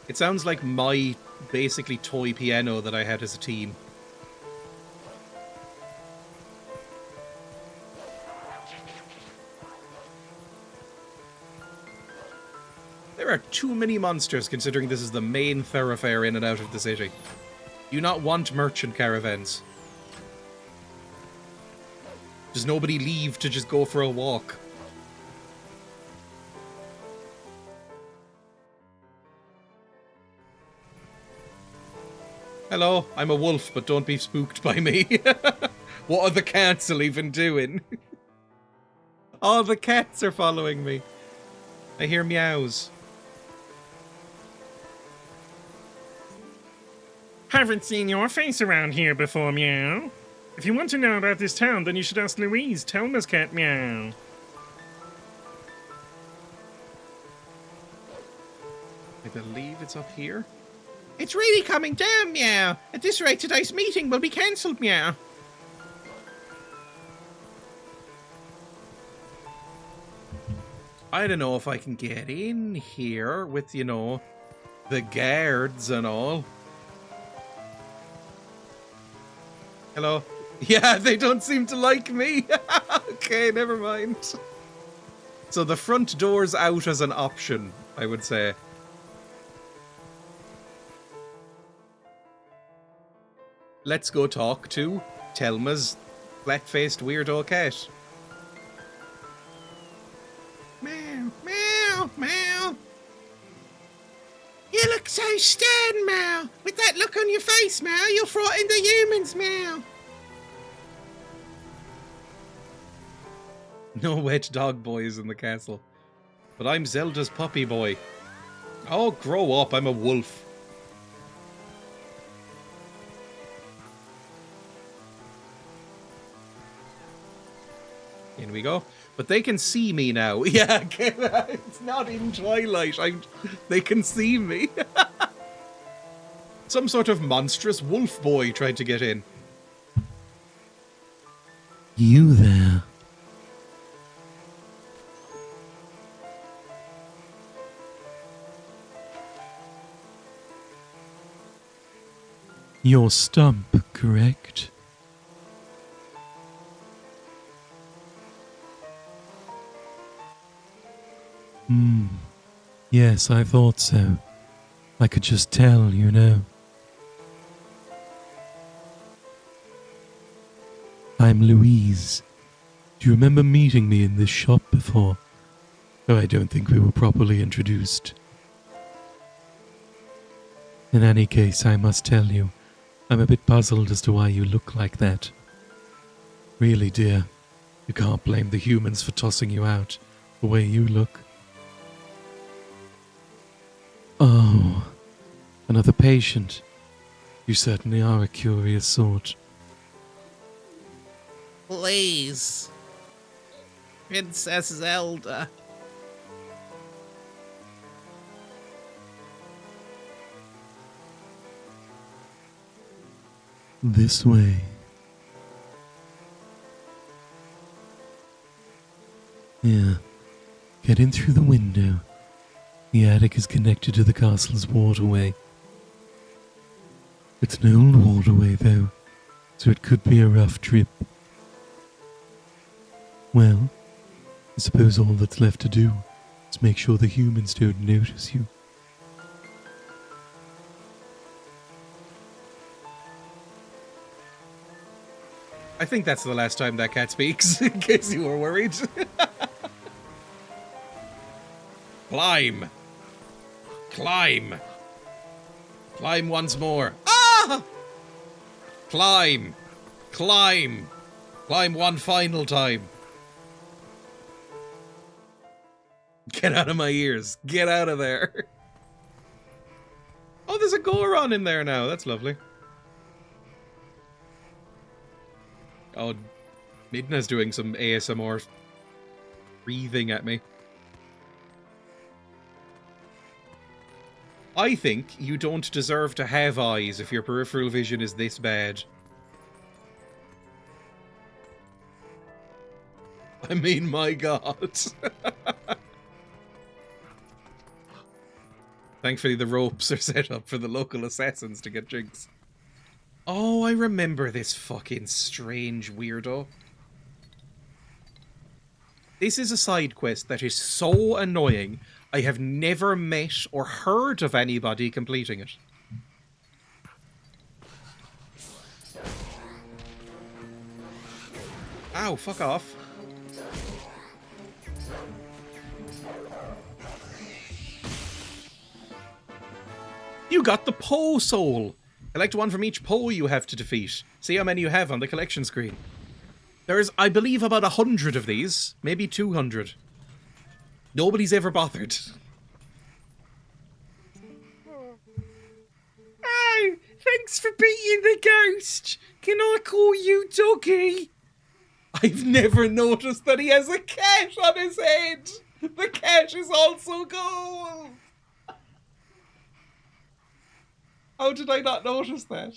It sounds like my basically toy piano that I had as a teen. There are too many monsters considering this is the main thoroughfare in and out of the city. Do you not want merchant caravans? Does nobody leave to just go for a walk? Hello, I'm a wolf, but don't be spooked by me. What are the council even doing? All the cats are following me. I hear meows. Haven't seen your face around here before, meow. If you want to know about this town, then you should ask Louise, Telma's cat, meow. believe it's up here. It's really coming down, meow. At this rate, today's meeting will be cancelled, meow. I don't know if I can get in here with, you know, the guards and all. Hello? Yeah, they don't seem to like me. Okay, never mind. So the front door's out as an option, I would say. Let's go talk to Telma's flat-faced weirdo cat. Meow, meow, meow. You look so stern, meow. With that look on your face, meow, you'll frighten the humans, meow. No wet dog boys in the castle. But I'm Zelda's puppy boy. Oh, grow up, I'm a wolf. In we go. But they can see me now. Yeah, it's not in Twilight. They can see me. Some sort of monstrous wolf boy tried to get in. You there. Your stump, correct? Yes, I thought so. I could just tell, you know. I'm Louise. Do you remember meeting me in this shop before? Though I don't think we were properly introduced. In any case, I must tell you, I'm a bit puzzled as to why you look like that. Really, dear, you can't blame the humans for tossing you out the way you look. Oh, another patient. You certainly are a curious sort. Please. Princess Zelda. This way. Yeah, get in through the window. The attic is connected to the castle's waterway. It's an old waterway, though, so it could be a rough trip. Well, I suppose all that's left to do is make sure the humans don't notice you. I think that's the last time that cat speaks, in case you were worried. Climb. Climb. Climb once more. Ah! Climb. Climb. Climb one final time. Get out of my ears. Get out of there. Oh, there's a Goron in there now. That's lovely. Oh, Midna's doing some ASMR breathing at me. I think you don't deserve to have eyes if your peripheral vision is this bad. I mean, my god. Thankfully the ropes are set up for the local assassins to get drinks. Oh, I remember this fucking strange weirdo. This is a side quest that is so annoying, I have never met or heard of anybody completing it. Ow, fuck off. You got the Poe soul! Collect one from each Poe you have to defeat. See how many you have on the collection screen. There's, I believe, about 100 of these. Maybe 200. Nobody's ever bothered. Oh, thanks for beating the ghost. Can I call you Doggy? I've never noticed that he has a cat on his head. The cat is also gold. How did I not notice that?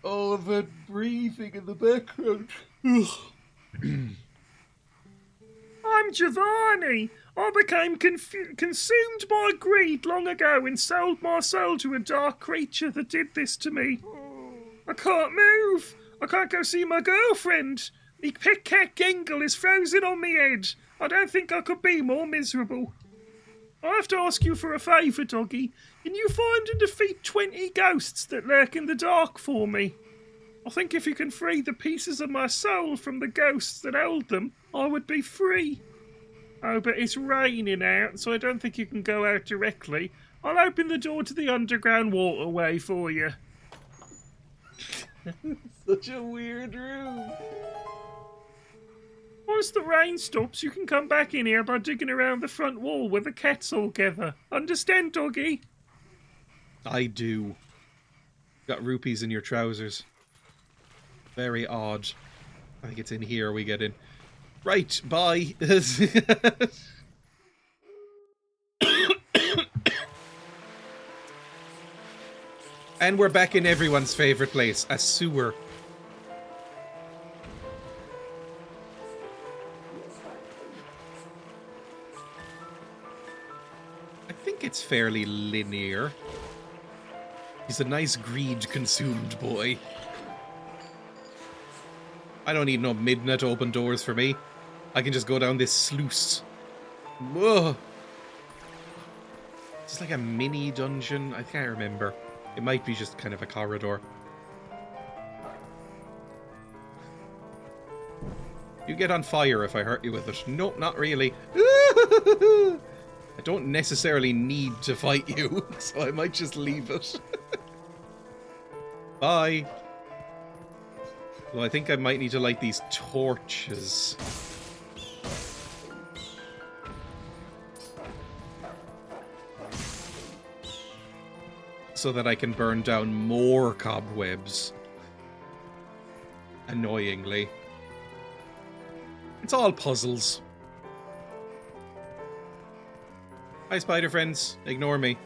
Oh, the breathing in the background. I'm Giovanni. I became consumed by greed long ago and sold my soul to a dark creature that did this to me. I can't move. I can't go see my girlfriend. Me pet cat Gengle is frozen on me head. I don't think I could be more miserable. I have to ask you for a favour, Doggy. Can you find and defeat 20 ghosts that lurk in the dark for me? I think if you can free the pieces of my soul from the ghosts that held them, I would be free. Oh, but it's raining out, so I don't think you can go out directly. I'll open the door to the underground waterway for you. Such a weird room. Once the rain stops, you can come back in here by digging around the front wall where the cats all gather. Understand, Doggy? I do. Got rupees in your trousers. Very odd. I think it's in here we get in. Right, bye. And we're back in everyone's favourite place, a sewer. I think it's fairly linear. He's a nice greed-consumed boy. I don't need no midnight open doors for me. I can just go down this sluice. Whoa. It's like a mini dungeon. I can't remember. It might be just kind of a corridor. You get on fire if I hurt you with it. Nope, not really. I don't necessarily need to fight you, so I might just leave it. Bye. Well, I think I might need to light these torches. So that I can burn down more cobwebs. Annoyingly. It's all puzzles. Hi, spider friends. Ignore me.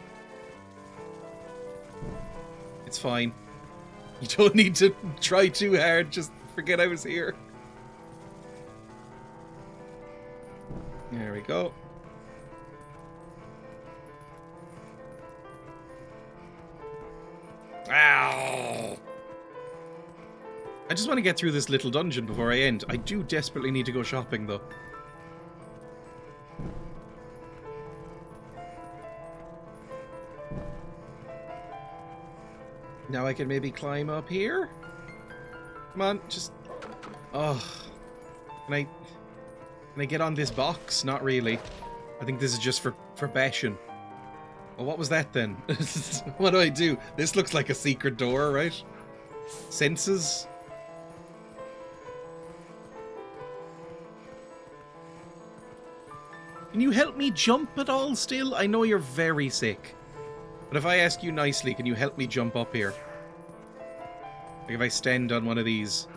It's fine. You don't need to try too hard. Just forget I was here. There we go. Ow! I just want to get through this little dungeon before I end. I do desperately need to go shopping, though. Now I can maybe climb up here? Come on, just... Oh. Can I get on this box? Not really. I think this is just for bashing. Well, what was that then? What do I do? This looks like a secret door, right? Senses? Can you help me jump at all still? I know you're very sick. But if I ask you nicely, can you help me jump up here? Like if I stand on one of these.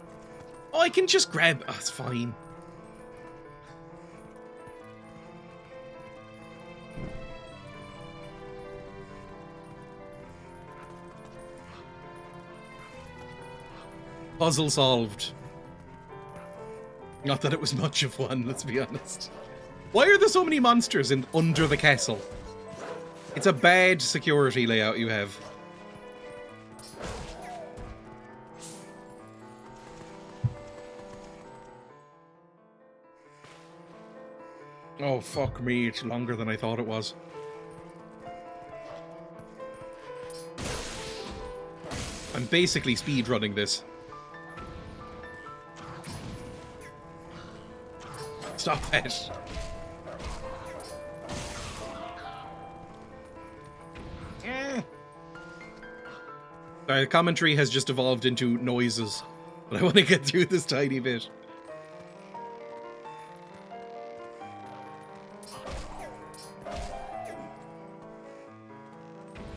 Oh, I can just grab... Oh, it's fine. Puzzle solved. Not that it was much of one, let's be honest. Why are there so many monsters under the castle? It's a bad security layout you have. Oh, fuck me, it's longer than I thought it was. I'm basically speedrunning this. Stop that. Sorry, the commentary has just evolved into noises, but I want to get through this tiny bit.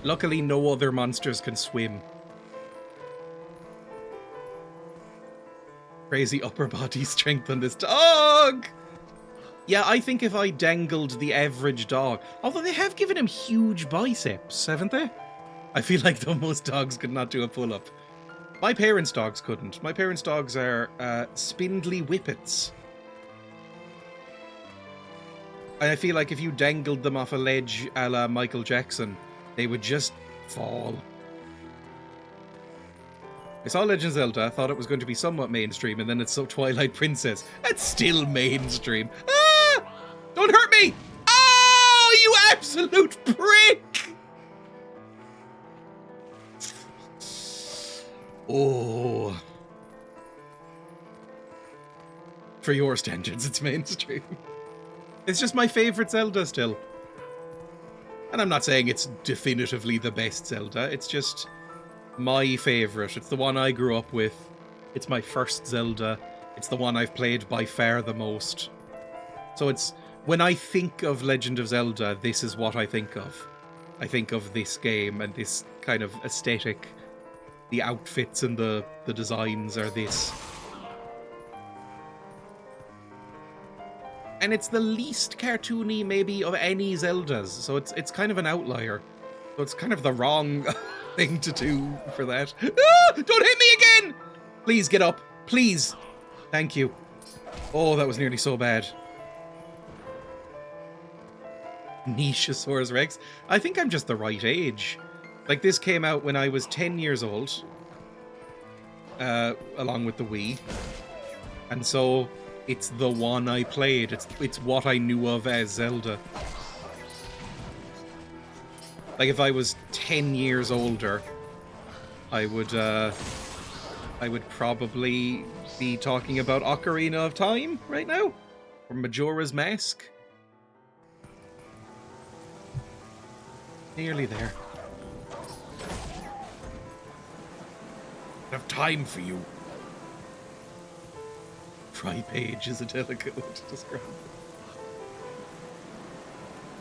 Luckily, no other monsters can swim. Crazy upper body strength on this dog! Yeah, I think if I dangled the average dog, although they have given him huge biceps, haven't they? I feel like though most dogs could not do a pull-up. My parents' dogs couldn't. My parents' dogs are spindly whippets. And I feel like if you dangled them off a ledge a la Michael Jackson, they would just fall. I saw Legend of Zelda, thought it was going to be somewhat mainstream, and then it's so Twilight Princess. That's still mainstream. Ah! Don't hurt me! Oh, you absolute prick! Oh. For your standards, it's mainstream. It's just my favourite Zelda still. And I'm not saying it's definitively the best Zelda, it's just my favourite. It's the one I grew up with. It's my first Zelda. It's the one I've played by far the most. So it's, when I think of Legend of Zelda, this is what I think of. I think of this game and this kind of aesthetic. The outfits and the designs are this. And it's the least cartoony, maybe, of any Zeldas. So it's kind of an outlier. So it's kind of the wrong thing to do for that. Ah, don't hit me again! Please get up. Please. Thank you. Oh, that was nearly so bad. Nichosaurus Rex. I think I'm just the right age. Like, this came out when I was 10 years old. Along with the Wii. And so it's the one I played. It's what I knew of as Zelda. Like, if I was 10 years older, I would probably be talking about Ocarina of Time right now, or Majora's Mask. Nearly there. Enough time for you. Tri-page is a delicate way to describe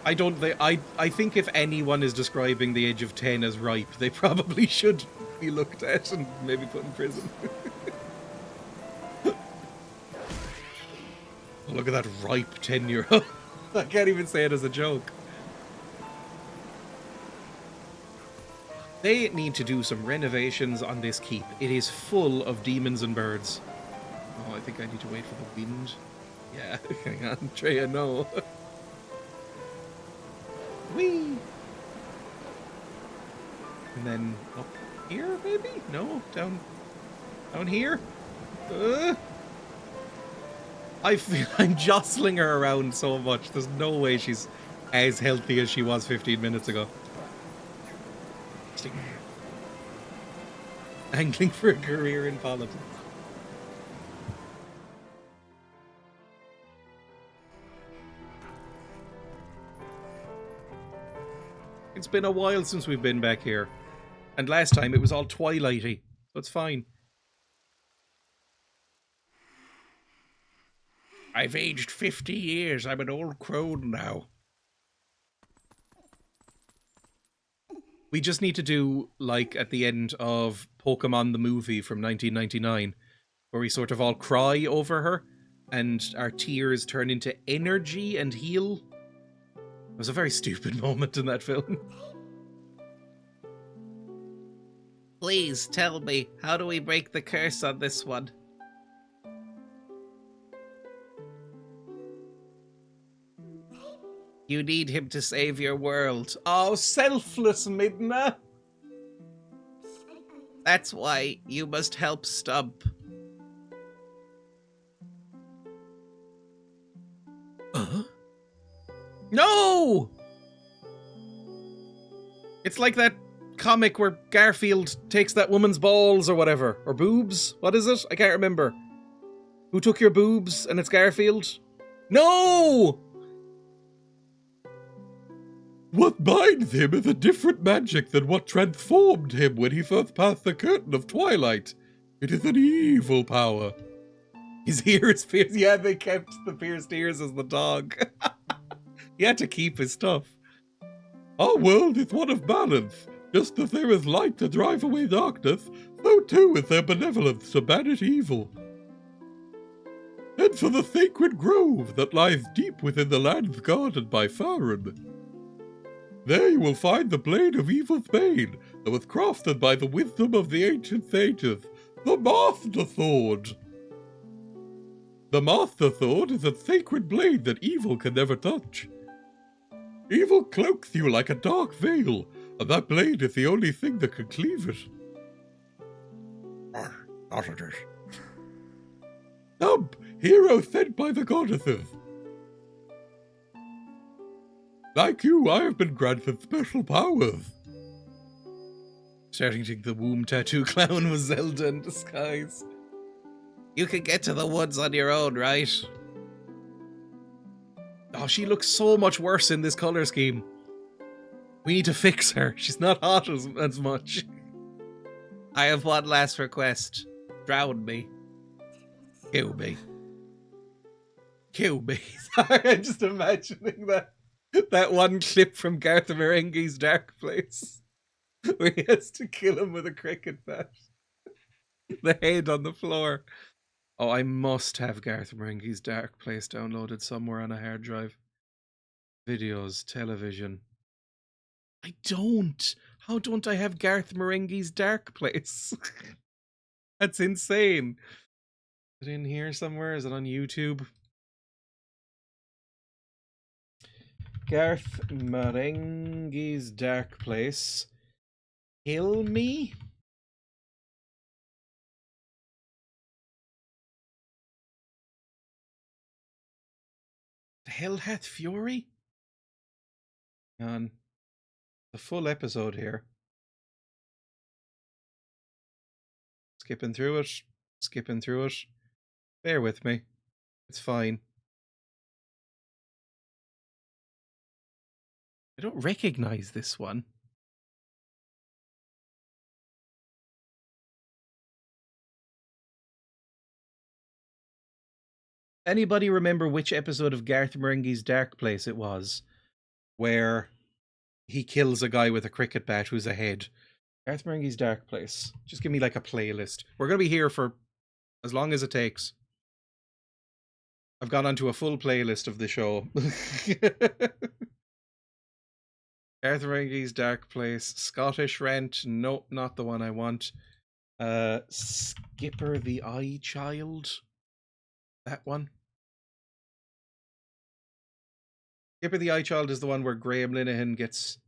it. I think if anyone is describing the age of 10 as ripe, they probably should be looked at and maybe put in prison. Oh, look at that ripe 10-year-old. I can't even say it as a joke. They need to do some renovations on this keep. It is full of demons and birds. Oh, I think I need to wait for the wind. Yeah, hang on, Dreya, no. Whee! And then up here, maybe? No, down here? I feel I'm jostling her around so much. There's no way she's as healthy as she was 15 minutes ago. Angling for a career in politics. It's been a while since we've been back here. And last time it was all Twilighty, so it's fine. I've aged 50 years. I'm an old crone now. We just need to do, like, at the end of Pokemon the movie from 1999, where we sort of all cry over her, and our tears turn into energy and heal. It was a very stupid moment in that film. Please tell me, how do we break the curse on this one? You need him to save your world. Oh, selfless Midna! That's why you must help Stump. No! It's like that comic where Garfield takes that woman's balls or whatever. Or boobs? What is it? I can't remember. Who took your boobs and it's Garfield? No! What binds him is a different magic than what transformed him when he first passed the curtain of Twilight. It is an evil power. His ears pierced. Yeah, they kept the pierced ears as the dog. He had to keep his stuff. Our world is one of balance. Just as there is light to drive away darkness, so too is there benevolence to banish evil. and for the sacred grove that lies deep within the lands guarded by Faron. There you will find the blade of evil's bane that was crafted by the wisdom of the ancient sages, the Master Sword. The Master Sword is a sacred blade that evil can never touch. Evil cloaks you like a dark veil, and that blade is the only thing that can cleave it. Sausages. Thump, hero sent by the goddesses. Like you, I have been granted special powers. Starting to think the womb tattoo clown was Zelda in disguise. You can get to the woods on your own, right? Oh, she looks so much worse in this color scheme. We need to fix her. She's not hot as much. I have one last request. Drown me. Kill me. Kill me. Sorry, I'm just imagining that one clip from Garth Marenghi's Dark Place where he has to kill him with a cricket bat. The head on the floor. Oh, I must have Garth Marenghi's Dark Place downloaded somewhere on a hard drive. Videos, television. I don't. How don't I have Garth Marenghi's Dark Place? That's insane. Is it in here somewhere? Is it on YouTube? Garth Marenghi's Dark Place. Kill me? The hell hath fury? Hang on. The full episode here. Skipping through it. Skipping through it. Bear with me. It's fine. I don't recognize this one. Anybody remember which episode of Garth Marenghi's Dark Place it was where he kills a guy with a cricket bat who's a head? Garth Marenghi's Dark Place. Just give me like a playlist. We're going to be here for as long as it takes. I've gone onto a full playlist of the show. Garth Marenghi's Dark Place. Scottish Rent. Nope, not the one I want. Skipper the Eye Child. That one. Skipper the Eye Child is the one where Graham Linehan gets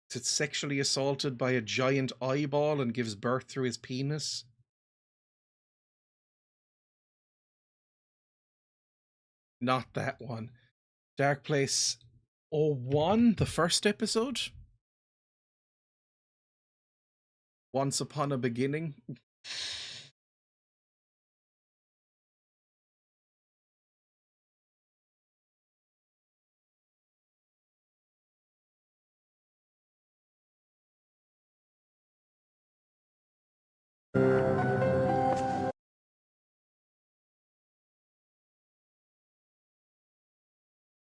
sexually assaulted by a giant eyeball and gives birth through his penis. Not that one. Dark Place 01, the first episode. Once Upon a Beginning.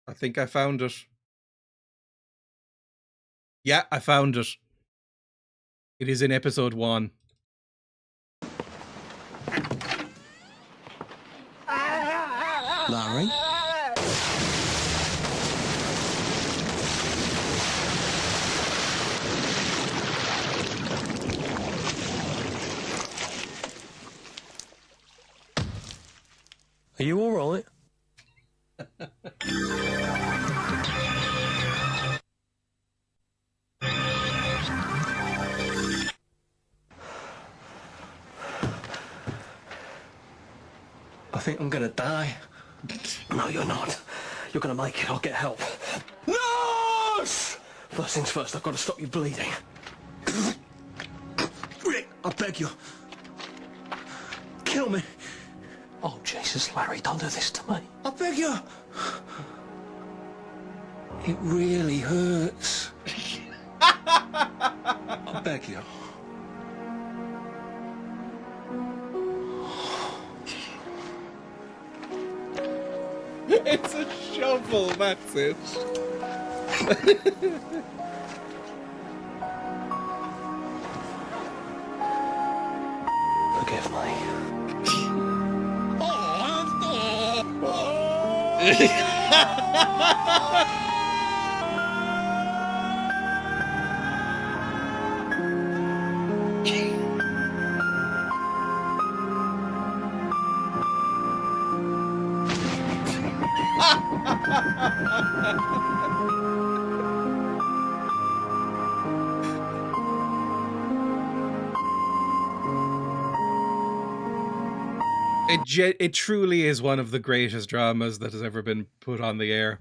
I think I found it. Yeah, I found it. It is in episode 1. Larry? Are you all right? I think I'm gonna die. No, you're not. You're gonna make it. I'll get help. Nurse! First things first, I've got to stop you bleeding. Rick, I beg you. Kill me. Oh, Jesus, Larry, don't do this to me. I beg you. It really hurts. I beg you. It's a shovel, that's it. Forgive me. Oh, It truly is one of the greatest dramas that has ever been put on the air.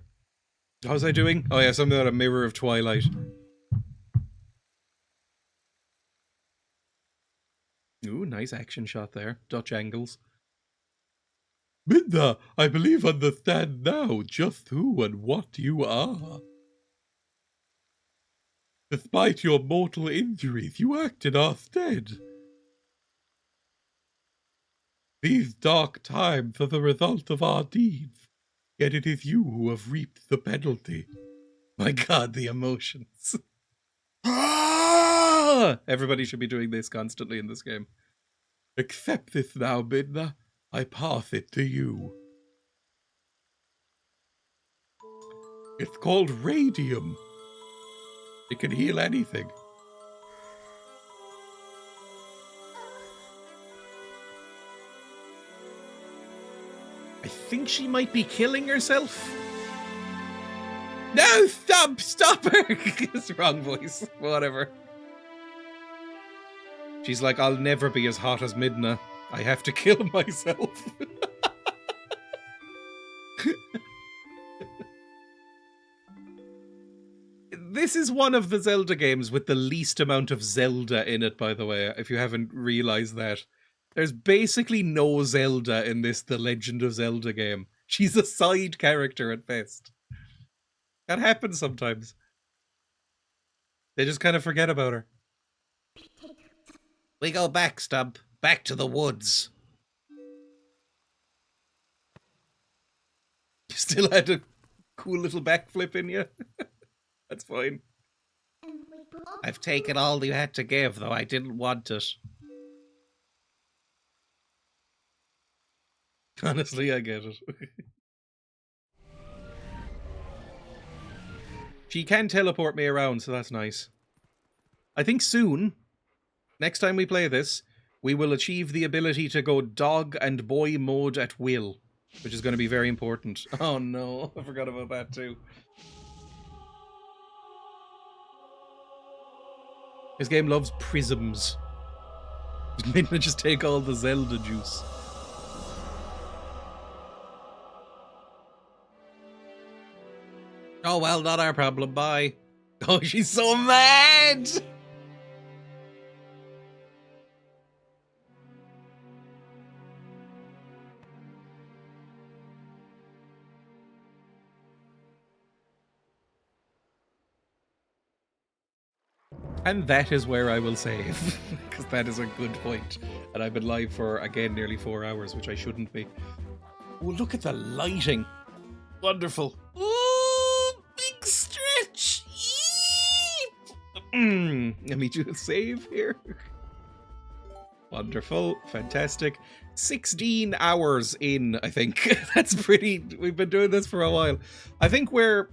How's I doing? Oh yeah, something about a mirror of Twilight. Ooh, nice action shot there. Dutch angles. Midna, I believe understand now just who and what you are. Despite your mortal injuries, you act in our stead. These dark times are the result of our deeds, yet it is you who have reaped the penalty. My God, the emotions. Everybody should be doing this constantly in this game. Accept this now, Midna. I pass it to you. It's called radium. It can heal anything. I think she might be killing herself. No, stop her. It's the wrong voice. Whatever. She's like, I'll never be as hot as Midna. I have to kill myself. This is one of the Zelda games with the least amount of Zelda in it, by the way, if you haven't realized that. There's basically no Zelda in this The Legend of Zelda game. She's a side character at best. That happens sometimes. They just kind of forget about her. We go back, Stump. Back to the woods. You still had a cool little backflip in you. That's fine. I've taken all you had to give, though I didn't want it. Honestly, I get it. She can teleport me around, so that's nice. I think soon, next time we play this, we will achieve the ability to go dog and boy mode at will, which is going to be very important. Oh no, I forgot about that too. This game loves prisms. Didn't it just take all the Zelda juice? Oh well, not our problem, bye. Oh, she's so mad! And that is where I will save, because that is a good point. And I've been live for, again, nearly 4 hours, which I shouldn't be. Oh, look at the lighting. Wonderful. Ooh, big stretch! Let me do a save here. Wonderful. Fantastic. 16 hours in, I think. That's pretty... We've been doing this for a while. I think we're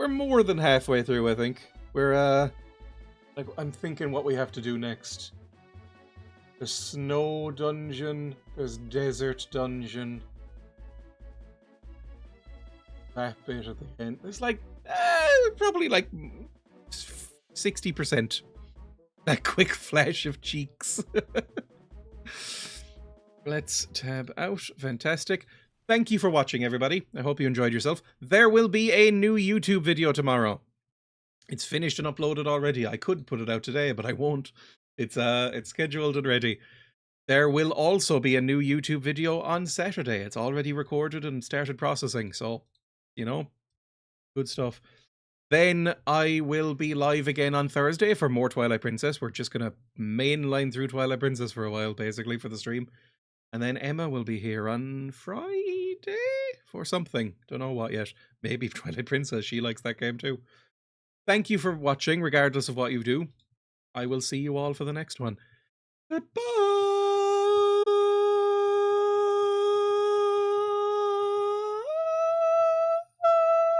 more than halfway through, I think. We're, like, I'm thinking what we have to do next. There's snow dungeon. There's desert dungeon. That bit at the end. There's like, probably like 60%. That quick flash of cheeks. Let's tab out. Fantastic. Thank you for watching, everybody. I hope you enjoyed yourself. There will be a new YouTube video tomorrow. It's finished and uploaded already. I could put it out today, but I won't. It's scheduled and ready. There will also be a new YouTube video on Saturday. It's already recorded and started processing, so, you know, good stuff. Then I will be live again on Thursday for more Twilight Princess. We're just going to mainline through Twilight Princess for a while, basically, for the stream. And then Emma will be here on Friday for something. Don't know what yet. Maybe Twilight Princess. She likes that game too. Thank you for watching, regardless of what you do. I will see you all for the next one. Goodbye!